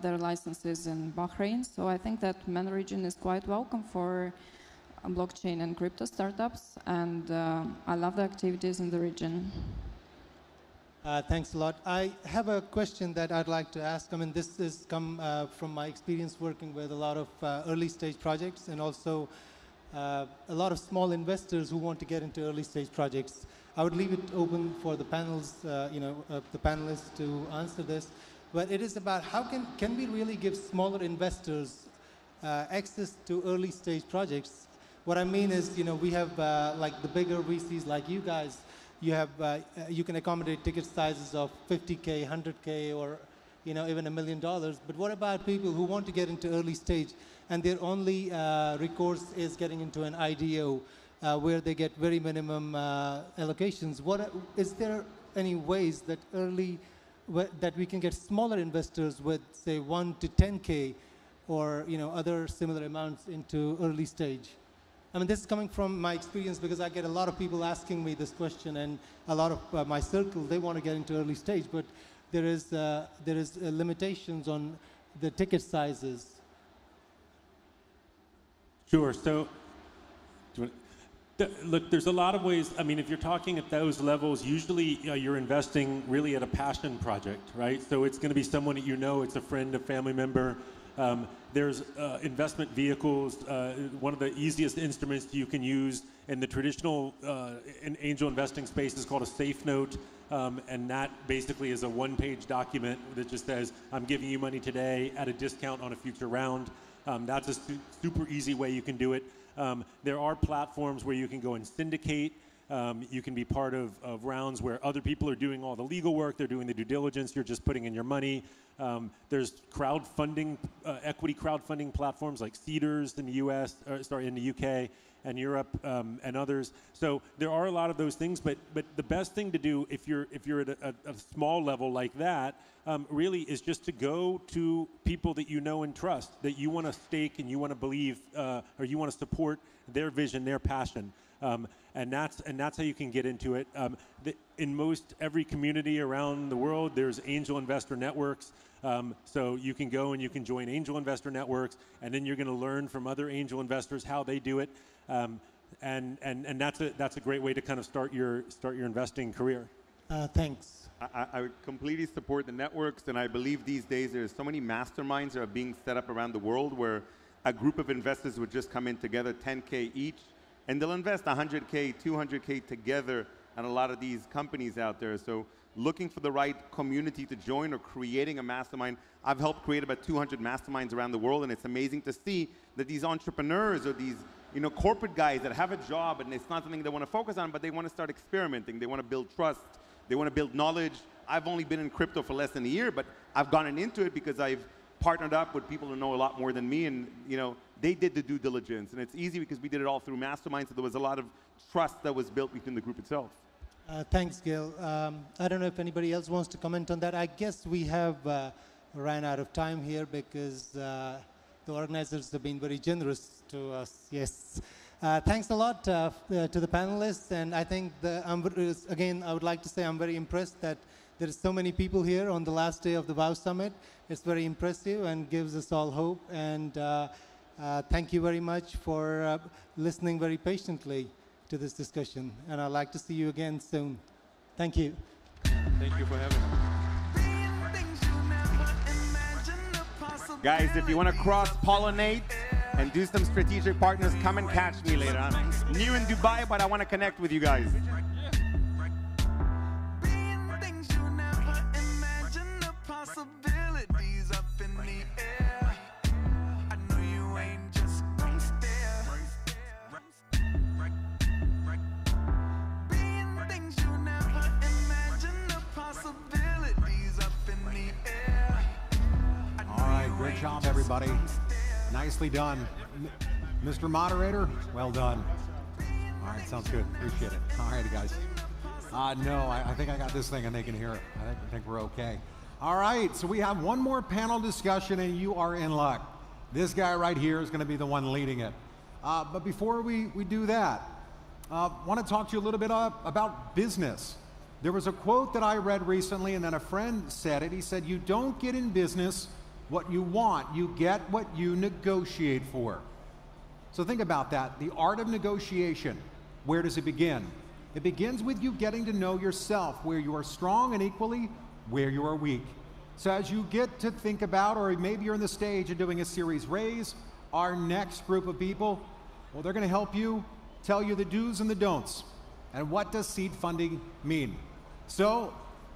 their licenses in Bahrain. So I think that MENA region is quite welcome for blockchain and crypto startups, and I love the activities in the region. Thanks a lot. I have a question that I'd like to ask. I mean, this has come from my experience working with a lot of early stage projects, and also a lot of small investors who want to get into early stage projects. I would leave it open for the panels, the panelists to answer this. But it is about how can we really give smaller investors access to early stage projects? What I mean is, we have like the bigger VCs like you guys. You have you can accommodate ticket sizes of 50K, 100K, or even $1 million. But what about people who want to get into early stage and their only recourse is getting into an IDO where they get very minimum allocations? Is there any ways that that we can get smaller investors with, say, 1 to 10K or other similar amounts into early stage? I mean, this is coming from my experience, because I get a lot of people asking me this question, and a lot of my circle, they want to get into early stage, but there is limitations on the ticket sizes. Sure. So, look, there's a lot of ways. I mean, if you're talking at those levels, usually you're investing really at a passion project, right? So it's going to be someone that it's a friend, a family member. There's investment vehicles. One of the easiest instruments you can use in the traditional angel investing space is called a safe note. And that basically is a one-page document that just says, I'm giving you money today at a discount on a future round. That's a super easy way you can do it. There are platforms where you can go and syndicate. You can be part of rounds where other people are doing all the legal work, they're doing the due diligence, you're just putting in your money. There's crowdfunding, equity crowdfunding platforms like Seedrs in the in the UK and Europe and others. So there are a lot of those things, but the best thing to do if you're at a small level like that, really is just to go to people that you know and trust, that you want to stake and you want to believe, or you want to support their vision, their passion. And that's how you can get into it. In most every community around the world, there's angel investor networks. So you can go and you can join angel investor networks, and then you're going to learn from other angel investors how they do it. And that's a great way to kind of start your investing career. Thanks. I would completely support the networks, and I believe these days there's so many masterminds that are being set up around the world where a group of investors would just come in together, 10K each, and they'll invest 100K, 200K together on a lot of these companies out there. So looking for the right community to join or creating a mastermind. I've helped create about 200 masterminds around the world, and it's amazing to see that these entrepreneurs or these corporate guys that have a job and it's not something they want to focus on, but they want to start experimenting. They want to build trust. They want to build knowledge. I've only been in crypto for less than a year, but I've gotten into it because I've partnered up with people who know a lot more than me, and they did the due diligence. And it's easy because we did it all through masterminds, so there was a lot of trust that was built within the group itself. Thanks, Gil. I don't know if anybody else wants to comment on that. I guess we have ran out of time here because the organizers have been very generous to us. Yes. Thanks a lot to the panelists, and I think again I would like to say I'm very impressed that there are so many people here on the last day of the WOW Summit. It's very impressive and gives us all hope, and thank you very much for listening very patiently to this discussion, and I'd like to see you again soon. Thank you. Thank you for having us. Guys, if you want to cross-pollinate and do some strategic partners, come and catch me later. I'm new in Dubai, but I want to connect with you guys. Possibilities up in the air. I know you ain't just gonna stare. Being things you never imagined, the possibilities up in the air. All right, great job, everybody. Nicely done. Mr. Moderator, well done. All right, sounds good. Appreciate it. All right, guys. No, I think I got this thing and they can hear it. I think we're okay. All right, so we have one more panel discussion and you are in luck. This guy right here is going to be the one leading it. But before we do that, I want to talk to you a little bit about business. There was a quote that I read recently and then a friend said it. He said, you don't get in business what you want, you get what you negotiate for. So think about that, the art of negotiation. Where does it begin? It begins with you getting to know yourself, where you are strong and equally where you are weak. So as you get to think about, or maybe you're in the stage of doing a series raise, our next group of people, well, they're going to help you, tell you the do's and the don'ts. And what does seed funding mean? So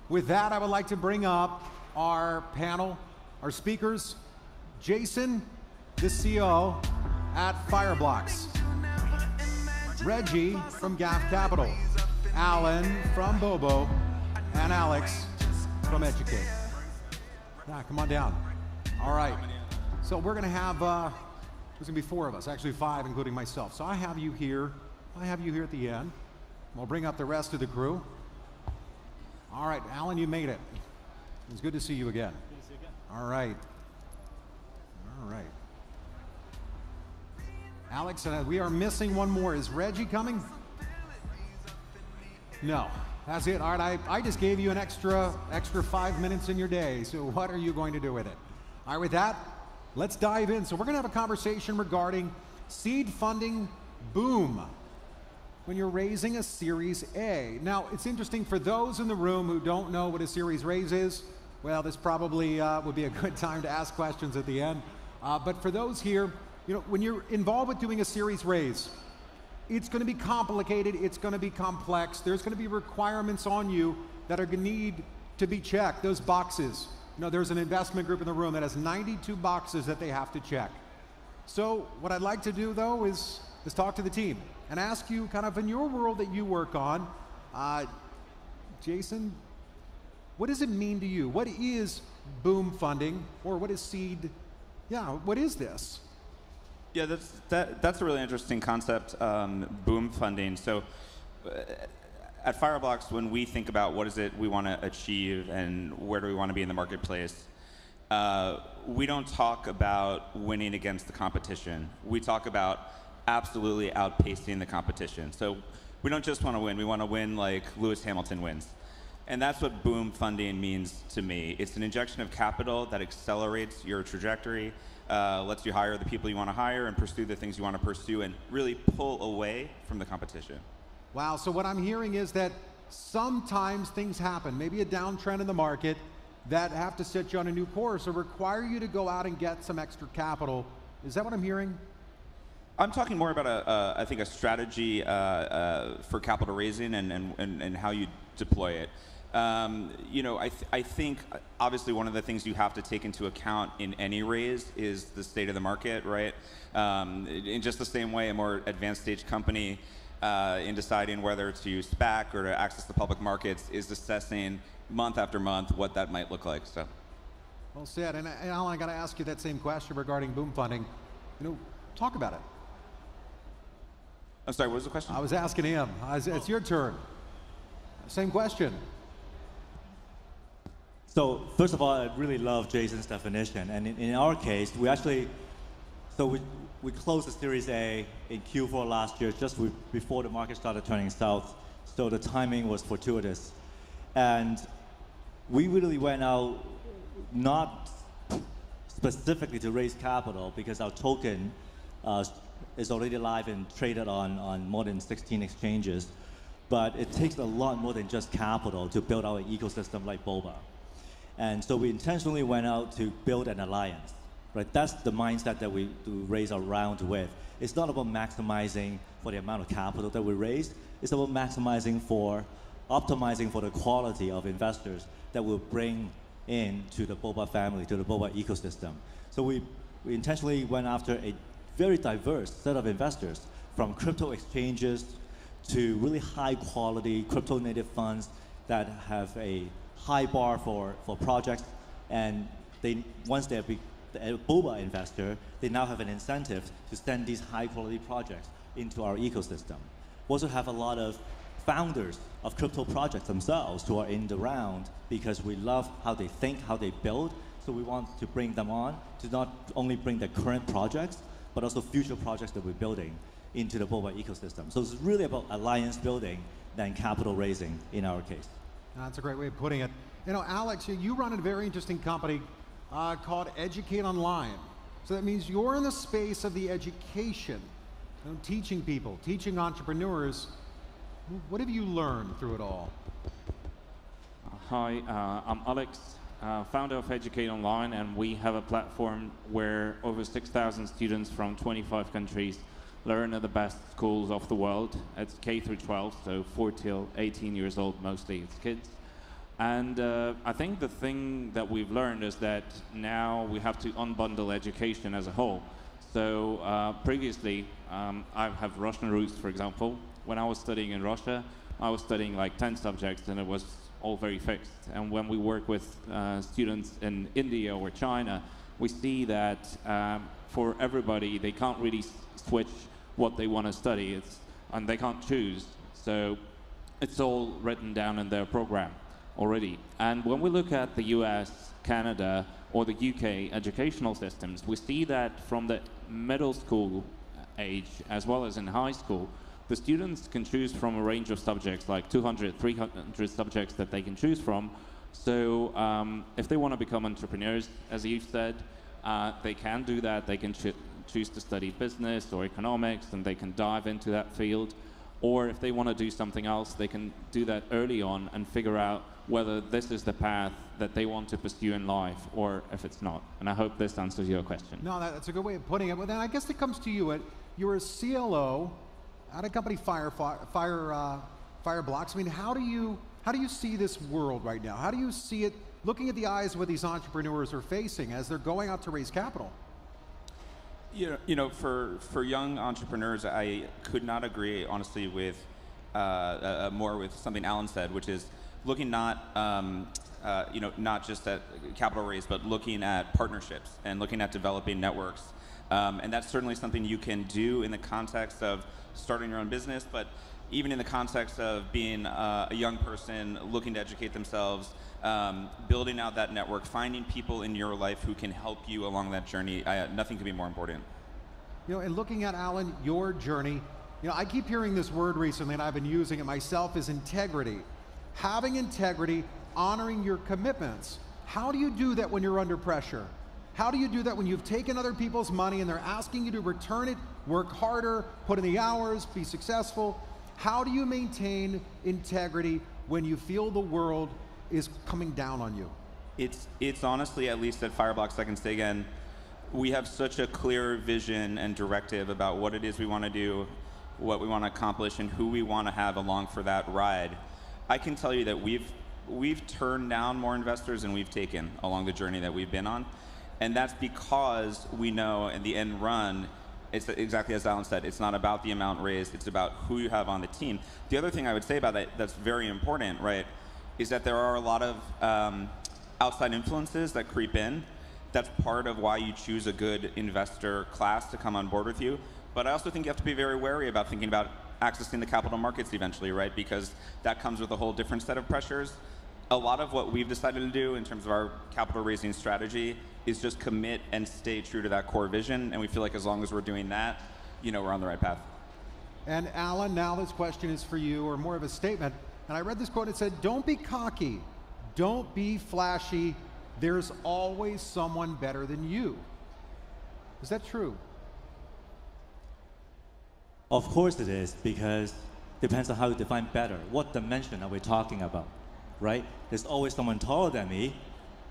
with that, I would like to bring up our panel, our speakers, Jason, the CEO at Fireblocks, Reggie from Gaff Capital, Alan from Bobo, and Alex from Educate. Yeah, come on down. All right. So we're going to have, there's going to be 4 of us, actually 5, including myself. So I have you here. I have you here at the end. We'll bring up the rest of the crew. All right, Alan, you made it. It's good to see you again. Good to see you again. All right. All right. Alex, we are missing one more. Is Reggie coming? No. That's it. All right, I just gave you an extra 5 minutes in your day. So what are you going to do with it? All right, with that, let's dive in. So we're going to have a conversation regarding seed funding boom when you're raising a Series A. Now, it's interesting for those in the room who don't know what a Series raise is. Well, this probably would be a good time to ask questions at the end. But for those here, you know, when you're involved with doing a Series raise, it's going to be complicated, it's going to be complex, there's going to be requirements on you that are going to need to be checked, those boxes. You know, there's an investment group in the room that has 92 boxes that they have to check. So what I'd like to do though is talk to the team and ask you kind of in your world that you work on, Jason, what does it mean to you? What is boom funding or what is seed? Yeah, what is this? Yeah, that's a really interesting concept, boom funding. So at Fireblocks, when we think about what is it we want to achieve and where do we want to be in the marketplace, we don't talk about winning against the competition. We talk about absolutely outpacing the competition. So we don't just want to win, we want to win like Lewis Hamilton wins. And that's what boom funding means to me. It's an injection of capital that accelerates your trajectory, lets you hire the people you want to hire and pursue the things you want to pursue and really pull away from the competition. Wow, so what I'm hearing is that sometimes things happen, maybe a downtrend in the market that have to set you on a new course or require you to go out and get some extra capital. Is that what I'm hearing? I'm talking more about I think a strategy for capital raising and how you deploy it. You know, I think obviously one of the things you have to take into account in any raise is the state of the market, right? In just the same way a more advanced stage company in deciding whether to SPAC or to access the public markets is assessing month after month what that might look like. So, well said. And Alan, I got to ask you that same question regarding boom funding. You know, talk about it. I'm sorry, what was the question? I was asking him. It's your turn. Same question. So first of all, I really love Jason's definition. And in our case, we actually, so we closed the Series A in Q4 last year, just before the market started turning south. So the timing was fortuitous. And we really went out not specifically to raise capital because our token is already live and traded on more than 16 exchanges. But it takes a lot more than just capital to build our ecosystem like Boba. And so we intentionally went out to build an alliance. right? That's the mindset that we do raise our round with. It's not about maximizing for the amount of capital that we raise. It's about maximizing for, optimizing for the quality of investors that will bring in to the Boba family, to the Boba ecosystem. So we intentionally went after a very diverse set of investors, from crypto exchanges to really high quality crypto native funds that have a high bar for projects. And once they're a Boba investor, they now have an incentive to send these high quality projects into our ecosystem. We also have a lot of founders of crypto projects themselves who are in the round because we love how they think, how they build. So we want to bring them on to not only bring the current projects, but also future projects that we're building into the Boba ecosystem. So it's really about alliance building than capital raising in our case. That's a great way of putting it. You know, Alex, you run a very interesting company called Educate Online. So that means you're in the space of the education, teaching people, teaching entrepreneurs. What have you learned through it all? Hi, I'm Alex, founder of Educate Online, and we have a platform where over 6,000 students from 25 countries learn at the best schools of the world. It's K through 12, so 4 till 18 years old, mostly it's kids. And I think the thing that we've learned is that now we have to unbundle education as a whole. So previously, I have Russian roots, for example. When I was studying in Russia, I was studying like 10 subjects, and it was all very fixed. And when we work with students in India or China, we see that for everybody, they can't really switch what they want to study, and they can't choose. So it's all written down in their program already. And when we look at the US, Canada, or the UK educational systems, we see that from the middle school age, as well as in high school, the students can choose from a range of subjects, like 200, 300 subjects that they can choose from. So if they want to become entrepreneurs, as you said, they can do that. They can choose to study business or economics, and they can dive into that field. Or if they want to do something else, they can do that early on and figure out whether this is the path that they want to pursue in life, or if it's not. And I hope this answers your question. No, that's a good way of putting it. But then I guess it comes to you. You're a CLO at a company, Fireblocks. I mean, how do you see this world right now? How do you see it, looking at the eyes of what these entrepreneurs are facing as they're going out to raise capital? You know, for young entrepreneurs, I could not agree, honestly, with more with something Alan said, which is looking not just at capital raise, but looking at partnerships and looking at developing networks. And that's certainly something you can do in the context of starting your own business, but even in the context of being a young person looking to educate themselves, building out that network, finding people in your life who can help you along that journey. Nothing could be more important. You know, and looking at, Alan, your journey, you know, I keep hearing this word recently, and I've been using it myself, is integrity. Having integrity, honoring your commitments. How do you do that when you're under pressure? How do you do that when you've taken other people's money and they're asking you to return it, work harder, put in the hours, be successful? How do you maintain integrity when you feel the world is coming down on you? It's honestly, at least at Fireblocks, I can say again, we have such a clear vision and directive about what it is we want to do, what we want to accomplish, and who we want to have along for that ride. I can tell you that we've turned down more investors than we've taken along the journey that we've been on. And that's because we know in the end run, it's exactly as Alan said, it's not about the amount raised, it's about who you have on the team. The other thing I would say about that that's very important, right, is that there are a lot of outside influences that creep in. That's part of why you choose a good investor class to come on board with you. But I also think you have to be very wary about thinking about accessing the capital markets eventually, right? Because that comes with a whole different set of pressures. A lot of what we've decided to do in terms of our capital raising strategy is just commit and stay true to that core vision. And we feel like as long as we're doing that, you know, we're on the right path. And Alan, now this question is for you, or more of a statement. And I read this quote, it said, don't be cocky, don't be flashy, there's always someone better than you. Is that true? Of course it is, because it depends on how you define better. What dimension are we talking about, right? There's always someone taller than me,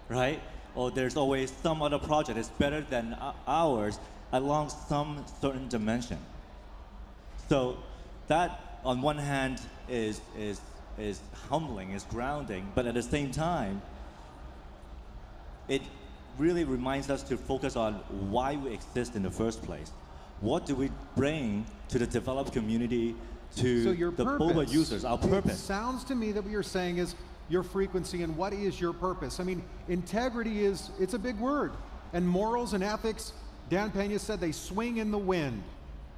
right? or there's always some other project that's better than ours along some certain dimension. So that, on one hand, is humbling, is grounding, but at the same time, it really reminds us to focus on why we exist in the first place. What do we bring to the developed community, to the boba users, our purpose? It sounds to me that what you're saying is your frequency, and what is your purpose? I mean, integrity it's a big word. And morals and ethics, Dan Pena said they swing in the wind.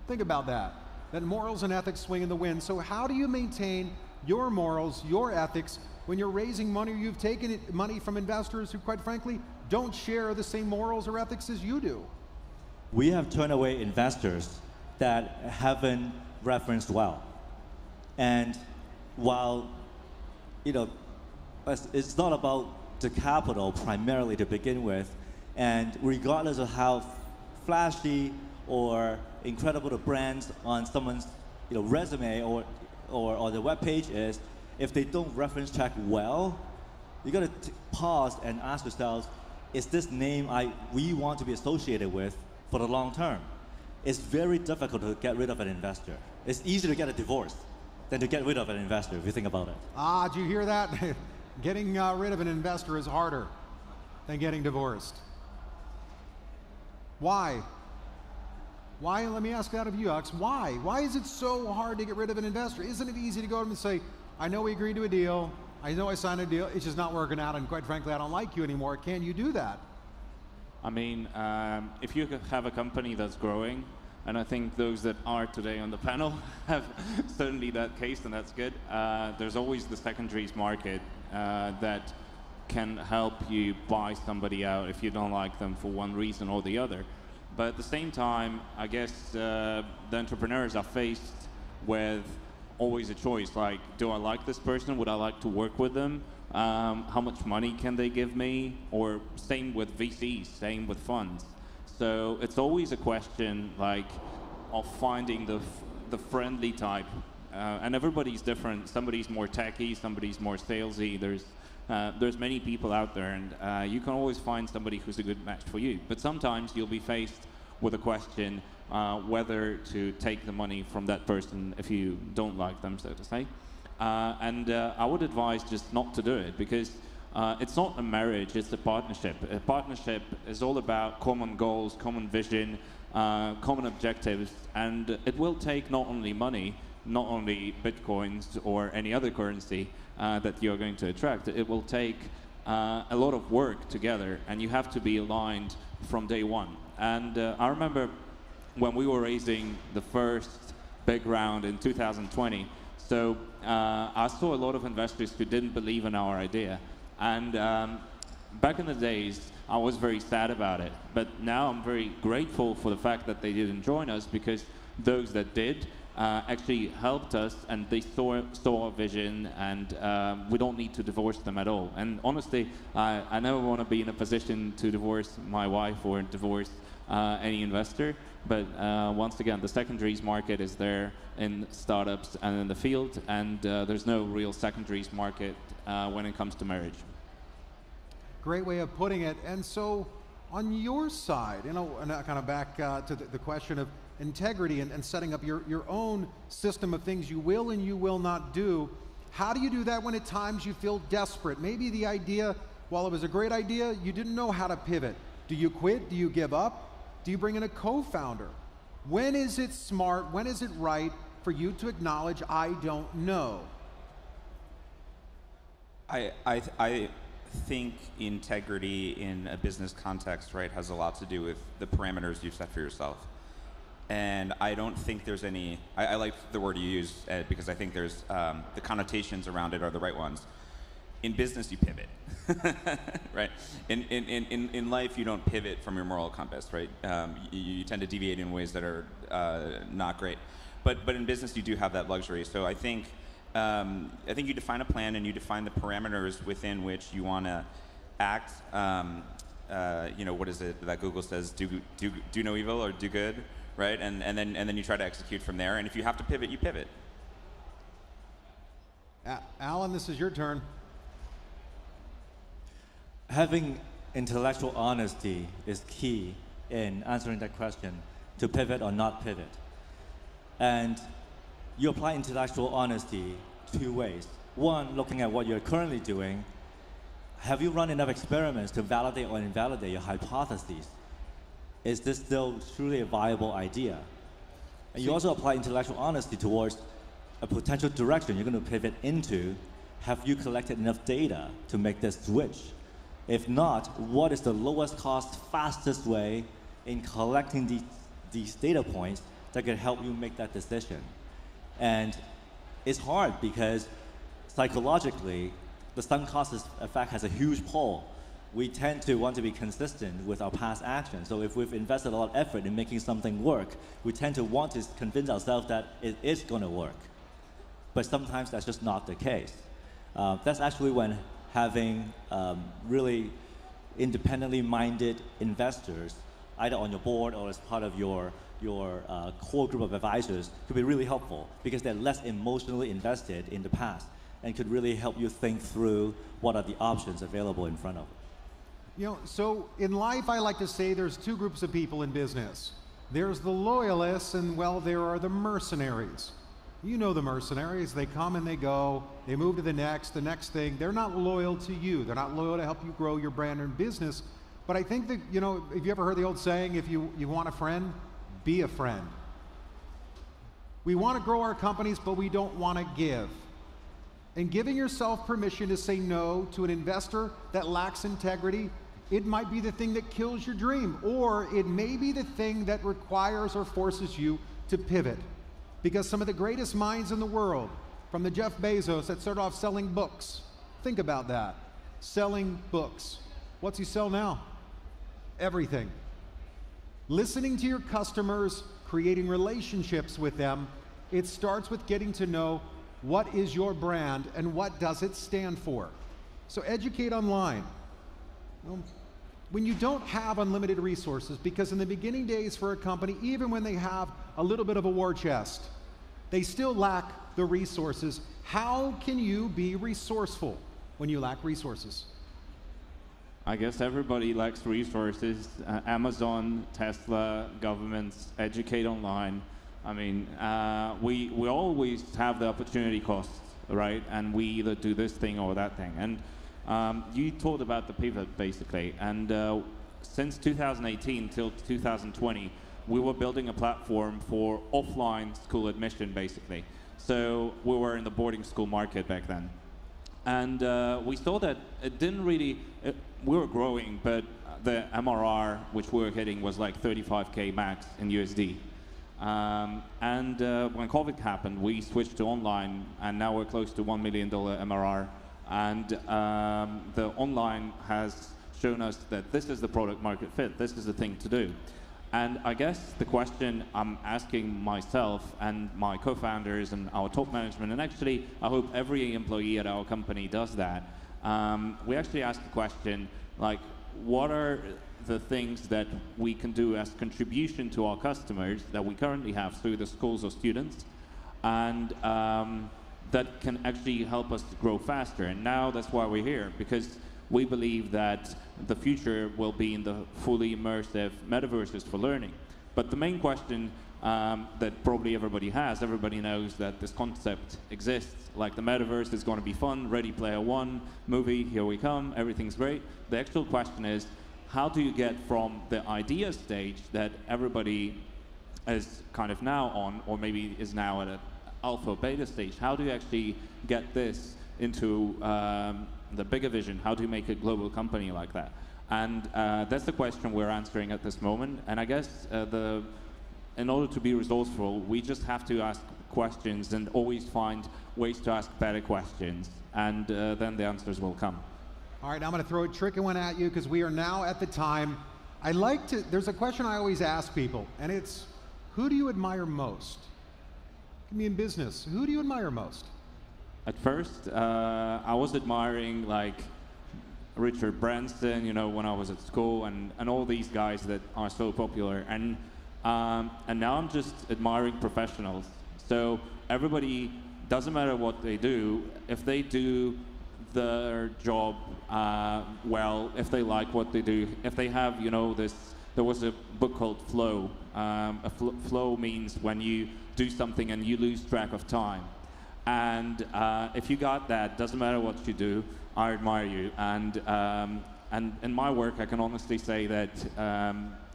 Think about that morals and ethics swing in the wind. So how do you maintain your morals, your ethics, when you're raising money or you've taken money from investors who, quite frankly, don't share the same morals or ethics as you do? We have turned away investors that haven't referenced well. And while, it's not about the capital primarily to begin with, and regardless of how flashy or incredible the brands on someone's resume or the web page is, if they don't reference check well, you got to pause and ask yourselves, is this name we want to be associated with for the long term? It's very difficult to get rid of an investor. It's easier to get a divorce than to get rid of an investor, if you think about it. Did you hear that? Getting rid of an investor is harder than getting divorced. Why? Why? Let me ask that of you, Alex. Why? Why is it so hard to get rid of an investor? Isn't it easy to go to them and say, I know we agreed to a deal, I know I signed a deal, it's just not working out, and quite frankly, I don't like you anymore. Can you do that? I mean, if you have a company that's growing, and I think those that are today on the panel have certainly that case, and that's good, there's always the secondaries market that can help you buy somebody out if you don't like them for one reason or the other. But at the same time, I guess the entrepreneurs are faced with always a choice, like, do I like this person? Would I like to work with them? How much money can they give me? Or same with VCs, same with funds. So it's always a question like of finding the friendly type. And everybody's different. Somebody's more techy, somebody's more salesy. There's many people out there, and you can always find somebody who's a good match for you. But sometimes you'll be faced with a question whether to take the money from that person if you don't like them, so to say. And I would advise just not to do it, because it's not a marriage, it's a partnership. A partnership is all about common goals, common vision, common objectives, and it will take not only money, not only bitcoins or any other currency that you're going to attract. It will take a lot of work together, and you have to be aligned from day one. And I remember when we were raising the first big round in 2020, so I saw a lot of investors who didn't believe in our idea. And back in the days, I was very sad about it. But now I'm very grateful for the fact that they didn't join us, because those that did actually helped us, and they saw our vision, and we don't need to divorce them at all. And honestly, I never want to be in a position to divorce my wife or divorce any investor. But once again, the secondaries market is there in startups and in the field, and there's no real secondaries market when it comes to marriage. Great way of putting it. And so on your side, and kind of back to the question of integrity and setting up your own system of things you will and you will not do, how do you do that when at times you feel desperate? Maybe the idea, while it was a great idea, you didn't know how to pivot. Do you quit? Do you give up? Do you bring in a co-founder? When is it smart, when is it right for you to acknowledge, I don't know? I think integrity in a business context, right, has a lot to do with the parameters you've set for yourself. And I don't think there's any, I like the word you use, Ed, because I think there's, the connotations around it are the right ones. In business, you pivot, right? In life, you don't pivot from your moral compass, right? You tend to deviate in ways that are not great. But in business, you do have that luxury. So I think you define a plan and you define the parameters within which you want to act. What is it that Google says? Do no evil or do good, right? And then you try to execute from there. And if you have to pivot, you pivot. Alan, this is your turn. Having intellectual honesty is key in answering that question, to pivot or not pivot. And you apply intellectual honesty two ways. One, looking at what you're currently doing. Have you run enough experiments to validate or invalidate your hypotheses? Is this still truly a viable idea? And you also apply intellectual honesty towards a potential direction you're going to pivot into. Have you collected enough data to make this switch? If not, what is the lowest cost, fastest way in collecting these data points that can help you make that decision? And it's hard because psychologically, the sunk cost effect has a huge pull. We tend to want to be consistent with our past actions. So if we've invested a lot of effort in making something work, we tend to want to convince ourselves that it is going to work. But sometimes that's just not the case. That's actually when having really independently minded investors, either on your board or as part of your core group of advisors, could be really helpful because they're less emotionally invested in the past and could really help you think through what are the options available in front of you. You know, so in life, I like to say there's two groups of people in business. There's the loyalists, and well, there are the mercenaries. You know the mercenaries, they come and they go, they move to the next thing. They're not loyal to you. They're not loyal to help you grow your brand and business. But I think that, you know, have you ever heard the old saying, if you want a friend, be a friend. We want to grow our companies, but we don't want to give. And giving yourself permission to say no to an investor that lacks integrity, it might be the thing that kills your dream, or it may be the thing that requires or forces you to pivot. Because some of the greatest minds in the world, from the Jeff Bezos that started off selling books, think about that, selling books. What's he sell now? Everything. Listening to your customers, creating relationships with them, it starts with getting to know what is your brand and what does it stand for. So educate online. When you don't have unlimited resources, because in the beginning days for a company, even when they have a little bit of a war chest, they still lack the resources. How can you be resourceful when you lack resources? I guess everybody lacks resources. Amazon, Tesla, governments, educate online. I mean, we always have the opportunity costs, right? And we either do this thing or that thing. And you talked about the pivot, basically. And since 2018 till 2020, we were building a platform for offline school admission, basically. So we were in the boarding school market back then. And we saw that it didn't really, we were growing, but the MRR, which we were hitting, was like 35K max in USD. When COVID happened, we switched to online, and now we're close to $1 million MRR. And the online has shown us that this is the product market fit. This is the thing to do. And I guess the question I'm asking myself and my co-founders and our top management, and actually I hope every employee at our company does that, we actually ask the question, like, what are the things that we can do as contribution to our customers that we currently have through the schools or students, and that can actually help us to grow faster. And now that's why we're here, because we believe that the future will be in the fully immersive metaverses for learning. But the main question that probably everybody knows that this concept exists. Like, the metaverse is going to be fun, Ready Player One movie, here we come, everything's great. The actual question is, how do you get from the idea stage that everybody is kind of now on, or maybe is now at an alpha beta stage, how do you actually get this into the bigger vision? How do you make a global company like that? And that's the question we're answering at this moment. And I guess in order to be resourceful, we just have to ask questions and always find ways to ask better questions. And then the answers will come. All right, I'm going to throw a tricky one at you because we are now at the time. There's a question I always ask people, and it's, who do you admire most? Give me in business, who do you admire most? At first, I was admiring like Richard Branson, you know, when I was at school, and all these guys that are so popular. And now I'm just admiring professionals. So everybody, doesn't matter what they do, if they do their job well, if they like what they do, if they have, you know, there was a book called Flow. Flow means when you do something and you lose track of time. And if you got that, doesn't matter what you do, I admire you. And in my work, I can honestly say that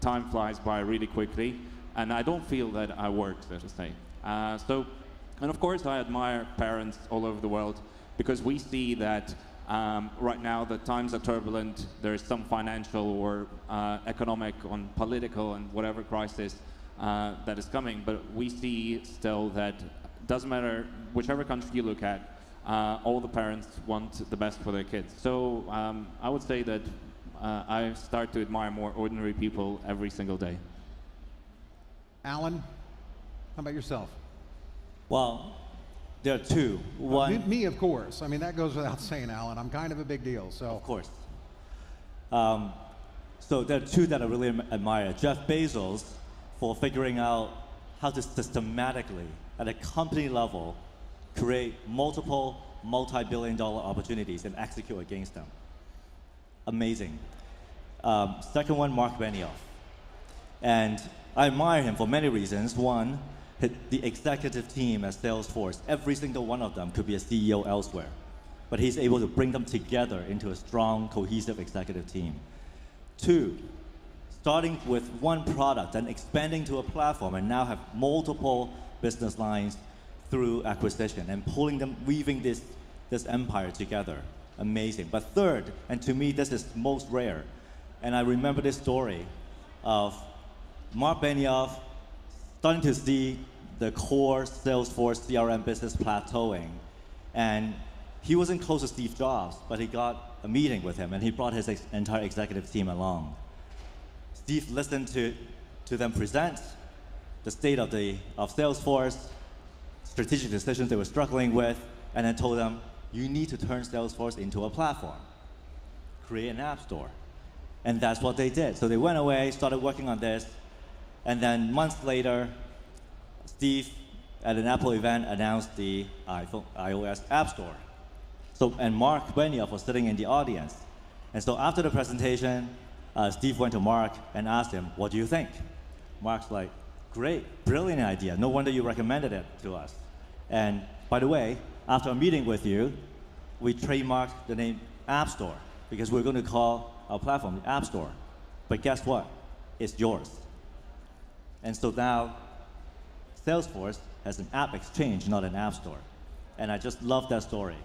time flies by really quickly, and I don't feel that I work, so to say. And of course, I admire parents all over the world, because we see that right now the times are turbulent. There's some financial or economic or political and whatever crisis that is coming, but we see still that doesn't matter whichever country you look at, all the parents want the best for their kids. So I would say that I start to admire more ordinary people every single day. Alan, how about yourself? Well, there are two. One, me, of course. I mean, that goes without saying, Alan. I'm kind of a big deal, so. Of course. So there are two that I really admire. Jeff Bezos, for figuring out how to systematically, at a company level, create multiple multi-billion-dollar opportunities and execute against them. Amazing. Second one, Mark Benioff. And I admire him for many reasons. One, the executive team at Salesforce, every single one of them could be a CEO elsewhere. But he's able to bring them together into a strong, cohesive executive team. Two, starting with one product and expanding to a platform and now have multiple business lines through acquisition and pulling them, weaving this empire together. Amazing. But third, and to me this is most rare, and I remember this story of Mark Benioff starting to see the core Salesforce CRM business plateauing. And he wasn't close to Steve Jobs, but he got a meeting with him and he brought his entire executive team along. Steve listened to them present the state of Salesforce, strategic decisions they were struggling with, and then told them, you need to turn Salesforce into a platform. Create an app store. And that's what they did. So they went away, started working on this, and then months later, Steve, at an Apple event, announced the iOS App Store. So, and Mark Benioff was sitting in the audience. And so after the presentation, Steve went to Mark and asked him, what do you think? Mark's like, great, brilliant idea. No wonder you recommended it to us. And by the way, after a meeting with you, we trademarked the name App Store because we're going to call our platform the App Store. But guess what? It's yours. And so now, Salesforce has an app exchange, not an app store. And I just love that story.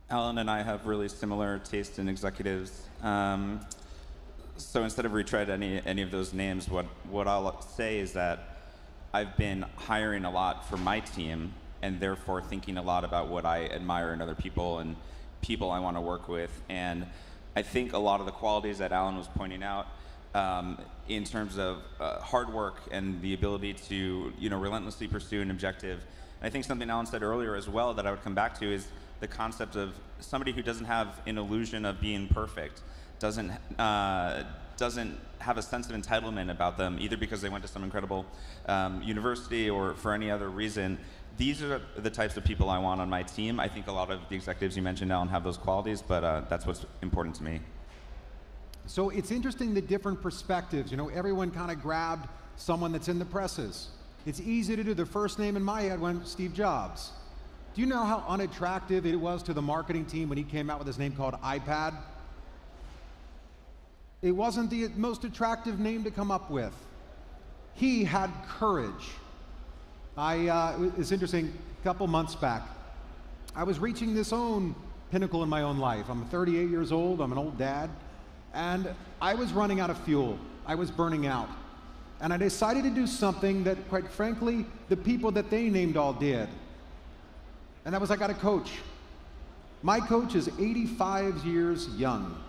Alan and I have really similar taste in executives. So instead of retread any of those names, what I'll say is that I've been hiring a lot for my team and therefore thinking a lot about what I admire in other people and people I want to work with. And I think a lot of the qualities that Alan was pointing out in terms of hard work and the ability to relentlessly pursue an objective. And I think something Alan said earlier as well that I would come back to is the concept of somebody who doesn't have an illusion of being perfect, doesn't have a sense of entitlement about them, either because they went to some incredible university or for any other reason. These are the types of people I want on my team. I think a lot of the executives you mentioned, Alan, have those qualities, but that's what's important to me. So it's interesting the different perspectives. You know, everyone kind of grabbed someone that's in the presses. It's easy to do. The first name in my head went Steve Jobs. Do you know how unattractive it was to the marketing team when he came out with his name called iPad? It wasn't the most attractive name to come up with. He had courage. It's interesting, a couple months back, I was reaching this own pinnacle in my own life. I'm 38 years old, I'm an old dad, and I was running out of fuel. I was burning out. And I decided to do something that, quite frankly, the people that they named all did. And that was I got a coach. My coach is 85 years young.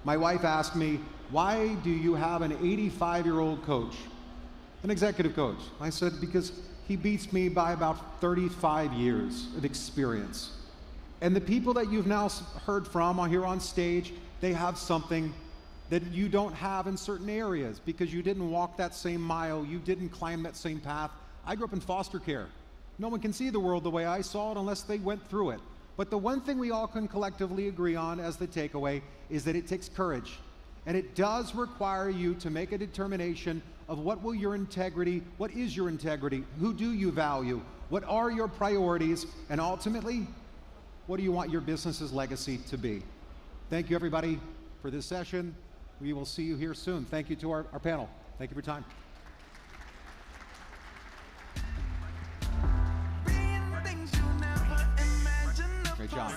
My wife asked me, why do you have an 85-year-old coach, an executive coach? I said, because he beats me by about 35 years of experience. And the people that you've now heard from here on stage, they have something that you don't have in certain areas because you didn't walk that same mile, you didn't climb that same path. I grew up in foster care. No one can see the world the way I saw it unless they went through it. But the one thing we all can collectively agree on as the takeaway is that it takes courage. And it does require you to make a determination of what is your integrity, who do you value, what are your priorities, and ultimately, what do you want your business's legacy to be? Thank you, everybody, for this session. We will see you here soon. Thank you to our panel. Thank you for your time. Great job.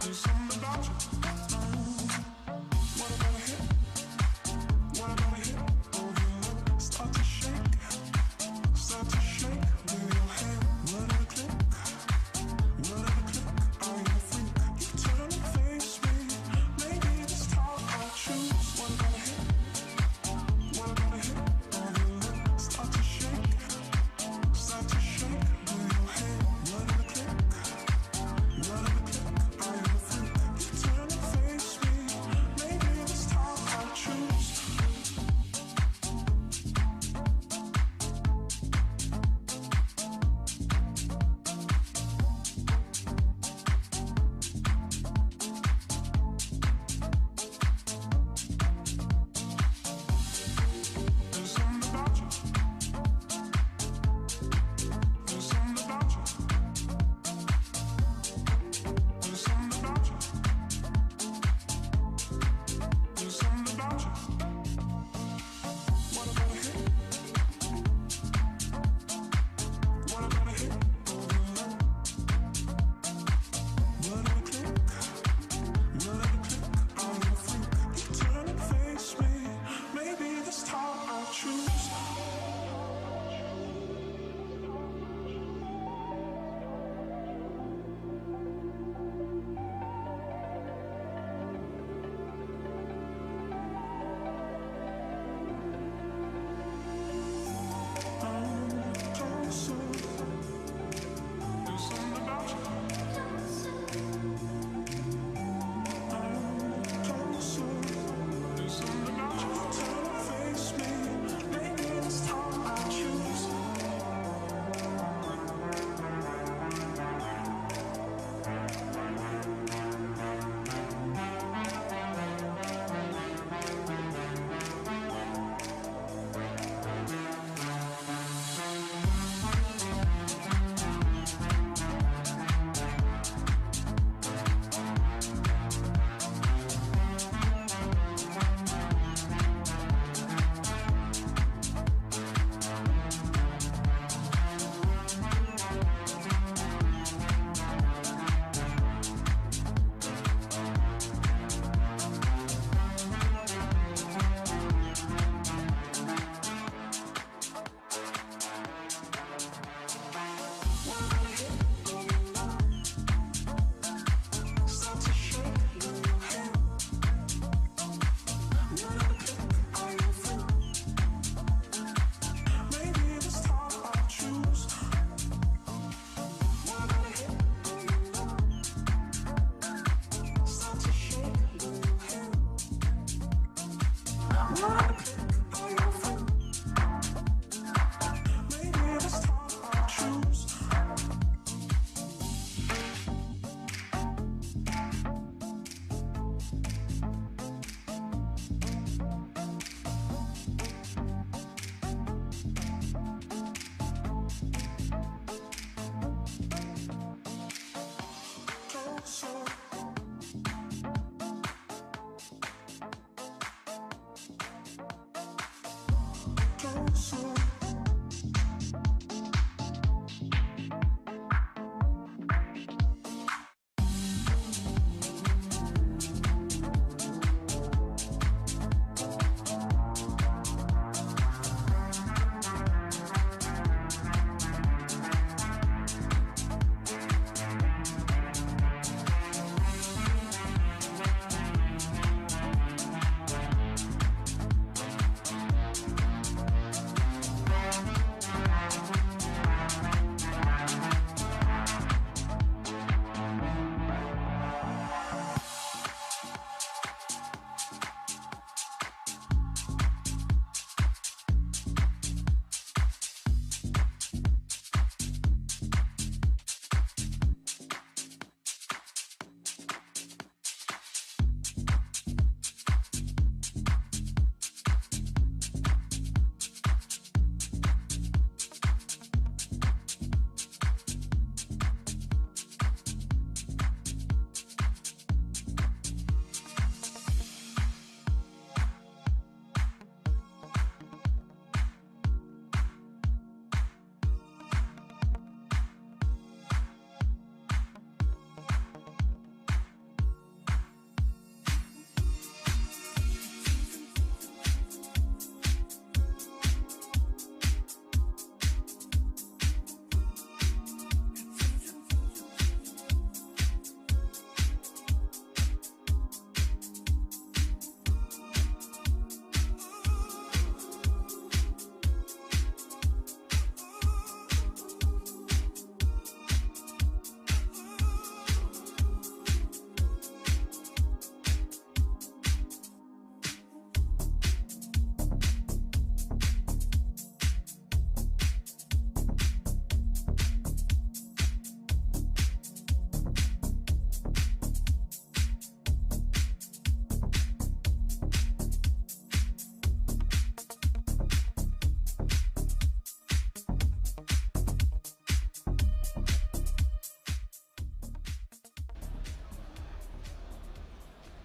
There's something about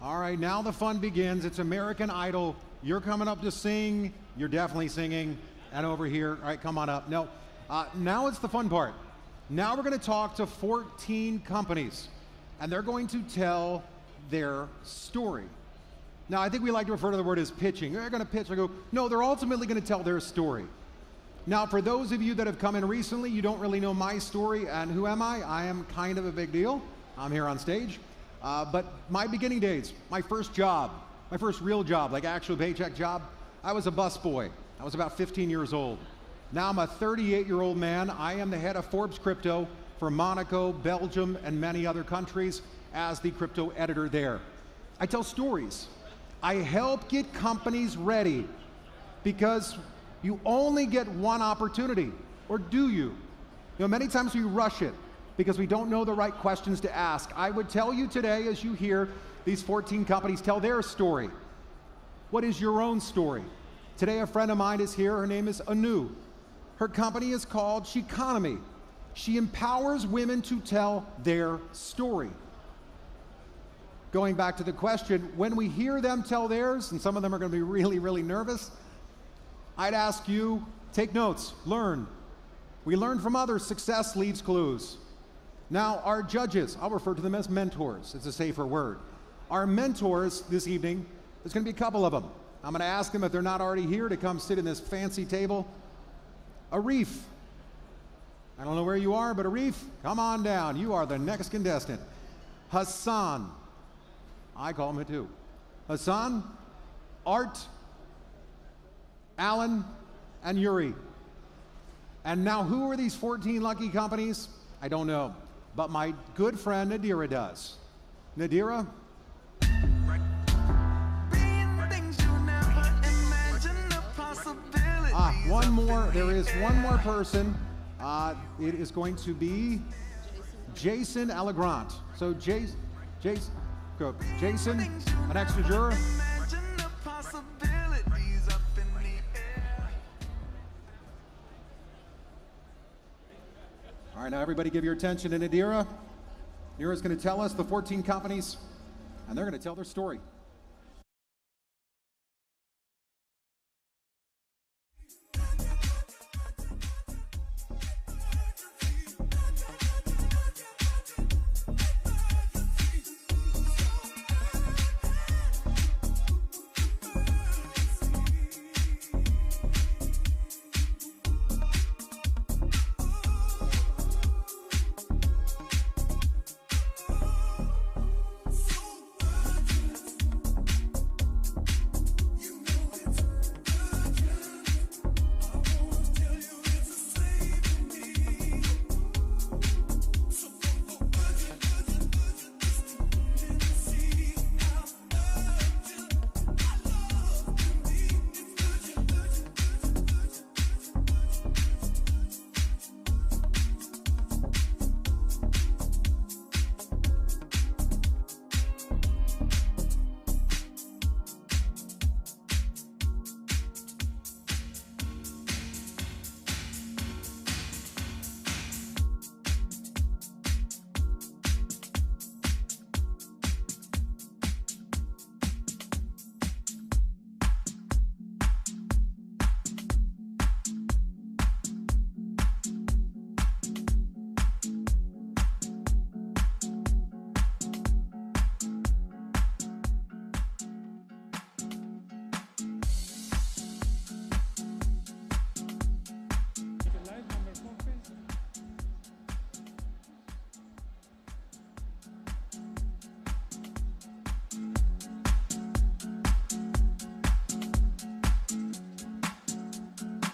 All right, now the fun begins. It's American Idol. You're coming up to sing. You're definitely singing. And over here, all right, come on up. No, now it's the fun part. Now we're going to talk to 14 companies, and they're going to tell their story. Now, I think we like to refer to the word as pitching. They're going to pitch. I go, no, they're ultimately going to tell their story. Now, for those of you that have come in recently, you don't really know my story, and who am I? I am kind of a big deal. I'm here on stage. But my beginning days, my first job, my first real job, like actual paycheck job, I was a busboy. I was about 15 years old. Now I'm a 38-year-old man. I am the head of Forbes Crypto for Monaco, Belgium, and many other countries as the crypto editor there. I tell stories. I help get companies ready because you only get one opportunity, or do you? You know, many times we rush it because we don't know the right questions to ask. I would tell you today, as you hear these 14 companies tell their story, what is your own story? Today, a friend of mine is here. Her name is Anu. Her company is called Sheconomy. She empowers women to tell their story. Going back to the question, when we hear them tell theirs, and some of them are going to be really, really nervous, I'd ask you, take notes, learn. We learn from others. Success leaves clues. Now, our judges, I'll refer to them as mentors. It's a safer word. Our mentors this evening, there's going to be a couple of them. I'm going to ask them if they're not already here to come sit in this fancy table. Arif, I don't know where you are, but Arif, come on down. You are the next contestant. Hassan, I call him too. Hassan, Art, Alan, and Yuri. And now who are these 14 lucky companies? I don't know, but my good friend Nadira does. Nadira? Things you never one more person. It is going to be Jason Allegrant. So Jason, an extra juror. All right, now everybody give your attention to Nadira. Nadira's going to tell us the 14 companies, and they're going to tell their story.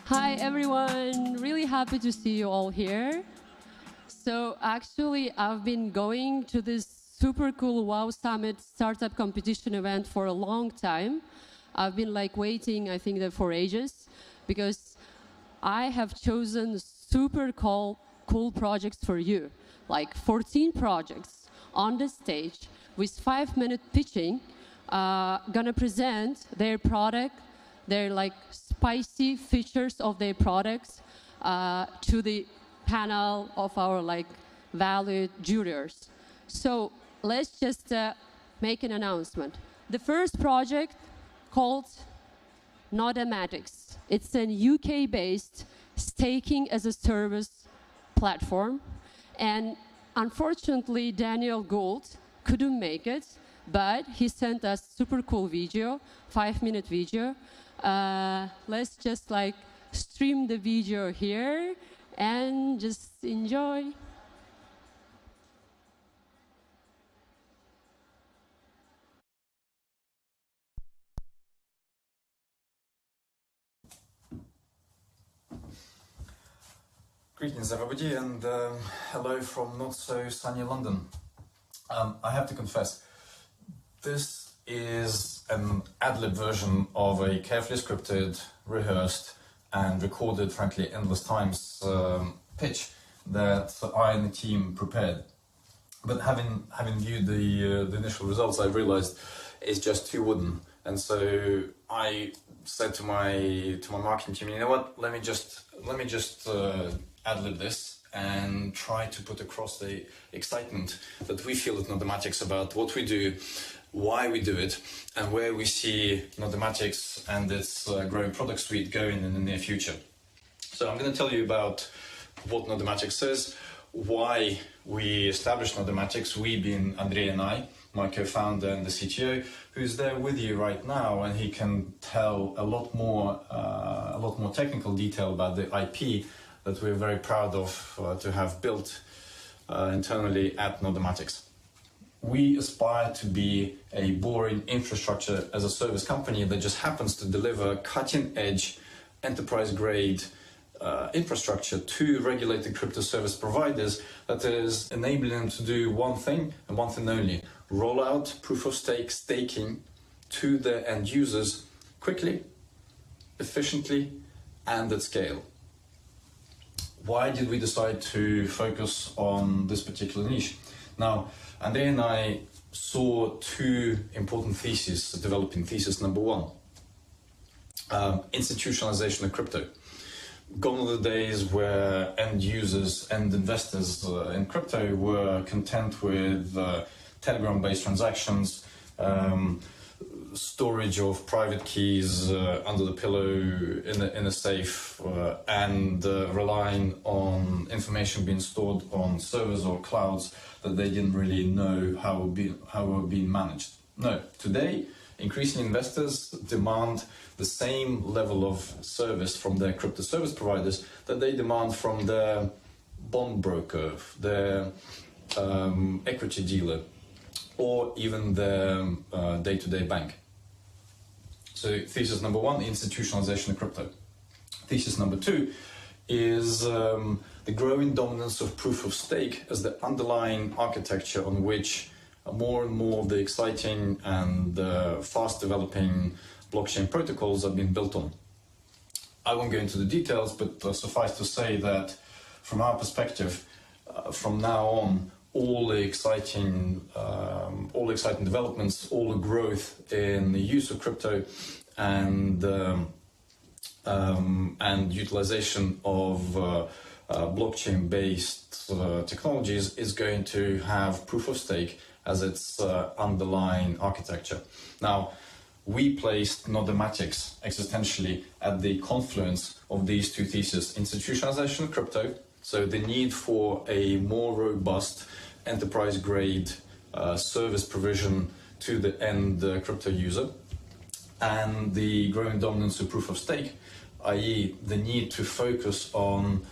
Hi everyone, really happy to see you all here. So actually I've been going to this super cool WOW Summit startup competition event for a long time. I've been like waiting, I think that for ages, because I have chosen super cool projects for you, like 14 projects on the stage with 5-minute pitching, gonna present their product, their like spicy features of their products to the panel of our like valued jurors. So let's just make an announcement. The first project called Nodematics. It's an UK-based staking as a service platform. And unfortunately, Daniel Gould couldn't make it, but he sent us super cool video, 5-minute video. Let's just like stream the video here and just enjoy. Greetings everybody, and hello from not so sunny London. I have to confess, this is an ad-lib version of a carefully scripted, rehearsed, and recorded, frankly, endless times pitch that I and the team prepared. But having viewed the initial results, I realized it's just too wooden, and so I said to my marketing team, you know what? Let me just ad-lib this and try to put across the excitement that we feel at Nodematics about what we do, why we do it, and where we see Nodematics and its growing product suite going in the near future. So I'm going to tell you about what Nodematics is, why we established Nodematics, we being Andrei and I, my co-founder and the CTO, who's there with you right now, and he can tell a lot more technical detail about the IP that we're very proud of to have built internally at Nodematics. We aspire to be a boring infrastructure as a service company that just happens to deliver cutting-edge, enterprise-grade infrastructure to regulated crypto service providers that is enabling them to do one thing and one thing only: roll out proof-of-stake staking to their end users quickly, efficiently, and at scale. Why did we decide to focus on this particular niche? Now, Andrei and I saw two important theses developing. Thesis number one, institutionalization of crypto. Gone are the days where end users and investors in crypto were content with Telegram-based transactions, storage of private keys under the pillow in a safe, and relying on information being stored on servers or clouds that they didn't really know how were being managed. No, today, increasing investors demand the same level of service from their crypto service providers that they demand from their bond broker, their equity dealer, or even their day-to-day bank. So thesis number one, institutionalization of crypto. Thesis number two is the growing dominance of proof of stake as the underlying architecture on which more and more of the exciting and fast developing blockchain protocols are being built on. I won't go into the details, but suffice to say that from our perspective, from now on, all the exciting developments, all the growth in the use of crypto and utilization of blockchain-based technologies is going to have proof of stake as its underlying architecture. Now, we placed Nodematics existentially at the confluence of these two theses: institutionalization of crypto, so the need for a more robust enterprise-grade service provision to the end crypto user, and the growing dominance of proof of stake, i.e. the need to focus on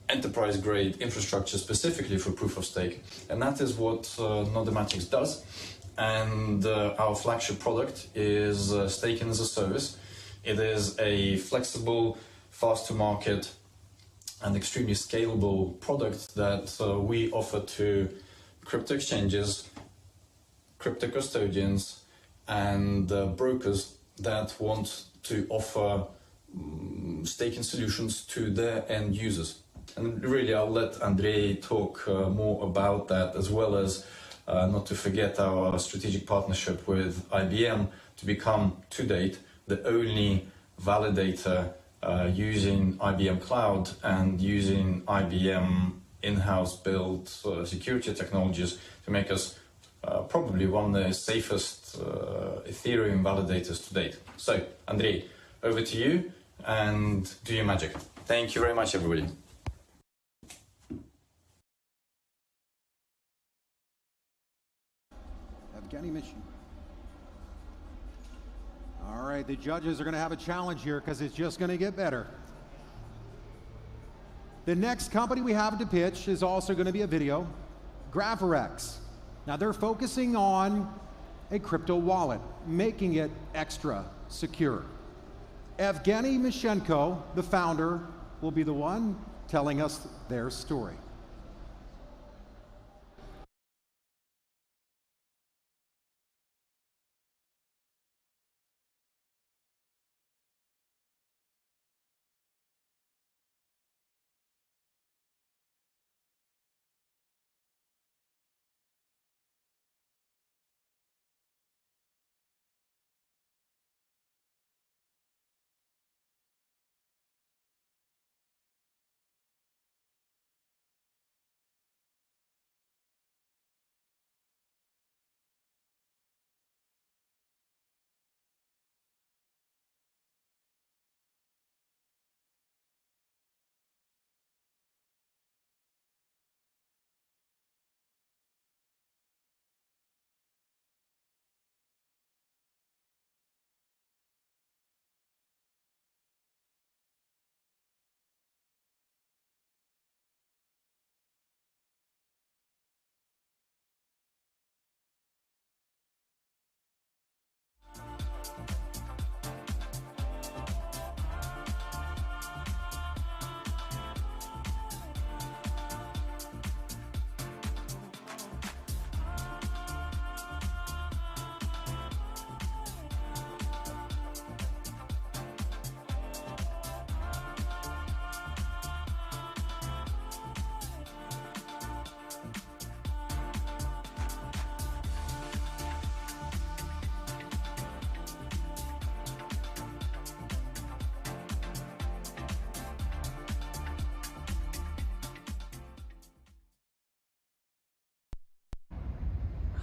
enterprise-grade infrastructure specifically for proof of stake. And that is what Nodematics does. And our flagship product is Staking as a Service. It is a flexible, fast-to-market, and extremely scalable product that we offer to crypto exchanges, crypto custodians, and brokers that want to offer staking solutions to their end users. And really, I'll let Andrei talk more about that, as well as not to forget our strategic partnership with IBM to become, to date, the only validator using IBM Cloud and using IBM in-house built security technologies to make us probably one of the safest Ethereum validators to date. So, Andrei, over to you, and do your magic. Thank you very much, everybody. Evgeny Mishin. All right, the judges are going to have a challenge here because it's just going to get better. The next company we have to pitch is also going to be a video, Graphirex. Now they're focusing on a crypto wallet, making it extra secure. Evgeny Mishenko, the founder, will be the one telling us their story.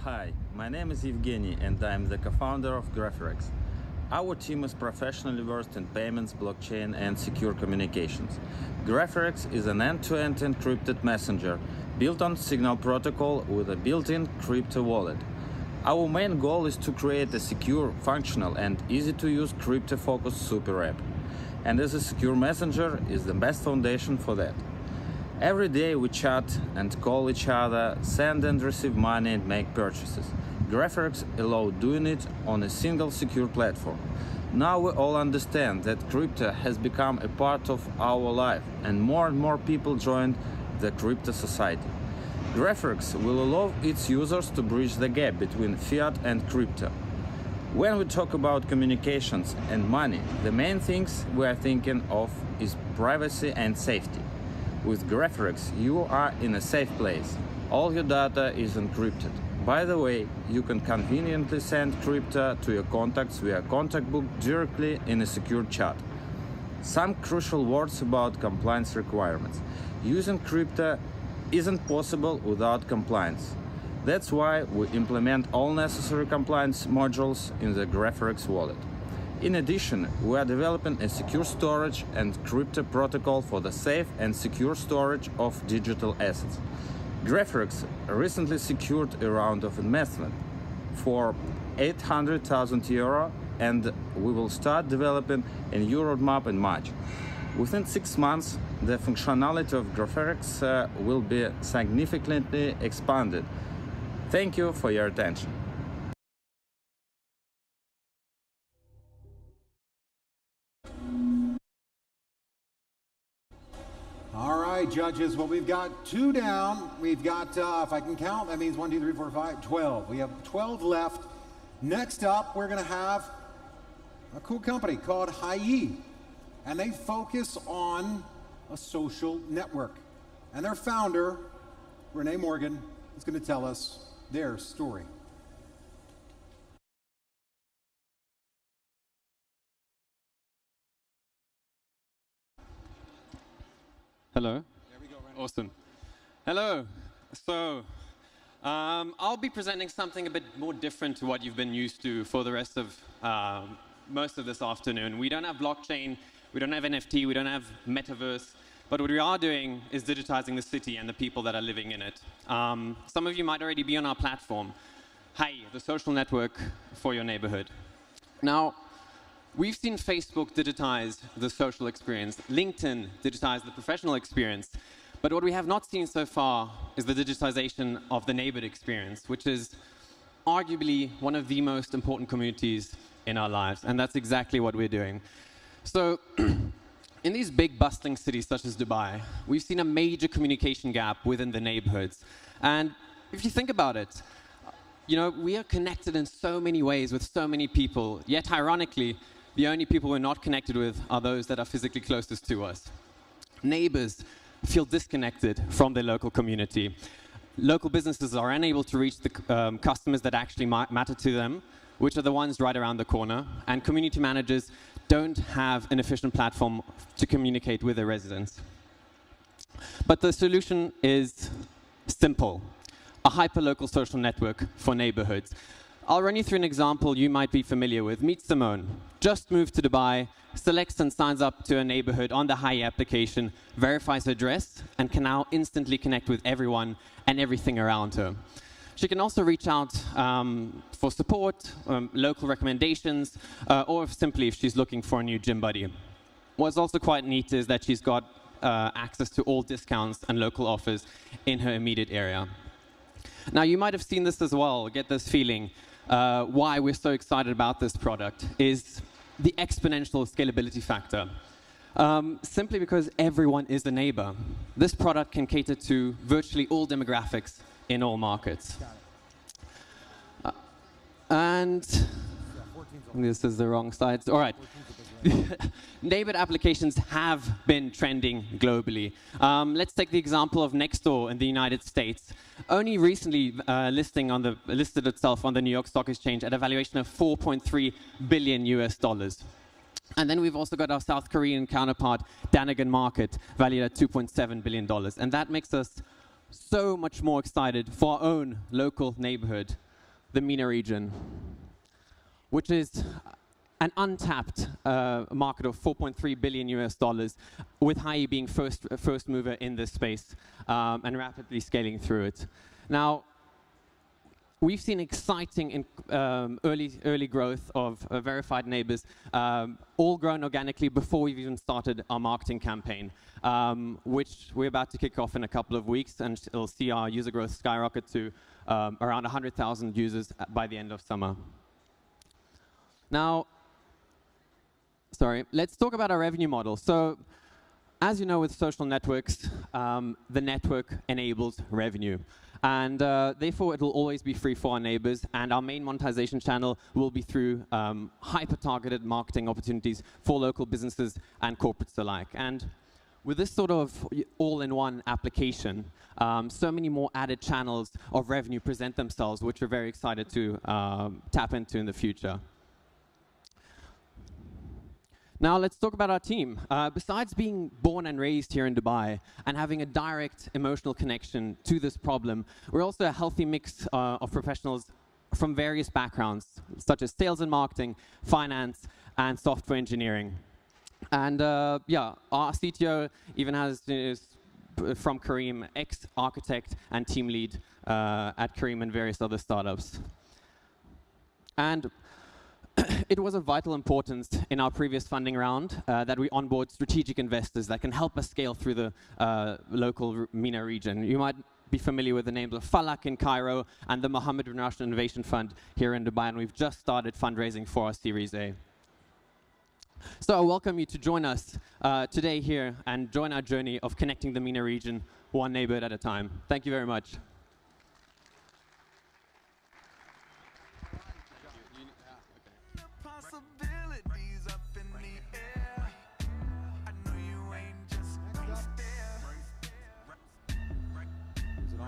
Hi, my name is Evgeny and I'm the co-founder of Graphirex. Our team is professionally versed in payments, blockchain and secure communications. Graphirex is an end-to-end encrypted messenger built on Signal protocol with a built-in crypto wallet. Our main goal is to create a secure, functional and easy-to-use crypto-focused super app. And as a secure messenger is the best foundation for that. Every day we chat and call each other, send and receive money and make purchases. Graphirex allows doing it on a single secure platform. Now we all understand that crypto has become a part of our life and more people join the crypto society. Graphirex will allow its users to bridge the gap between fiat and crypto. When we talk about communications and money, the main things we are thinking of is privacy and safety. With Graphirex, you are in a safe place. All your data is encrypted. By the way, you can conveniently send crypto to your contacts via contact book directly in a secure chat. Some crucial words about compliance requirements. Using crypto isn't possible without compliance. That's why we implement all necessary compliance modules in the Graphirex wallet. In addition, we are developing a secure storage and crypto protocol for the safe and secure storage of digital assets. Graphirex recently secured a round of investment for 800,000 euro and we will start developing a new roadmap in March. Within 6 months, the functionality of Graphirex will be significantly expanded. Thank you for your attention. All right, judges. Well, we've got 2 down. We've got, if I can count, that means 1, 2, 3, 4, 5, 12. We have 12 left. Next up, we're going to have a cool company called Hai, and they focus on a social network. And their founder, Renee Morgan, is going to tell us their story. Hello. There we go. Awesome. Hello. So, I'll be presenting something a bit more different to what you've been used to for the rest of most of this afternoon. We don't have blockchain, we don't have NFT, we don't have metaverse, but what we are doing is digitizing the city and the people that are living in it. Some of you might already be on our platform. Hi, the social network for your neighborhood. Now, we've seen Facebook digitize the social experience, LinkedIn digitize the professional experience, but what we have not seen so far is the digitization of the neighborhood experience, which is arguably one of the most important communities in our lives, and that's exactly what we're doing. So, in these big bustling cities such as Dubai, we've seen a major communication gap within the neighborhoods. And if you think about it, you know, we are connected in so many ways with so many people, yet ironically, the only people we're not connected with are those that are physically closest to us. Neighbors feel disconnected from their local community. Local businesses are unable to reach the customers that actually matter to them, which are the ones right around the corner. And community managers don't have an efficient platform to communicate with their residents. But the solution is simple: a hyperlocal social network for neighborhoods. I'll run you through an example you might be familiar with. Meet Simone. Just moved to Dubai, selects and signs up to a neighborhood on the Hai application, verifies her address, and can now instantly connect with everyone and everything around her. She can also reach out for support, local recommendations, or simply if she's looking for a new gym buddy. What's also quite neat is that she's got access to all discounts and local offers in her immediate area. Now, you might have seen this as well, get this feeling. Why we're so excited about this product is the exponential scalability factor. Simply because everyone is a neighbor. This product can cater to virtually all demographics in all markets. And this is the wrong slide. All right. Neighborhood applications have been trending globally. Let's take the example of Nextdoor in the United States. Only recently listed itself on the New York Stock Exchange at a valuation of $4.3 billion US. And then we've also got our South Korean counterpart, Danigan Market, valued at $2.7 billion. And that makes us so much more excited for our own local neighborhood the MENA region, which is an untapped market of $4.3 billion US, with HIE being first mover in this space and rapidly scaling through it. Now, we've seen exciting early growth of verified neighbors, all grown organically before we've even started our marketing campaign, which we're about to kick off in a couple of weeks, and it'll see our user growth skyrocket to around 100,000 users by the end of summer. Now, let's talk about our revenue model. So, as you know, with social networks, the network enables revenue. And therefore, it will always be free for our neighbors. And our main monetization channel will be through hyper-targeted marketing opportunities for local businesses and corporates alike. And with this sort of all-in-one application, so many more added channels of revenue present themselves, which we're very excited to tap into in the future. Now let's talk about our team. Besides being born and raised here in Dubai and having a direct emotional connection to this problem, we're also a healthy mix of professionals from various backgrounds, such as sales and marketing, finance, and software engineering. And yeah, our CTO even is from Kareem, ex-architect and team lead at Kareem and various other startups. And it was of vital importance in our previous funding round that we onboard strategic investors that can help us scale through the local MENA region. You might be familiar with the names of Falak in Cairo and the Mohammed bin Rashid Innovation Fund here in Dubai, and we've just started fundraising for our Series A. So I welcome you to join us today here and join our journey of connecting the MENA region one neighborhood at a time. Thank you very much.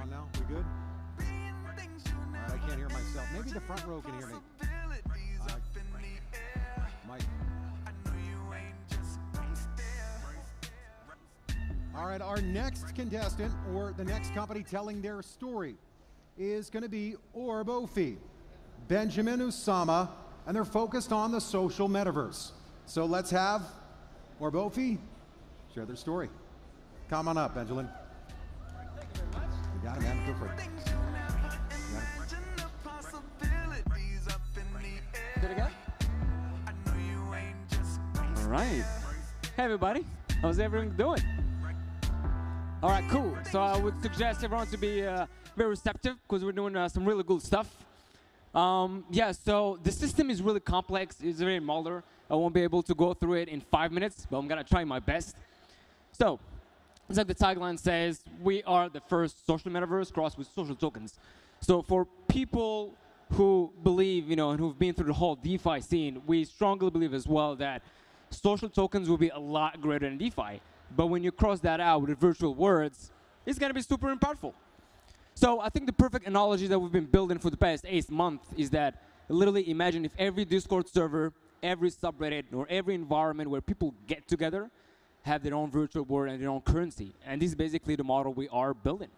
Now, we good? All right, I can't hear myself. Maybe the front row can hear me. Mike. All right, our next contestant, or the next company telling their story, is going to be Orbofi, Benjamin Usama, and they're focused on the social metaverse. So let's have Orbofi share their story. Come on up, Benjamin. You got it, man. Go for it. Do it again? All right. Hey, everybody. How's everyone doing? All right, cool. So I would suggest everyone to be very receptive because we're doing some really cool stuff. Yeah, so the system is really complex. It's very modular. I won't be able to go through it in 5 minutes, but I'm going to try my best. So, it's like the tagline says, we are the first social metaverse crossed with social tokens. So for people who believe, and who've been through the whole DeFi scene, we strongly believe as well that social tokens will be a lot greater than DeFi. But when you cross that out with virtual worlds, it's going to be super impactful. So I think the perfect analogy that we've been building for the past 8 months is that literally imagine if every Discord server, every subreddit, or every environment where people get together have their own virtual world and their own currency. And this is basically the model we are building.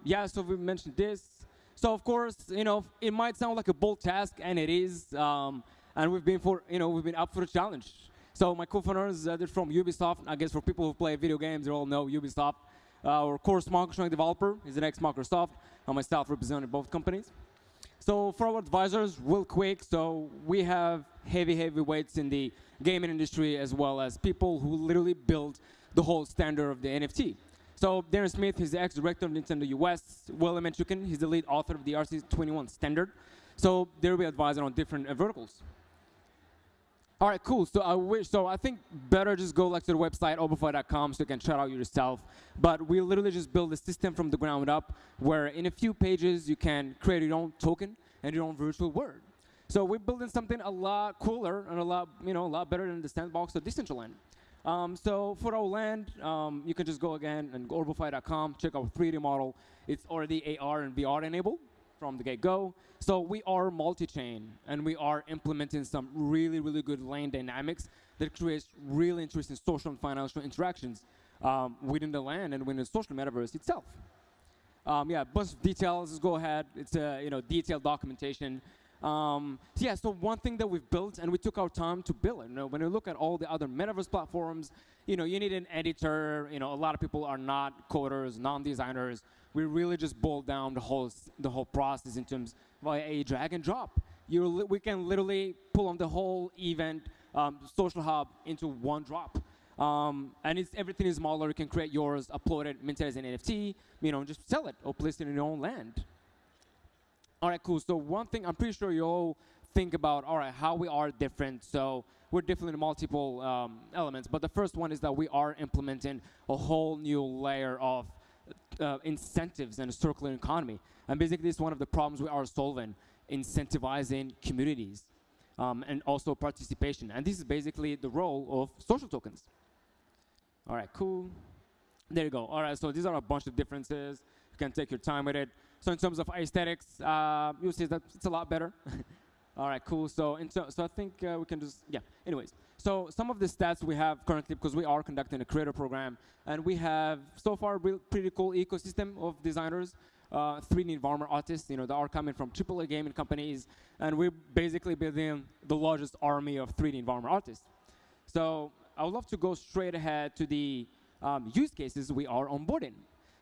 Yeah, so we mentioned this. So of course, it might sound like a bold task, and it is. And we've been up for the challenge. So my co-founders, they're from Ubisoft. I guess for people who play video games, they all know Ubisoft. Our core smart contract developer is an ex-Microsoft, and myself represented both companies. So for our advisors, real quick, so we have heavy weights in the gaming industry as well as people who literally build the whole standard of the NFT. So Darren Smith, he's the ex-director of Nintendo US. Willem Enchuken, he's the lead author of the RC21 standard. So they'll be advising on different verticals. All right, cool. So I think better just go to the website, oberfi.com, so you can check out yourself. But we literally just build a system from the ground up where in a few pages you can create your own token and your own virtual world. So we're building something a lot cooler and a lot better than the sandbox of Decentraland. So for our land, you can just go again and go oberfi.com, check our 3D model. It's already AR and VR enabled from the get-go. So we are multi-chain, and we are implementing some really good lane dynamics that creates really interesting social and financial interactions within the land and within the social metaverse itself. Yeah, bunch of details. Just go ahead. It's a detailed documentation. So one thing that we've built, and we took our time to build it. When you look at all the other metaverse platforms, you need an editor. A lot of people are not coders, non-designers. We really just boiled down the whole process in terms via a drag and drop. We can literally pull on the whole event social hub into one drop. And everything is modular. You can create yours, upload it, mint it as an NFT, just sell it or place it in your own land. All right, cool. So one thing I'm pretty sure you all think about, all right, how we are different. So we're different in multiple elements. But the first one is that we are implementing a whole new layer of incentives in a circular economy. And basically, it's one of the problems we are solving, incentivizing communities and also participation. And this is basically the role of social tokens. All right, cool. There you go. All right, so these are a bunch of differences. You can take your time with it. So in terms of aesthetics, you'll see that it's a lot better. All right, cool. So I think we can just, anyways. So some of the stats we have currently, because we are conducting a creator program, and we have so far a pretty cool ecosystem of designers, 3D environment artists, that are coming from AAA gaming companies, and we're basically building the largest army of 3D environment artists. So I would love to go straight ahead to the use cases we are onboarding.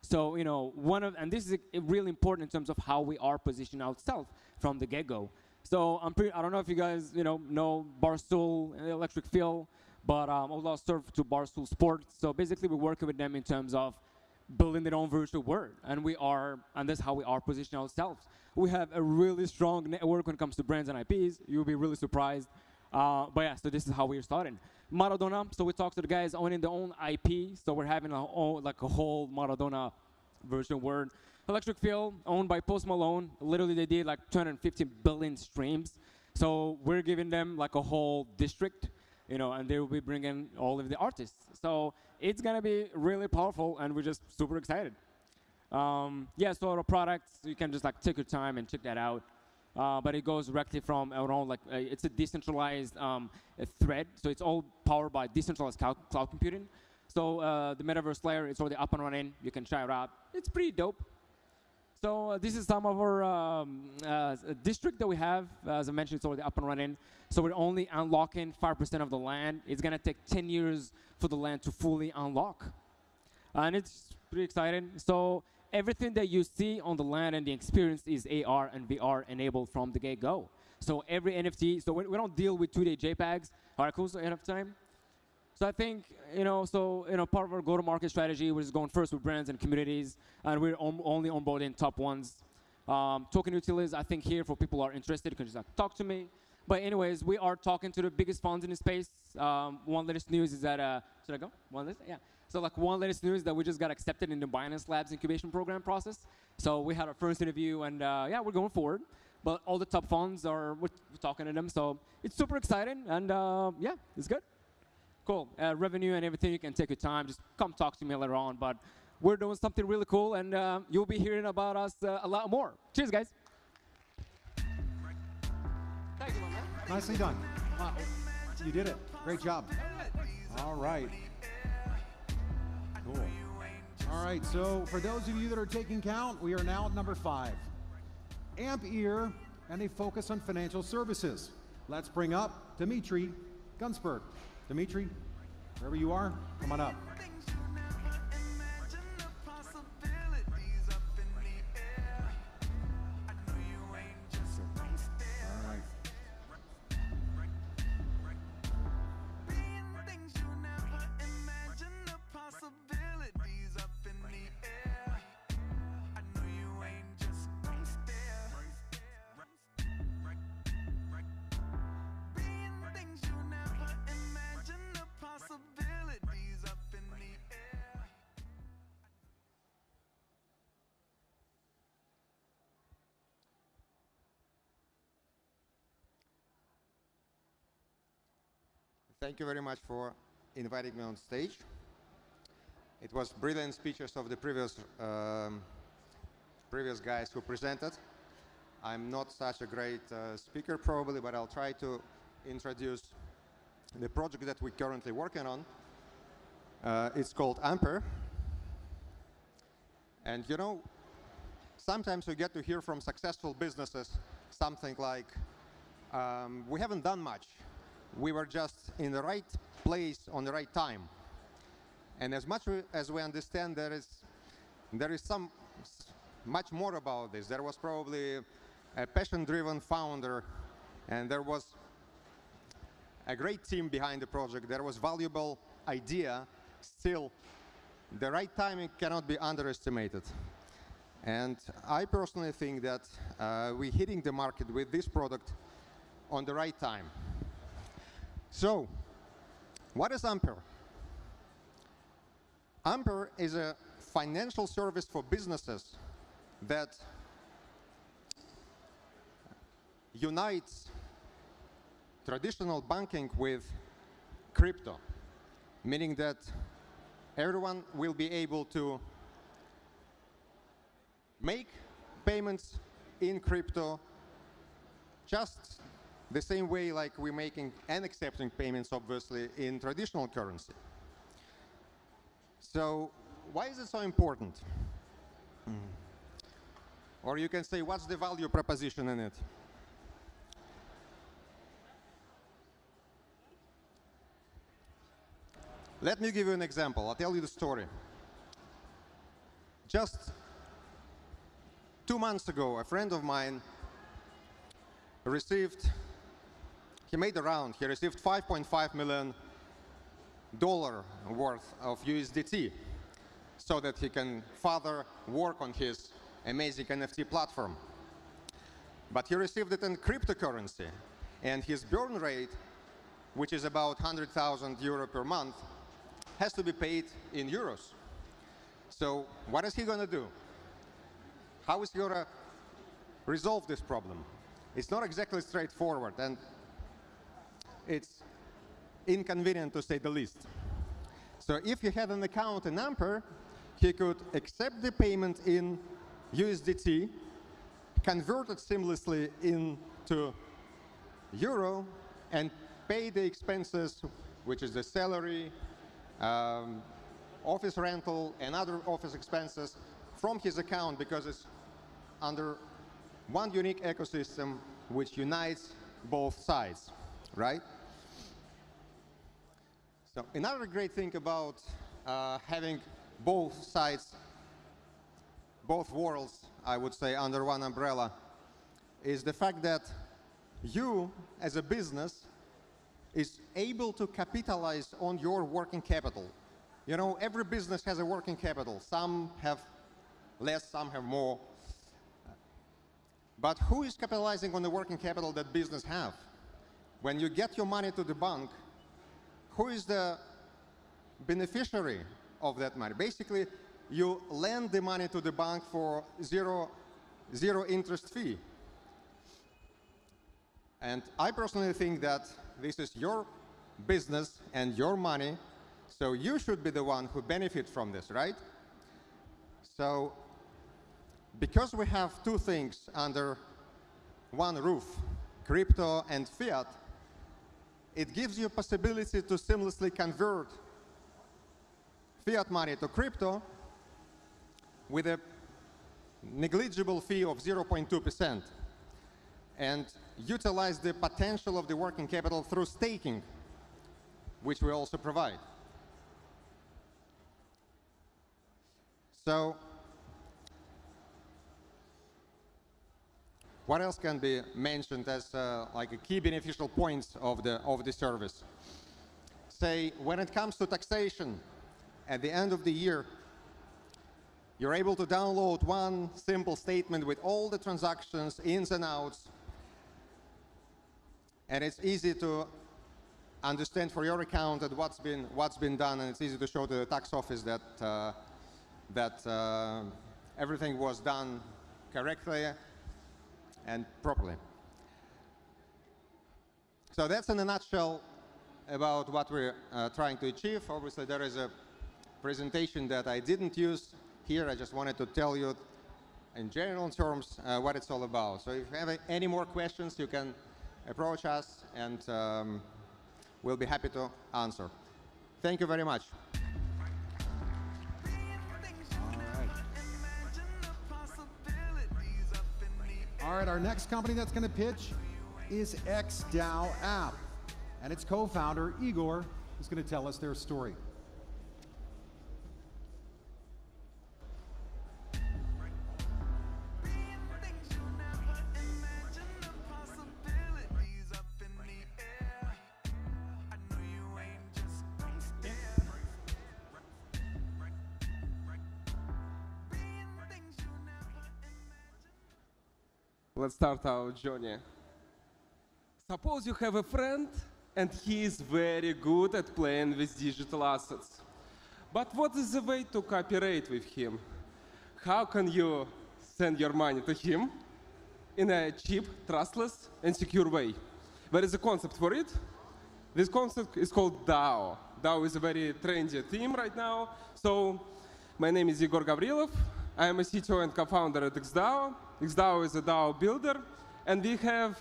So, and this is really important in terms of how we are positioning ourselves from the get-go. So I don't know if you guys, know Barstool Electric Feel, but I would love to serve to Barstool Sports. So basically, we're working with them in terms of building their own virtual world, and that's how we are positioning ourselves. We have a really strong network when it comes to brands and IPs. You'll be really surprised. But yeah, so this is how we're starting. Maradona, so we talked to the guys owning their own IP, so we're having a whole Maradona virtual world. Electric Feel, owned by Post Malone. Literally, they did like 250 billion streams. So we're giving them like a whole district, and they will be bringing all of the artists. So it's going to be really powerful, and we're just super excited. So our products, you can just like take your time and check that out. But it goes directly from our own, it's a decentralized thread. So it's all powered by decentralized cloud computing. So the metaverse layer, it's already up and running. You can try it out. It's pretty dope. So this is some of our district that we have. As I mentioned, it's already up and running. So we're only unlocking 5% of the land. It's going to take 10 years for the land to fully unlock. And it's pretty exciting. So everything that you see on the land and the experience is AR and VR enabled from the get-go. So every NFT, so we don't deal with 2D JPEGs. All right, cool, so enough time. So I think, part of our go-to-market strategy, we're just going first with brands and communities, and we're only onboarding top ones. Token utilities, I think here for people who are interested, you can just talk to me. But anyways, we are talking to the biggest funds in the space. One latest news is that, should I go? One latest? Yeah. So one latest news that we just got accepted in the Binance Labs incubation program process. So we had our first interview, and we're going forward. But all the top funds we're talking to them. So it's super exciting, and it's good. Cool. Revenue and everything, you can take your time. Just come talk to me later on. But we're doing something really cool, and you'll be hearing about us a lot more. Cheers, guys. Thank you, man. Nicely done. Wow. You did it. Great job. All right. Cool. All right, so for those of you that are taking count, we are now at number 5. AMP ear and a focus on financial services. Let's bring up Dimitri Gunsberg. Dimitri, wherever you are, come on up. Thank you very much for inviting me on stage. It was brilliant speeches of the previous guys who presented. I'm not such a great speaker probably, but I'll try to introduce the project that we're currently working on. It's called Ampere. And sometimes we get to hear from successful businesses something like, we haven't done much. We were just in the right place on the right time. And as much as we understand, there is much more about this. There was probably a passion-driven founder, and there was a great team behind the project. There was valuable idea. Still, the right timing cannot be underestimated. And I personally think that we're hitting the market with this product on the right time. So, what is Ampere? Ampere is a financial service for businesses that unites traditional banking with crypto, meaning that everyone will be able to make payments in crypto just the same way like we're making and accepting payments, obviously, in traditional currency. So why is it so important? Or you can say, what's the value proposition in it? Let me give you an example. I'll tell you the story. Just 2 months ago, a friend of mine received, he made a round, he received $5.5 million worth of USDT so that he can further work on his amazing NFT platform. But he received it in cryptocurrency, and his burn rate, which is about 100,000 euro per month, has to be paid in euros. So what is he going to do? How is he going to resolve this problem? It's not exactly straightforward, and it's inconvenient to say the least. So if he had an account in Ampere, he could accept the payment in USDT, convert it seamlessly into euro, and pay the expenses, which is the salary, office rental, and other office expenses from his account, because it's under one unique ecosystem which unites both sides, right? So another great thing about having both sides, both worlds, I would say, under one umbrella, is the fact that you, as a business, is able to capitalize on your working capital. You know, every business has a working capital. Some have less, some have more. But who is capitalizing on the working capital that business have? When you get your money to the bank, who is the beneficiary of that money? Basically, you lend the money to the bank for zero interest fee. And I personally think that this is your business and your money, so you should be the one who benefits from this, right? So, because we have two things under one roof, crypto and fiat, it gives you a possibility to seamlessly convert fiat money to crypto with a negligible fee of 0.2%, and utilize the potential of the working capital through staking, which we also provide. So, what else can be mentioned as like a key beneficial points of the service? Say, when it comes to taxation, at the end of the year, you're able to download one simple statement with all the transactions, ins and outs, and it's easy to understand for your account that what's been done, and it's easy to show to the tax office that everything was done correctly and properly. So that's in a nutshell about what we're trying to achieve. Obviously, there is a presentation that I didn't use here. I just wanted to tell you in general terms what it's all about. So if you have any more questions, you can approach us, and we'll be happy to answer. Thank you very much. All right, our next company that's going to pitch is XDAO App. And its co-founder, Igor, is going to tell us their story. Let's start our journey. Suppose you have a friend and he is very good at playing with digital assets. But what is the way to cooperate with him? How can you send your money to him in a cheap, trustless, and secure way? There is a concept for it. This concept is called DAO. DAO is a very trendy theme right now. So my name is Igor Gavrilov. I am a CTO and co-founder at XDAO. XDAO is a DAO builder, and we have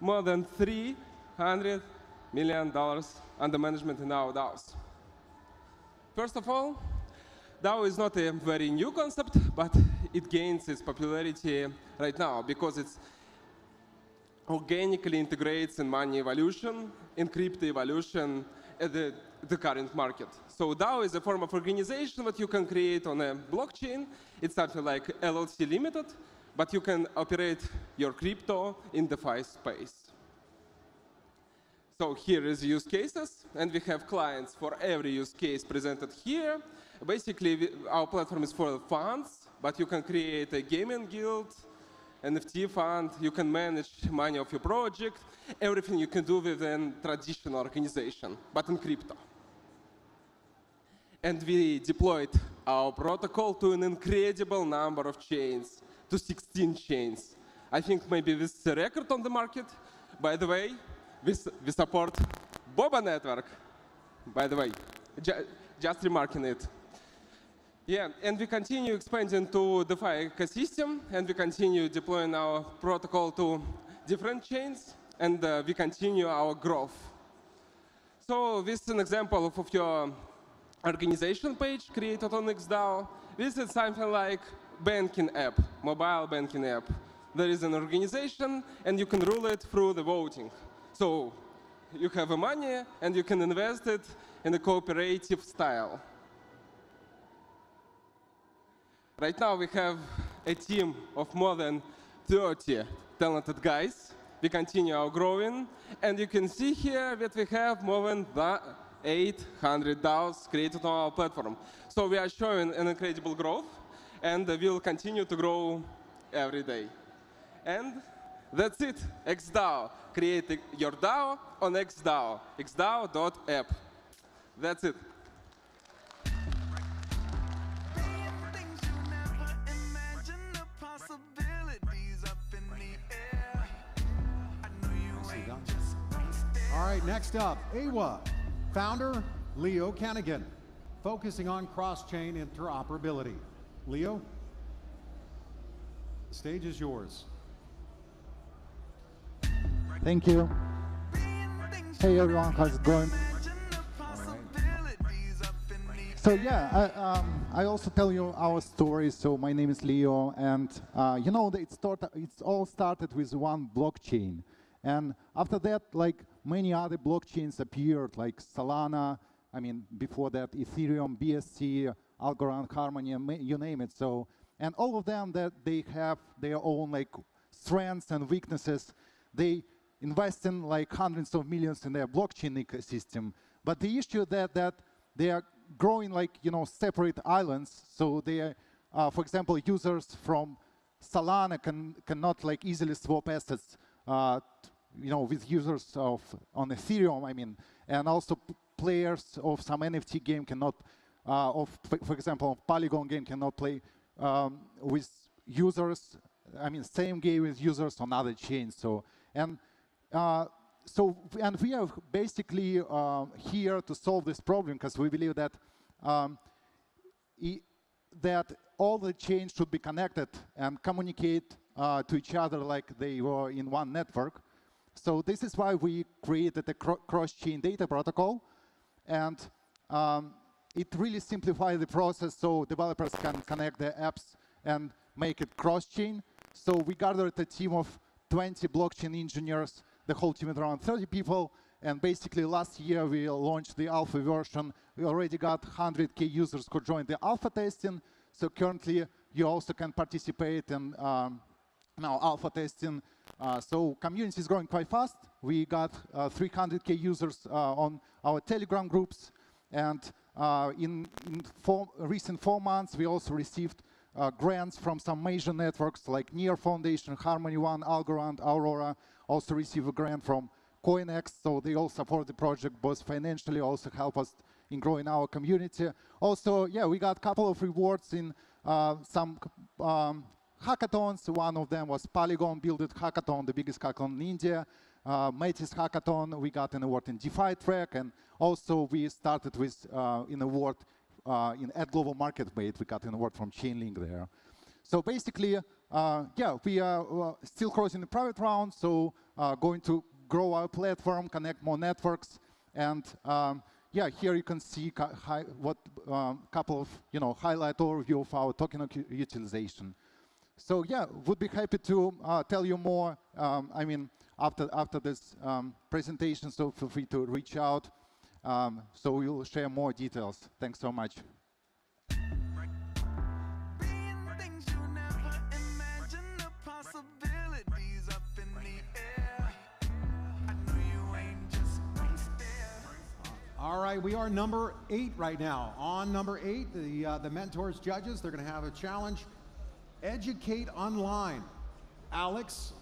more than $300 million under management in our DAOs. First of all, DAO is not a very new concept, but it gains its popularity right now because it organically integrates in money evolution, in crypto evolution at the current market. So DAO is a form of organization that you can create on a blockchain. It's something like LLC Limited, but you can operate your crypto in DeFi space. So here is use cases, and we have clients for every use case presented here. Basically, our platform is for funds, but you can create a gaming guild, NFT fund, you can manage money of your project, everything you can do within traditional organization, but in crypto. And we deployed our protocol to an incredible number of chains, to 16 chains. I think maybe this is a record on the market. By the way, we support Boba network, by the way, just remarking it. Yeah, and we continue expanding to DeFi ecosystem, and we continue deploying our protocol to different chains, and we continue our growth. So this is an example of your organization page created on XDAO. This is something like banking app, mobile banking app. There is an organization, and you can rule it through the voting. So you have the money, and you can invest it in a cooperative style. Right now, we have a team of more than 30 talented guys. We continue our growing, and you can see here that we have more than 800 DAOs created on our platform. So we are showing an incredible growth, and we will continue to grow every day. And that's it, XDAO. Create your DAO on XDAO, xdao.app. That's it. All right, next up, AWA. Founder, Leo Canigan, focusing on cross-chain interoperability. Leo, the stage is yours. Thank you. Hey everyone, how's it going? So yeah, I also tell you our story. So my name is Leo, and you know, it's all started with one blockchain. And after that, like many other blockchains appeared, like Solana, I mean, before that, Ethereum, BSC, Algorand, Harmony, you name it. So, and all of them, that they have their own like strengths and weaknesses. They invest in like hundreds of millions in their blockchain ecosystem. But the issue that they are growing like, you know, separate islands. So they are, for example, users from Solana cannot like easily swap assets you know, with users on Ethereum, I mean, and also players of some NFT game cannot, for example, Polygon game cannot play with users, I mean, same game with users on other chains. So, and we are basically here to solve this problem because we believe that that all the chains should be connected and communicate to each other like they were in one network. So this is why we created a cross-chain data protocol, and it really simplifies the process so developers can connect their apps and make it cross-chain. So we gathered a team of 20 blockchain engineers, the whole team is around 30 people, and basically last year we launched the alpha version. We already got 100K users who joined the alpha testing, so currently you also can participate in now alpha testing. So community is growing quite fast. We got 300K users on our Telegram groups, and in recent 4 months we also received grants from some major networks like Near Foundation, Harmony One, Algorand, Aurora. Also receive a grant from CoinX, so they all support the project both financially, also help us in growing our community. Also, yeah, we got a couple of rewards in some hackathons. One of them was Polygon Build It Hackathon, the biggest hackathon in India. Metis Hackathon, we got an award in DeFi track, and also we started with an award in Ad Global Marketplace. We got an award from Chainlink there. So basically, yeah, we are still closing the private round, so going to grow our platform, connect more networks, and yeah, here you can see what couple of highlight overview of our token utilization. So yeah, would be happy to tell you more. I mean, after this presentation, so feel free to reach out. So we will share more details. Thanks so much. All right, we are number 8 right now. On number 8, the mentors judges, they're going to have a challenge. Educate Online. Alex,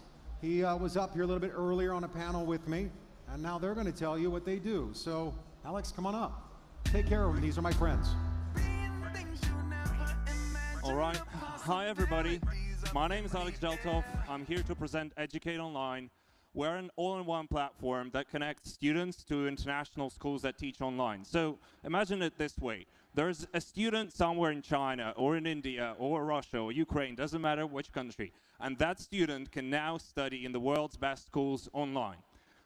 he was up here a little bit earlier on a panel with me, and now they're going to tell you what they do. So, Alex, come on up. Take care of them. These are my friends. All right. Hi, everybody. My name is Alex Jeltov. I'm here to present Educate Online. We're an all-in-one platform that connects students to international schools that teach online. So imagine it this way. There's a student somewhere in China or in India or Russia or Ukraine, doesn't matter which country, and that student can now study in the world's best schools online.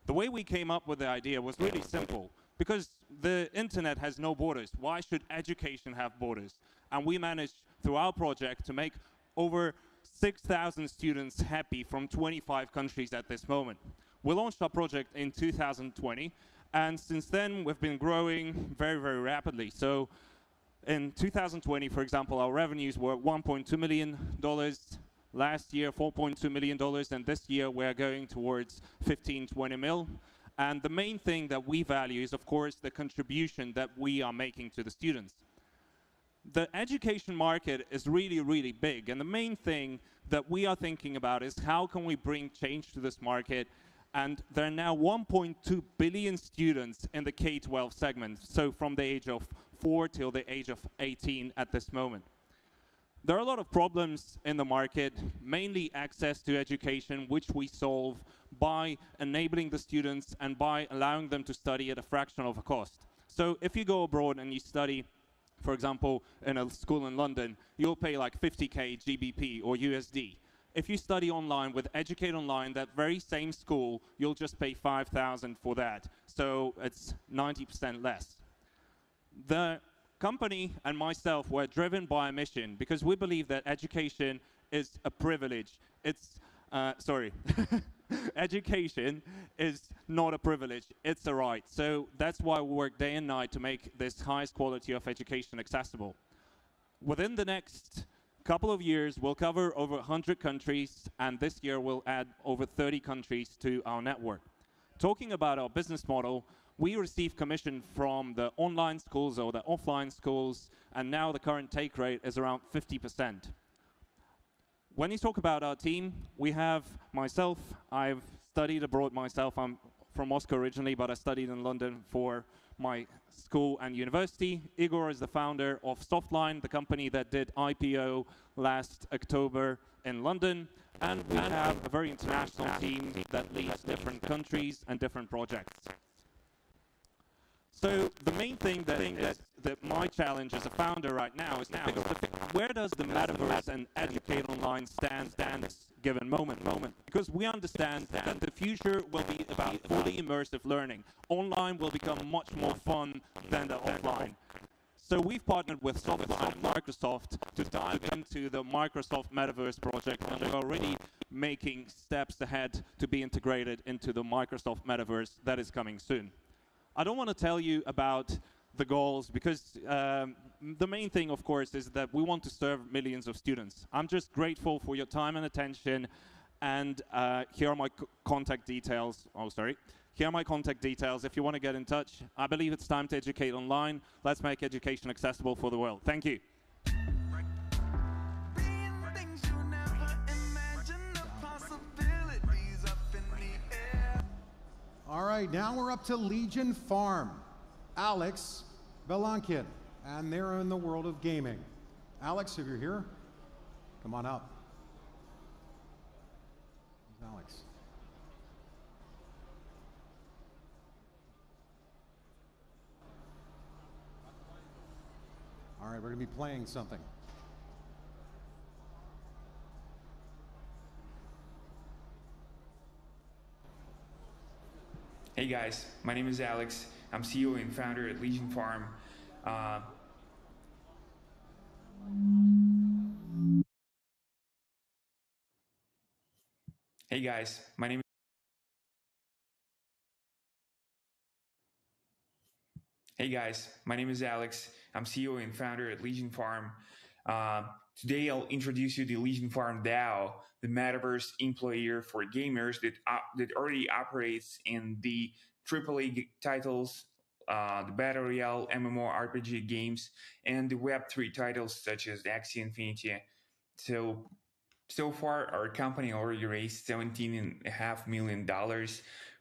The way we came up with the idea was really simple. Because the internet has no borders, why should education have borders? And we managed, through our project, to make over 6,000 students happy from 25 countries at this moment. We launched our project in 2020, and since then we've been growing very, very rapidly. So in 2020, for example, our revenues were $1.2 million. Last year, $4.2 million, and this year we're going towards 15-20 mil. And the main thing that we value is, of course, the contribution that we are making to the students. The education market is really, really big, and the main thing that we are thinking about is how can we bring change to this market. And there are now 1.2 billion students in the K-12 segment, so from the age of 4 till the age of 18 at this moment. There are a lot of problems in the market, mainly access to education, which we solve by enabling the students and by allowing them to study at a fraction of a cost. So if you go abroad and you study, for example, in a school in London, you'll pay like 50K GBP or USD. If you study online with Educate Online, that very same school, you'll just pay 5,000 for that. So it's 90% less. The company and myself were driven by a mission because we believe that education is a privilege. It's, education is not a privilege, it's a right. So that's why we work day and night to make this highest quality of education accessible. Within the next couple of years, we'll cover over 100 countries, and this year we'll add over 30 countries to our network. Talking about our business model, we receive commission from the online schools or the offline schools, and now the current take rate is around 50%. When you talk about our team, we have myself. I've studied abroad myself. I'm from Moscow originally, but I studied in London for my school and university. Igor is the founder of Softline, the company that did IPO last October in London. And we have a very international team that leads different countries and different projects. So the main thing that my challenge as a founder right now is to figure out where does the metaverse and Educate Online stand at this given moment. Because we understand that the future will be about fully immersive learning. Online will become much more fun than the offline. So we've partnered with Shopify and Microsoft to dive into the Microsoft Metaverse project, and we're already making steps ahead to be integrated into the Microsoft Metaverse that is coming soon. I don't want to tell you about the goals because the main thing, of course, is that we want to serve millions of students. I'm just grateful for your time and attention, and here are my contact details. Oh, sorry. Here are my contact details if you want to get in touch. I believe it's time to educate online. Let's make education accessible for the world. Thank you. All right, now we're up to Legion Farm. Alex Velankin, and they're in the world of gaming. Alex, if you're here, come on up. Where's Alex? All right, we're going to be playing something. Hey guys, my name is Alex. I'm CEO and founder at Legion Farm. Hey guys, my name is Alex. I'm CEO and founder at Legion Farm. Today I'll introduce you to Legion Farm DAO, the metaverse employer for gamers that already operates in the AAA titles, the Battle Royale, MMORPG games, and the Web3 titles such as Axie Infinity. So far, our company already raised $17.5 million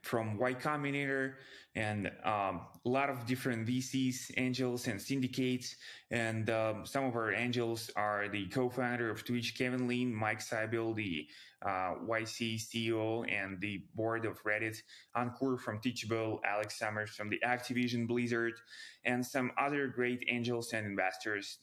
from Y Combinator and a lot of different VCs, angels, and syndicates. And some of our angels are the co-founder of Twitch, Kevin Lean, Mike Seibel, the YC CEO, and the board of Reddit, Ankur from Teachable, Alex Summers from the Activision Blizzard, and some other great angels and investors.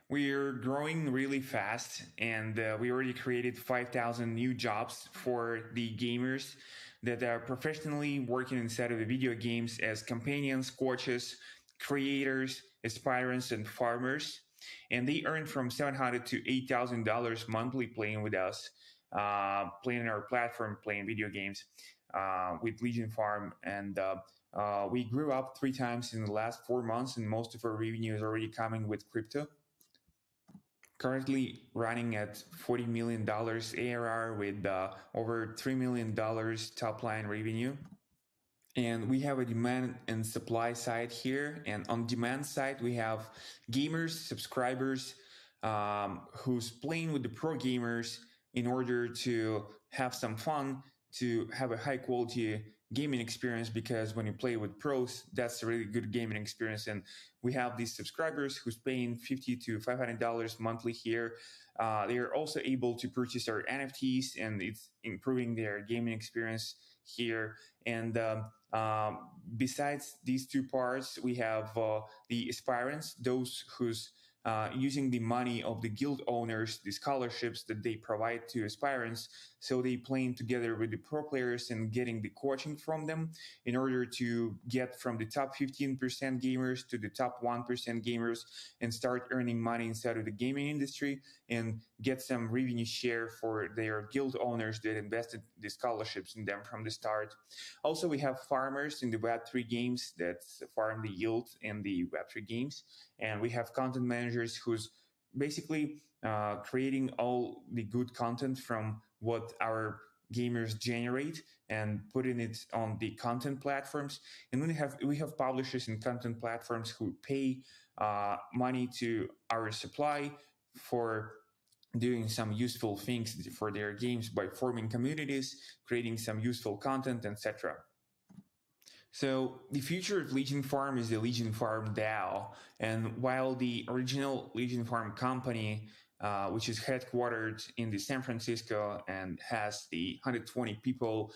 We're growing really fast, and we already created 5,000 new jobs for the gamers that are professionally working inside of the video games as companions, coaches, creators, aspirants, and farmers. And they earn from $700 to $8,000 monthly playing with us, playing our platform, playing video games with Legion Farm. And we grew up 3 times in the last 4 months, and most of our revenue is already coming with crypto. Currently running at $40 million ARR with over $3 million top line revenue. And we have a demand and supply side here. And on demand side, we have gamers, subscribers, who's playing with the pro gamers in order to have some fun, to have a high quality gaming experience, because when you play with pros, that's a really good gaming experience. And we have these subscribers who's paying $50 to $500 monthly here. They are also able to purchase our NFTs, and it's improving their gaming experience here. And besides these 2 parts, we have the aspirants, those who's using the money of the guild owners, the scholarships that they provide to aspirants. So they playing together with the pro players and getting the coaching from them in order to get from the top 15% gamers to the top 1% gamers and start earning money inside of the gaming industry and get some revenue share for their guild owners that invested the scholarships in them from the start. Also, we have farmers in the Web3 games that farm the yield in the Web3 games. And we have content managers who's basically creating all the good content from what our gamers generate and putting it on the content platforms. And we have publishers and content platforms who pay money to our supply for doing some useful things for their games by forming communities, creating some useful content, etc. So the future of Legion Farm is the Legion Farm DAO. And while the original Legion Farm company, which is headquartered in the San Francisco and has the 120 people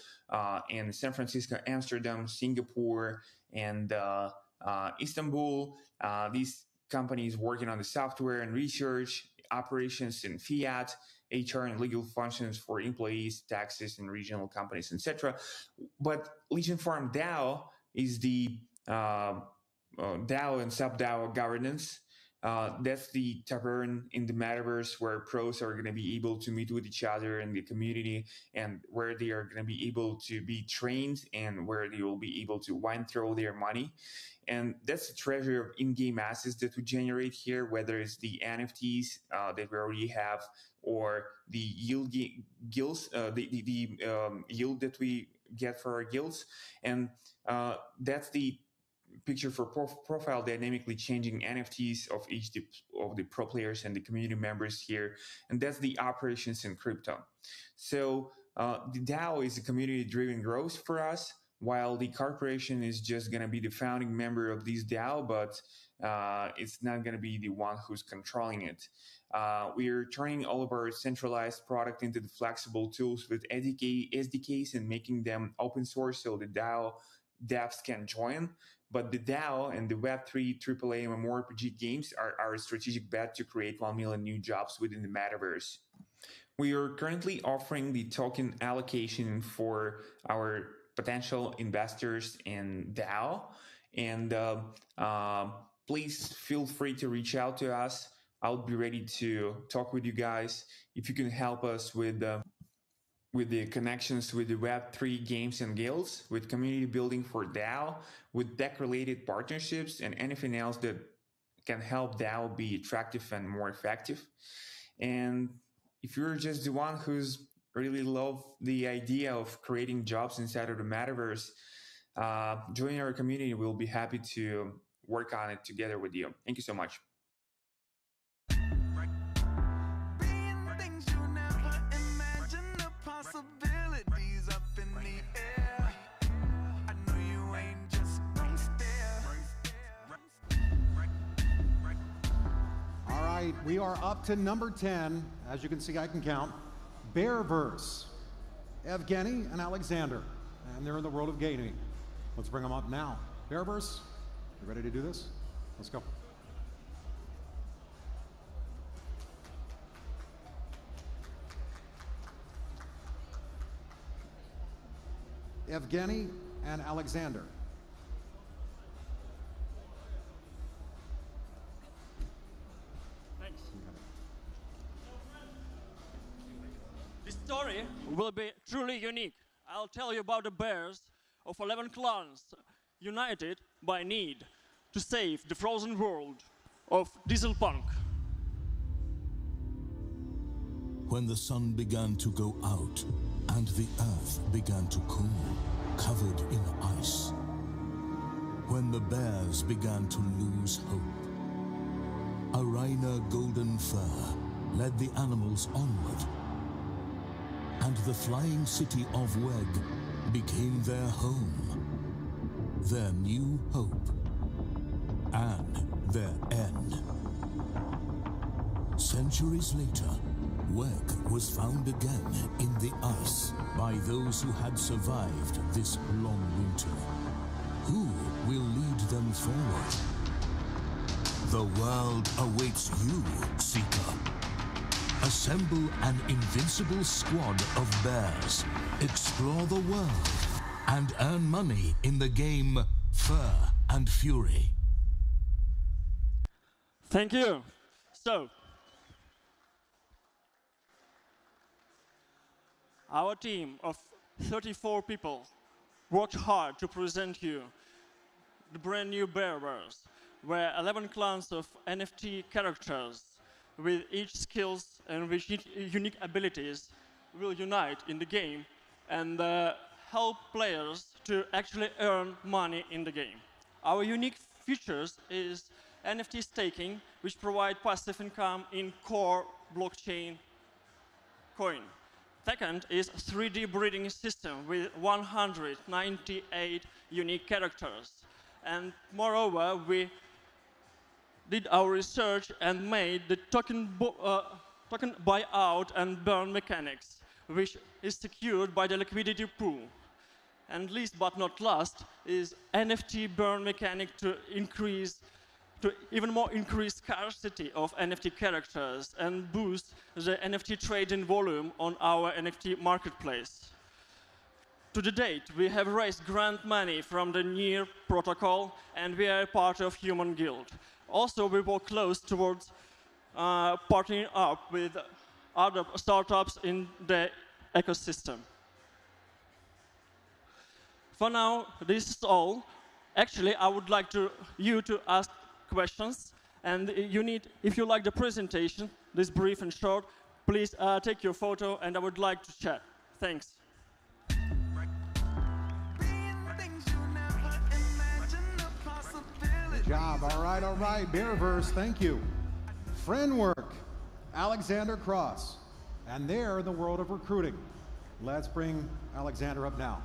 in San Francisco, Amsterdam, Singapore, and Istanbul, these companies working on the software and research, operations and fiat, HR and legal functions for employees, taxes, and regional companies, etc. But Legion Farm DAO is the DAO and sub-DAO governance. That's the tavern in the metaverse where pros are going to be able to meet with each other in the community, and where they are going to be able to be trained, and where they will be able to wind throw their money. And that's the treasure of in-game assets that we generate here, whether it's the NFTs that we already have, or the yield guilds, the yield that we get for our guilds. And that's the picture for profile dynamically changing NFTs of each of the pro players and the community members here. And that's the operations in crypto. So the DAO is a community-driven growth for us, while the corporation is just going to be the founding member of this DAO, but it's not going to be the one who's controlling it. We are turning all of our centralized product into the flexible tools with SDKs and making them open source so the DAO devs can join. But the DAO and the Web3 AAA MMORPG games are our strategic bet to create 1 million new jobs within the metaverse. We are currently offering the token allocation for our potential investors in DAO. And please feel free to reach out to us. I'll be ready to talk with you guys. If you can help us with the connections with the Web3 games and guilds, with community building for DAO, with tech-related partnerships, and anything else that can help DAO be attractive and more effective. And if you're just the one who's really love the idea of creating jobs inside of the metaverse, join our community. We'll be happy to work on it together with you. Thank you so much. Possibilities up in the air. I know you ain't just gonna stare. All right, we are up to number 10. As you can see, I can count. Bearverse, Evgeny and Alexander. And they're in the world of gaming. Let's bring them up now. Bearverse, you ready to do this? Let's go. Evgeny and Alexander. Thanks. This story will be truly unique. I'll tell you about the bears of 11 clans united by need to save the frozen world of diesel punk. When the sun began to go out and the earth began to cool, covered in ice. When the bears began to lose hope, a Rainer golden fur led the animals onward, and the flying city of Weg became their home, their new hope, and their end. Centuries later, Weg was found again in the ice by those who had survived this long winter. Who will lead them forward? The world awaits you, Seeker. Assemble an invincible squad of bears, explore the world, and earn money in the game Fur and Fury. Thank you. So, our team of 34 people worked hard to present you the brand new Bearverse, where 11 clans of NFT characters with each skills and with unique abilities will unite in the game and help players to actually earn money in the game. Our unique features is NFT staking, which provide passive income in core blockchain coin. Second is 3D breeding system with 198 unique characters. And moreover, we did our research and made the token buyout and burn mechanics, which is secured by the liquidity pool. And least but not last is NFT burn mechanic to even more increase scarcity of NFT characters and boost the NFT trading volume on our NFT marketplace. to the date, we have raised grant money from the NEAR protocol, and we are part of Human Guild. Also, we work close towards partnering up with other startups in the ecosystem. For now, this is all. Actually, I would like you to ask questions, and if you like the presentation, this brief and short, please take your photo, and I would like to chat. Thanks. Good job. All right. Bearverse, thank you. Friendwork, Alexander Cross. And they're in the world of recruiting. Let's bring Alexander up now.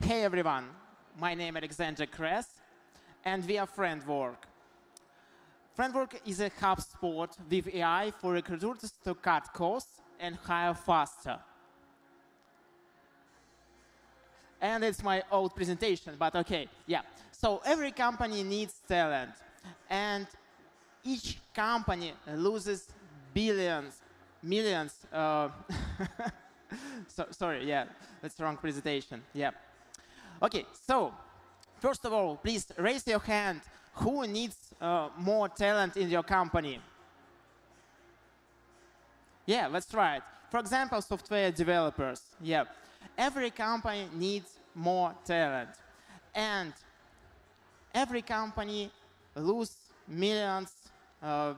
Hey everyone, my name is Alexander Kress, and we are Friendwork. Friendwork is a HubSpot with AI for recruiters to cut costs and hire faster. And it's my old presentation, but okay, yeah. So every company needs talent, and each company loses billions, millions. Sorry, yeah, that's the wrong presentation, yeah. Okay, so first of all, please raise your hand. Who needs more talent in your company? Yeah, that's right. For example, software developers. Yeah, every company needs more talent, and every company loses millions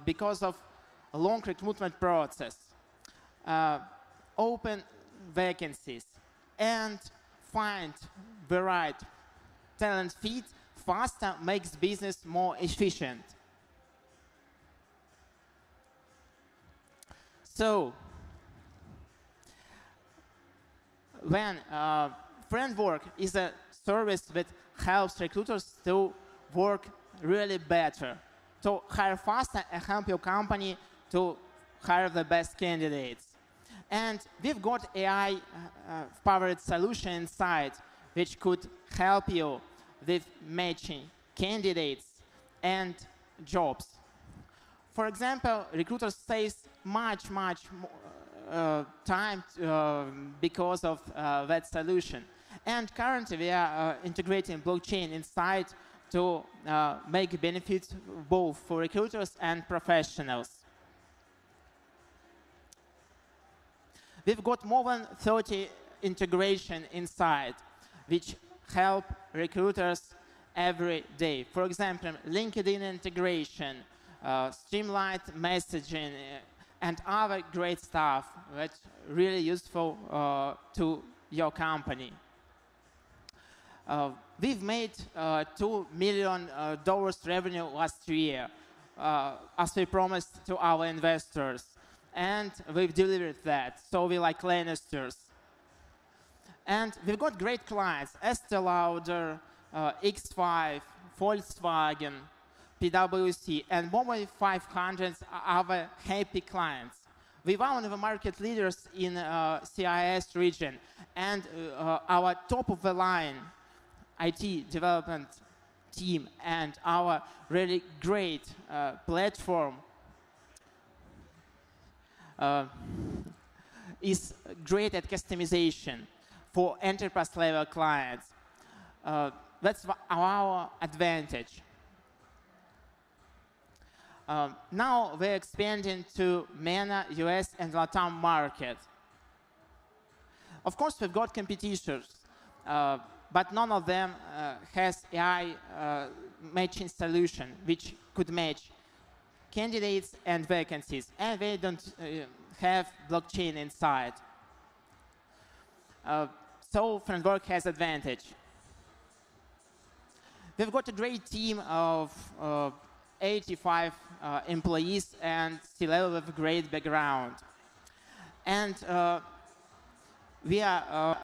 because of a long recruitment process, open vacancies, and find the right talent fit faster makes business more efficient. So when Friendwork is a service that helps recruiters to work really better, to hire faster and help your company to hire the best candidates. And we've got AI-powered solution inside which could help you with matching candidates and jobs. For example, recruiters save much more time because of that solution. And currently, we are integrating blockchain inside to make benefits both for recruiters and professionals. We've got more than 30 integration inside, which help recruiters every day. For example, LinkedIn integration, streamlined messaging, and other great stuff that's really useful to your company. We've made $2 million revenue last year, as we promised to our investors. And we've delivered that, so we like Lannisters. And we've got great clients: Estee Lauder, X5, Volkswagen, PwC, and more than 500 other happy clients. We are one of the market leaders in CIS region, and our top-of-the-line IT development team and our really great platform is great at customization for enterprise-level clients. That's our advantage. Now we're expanding to MENA, US, and LATAM market. Of course, we've got competitors, but none of them has AI matching solution which could match candidates and vacancies, and they don't have blockchain inside. So Friendwork has advantage. We've got a great team of 85 employees and C-level with great background. And we are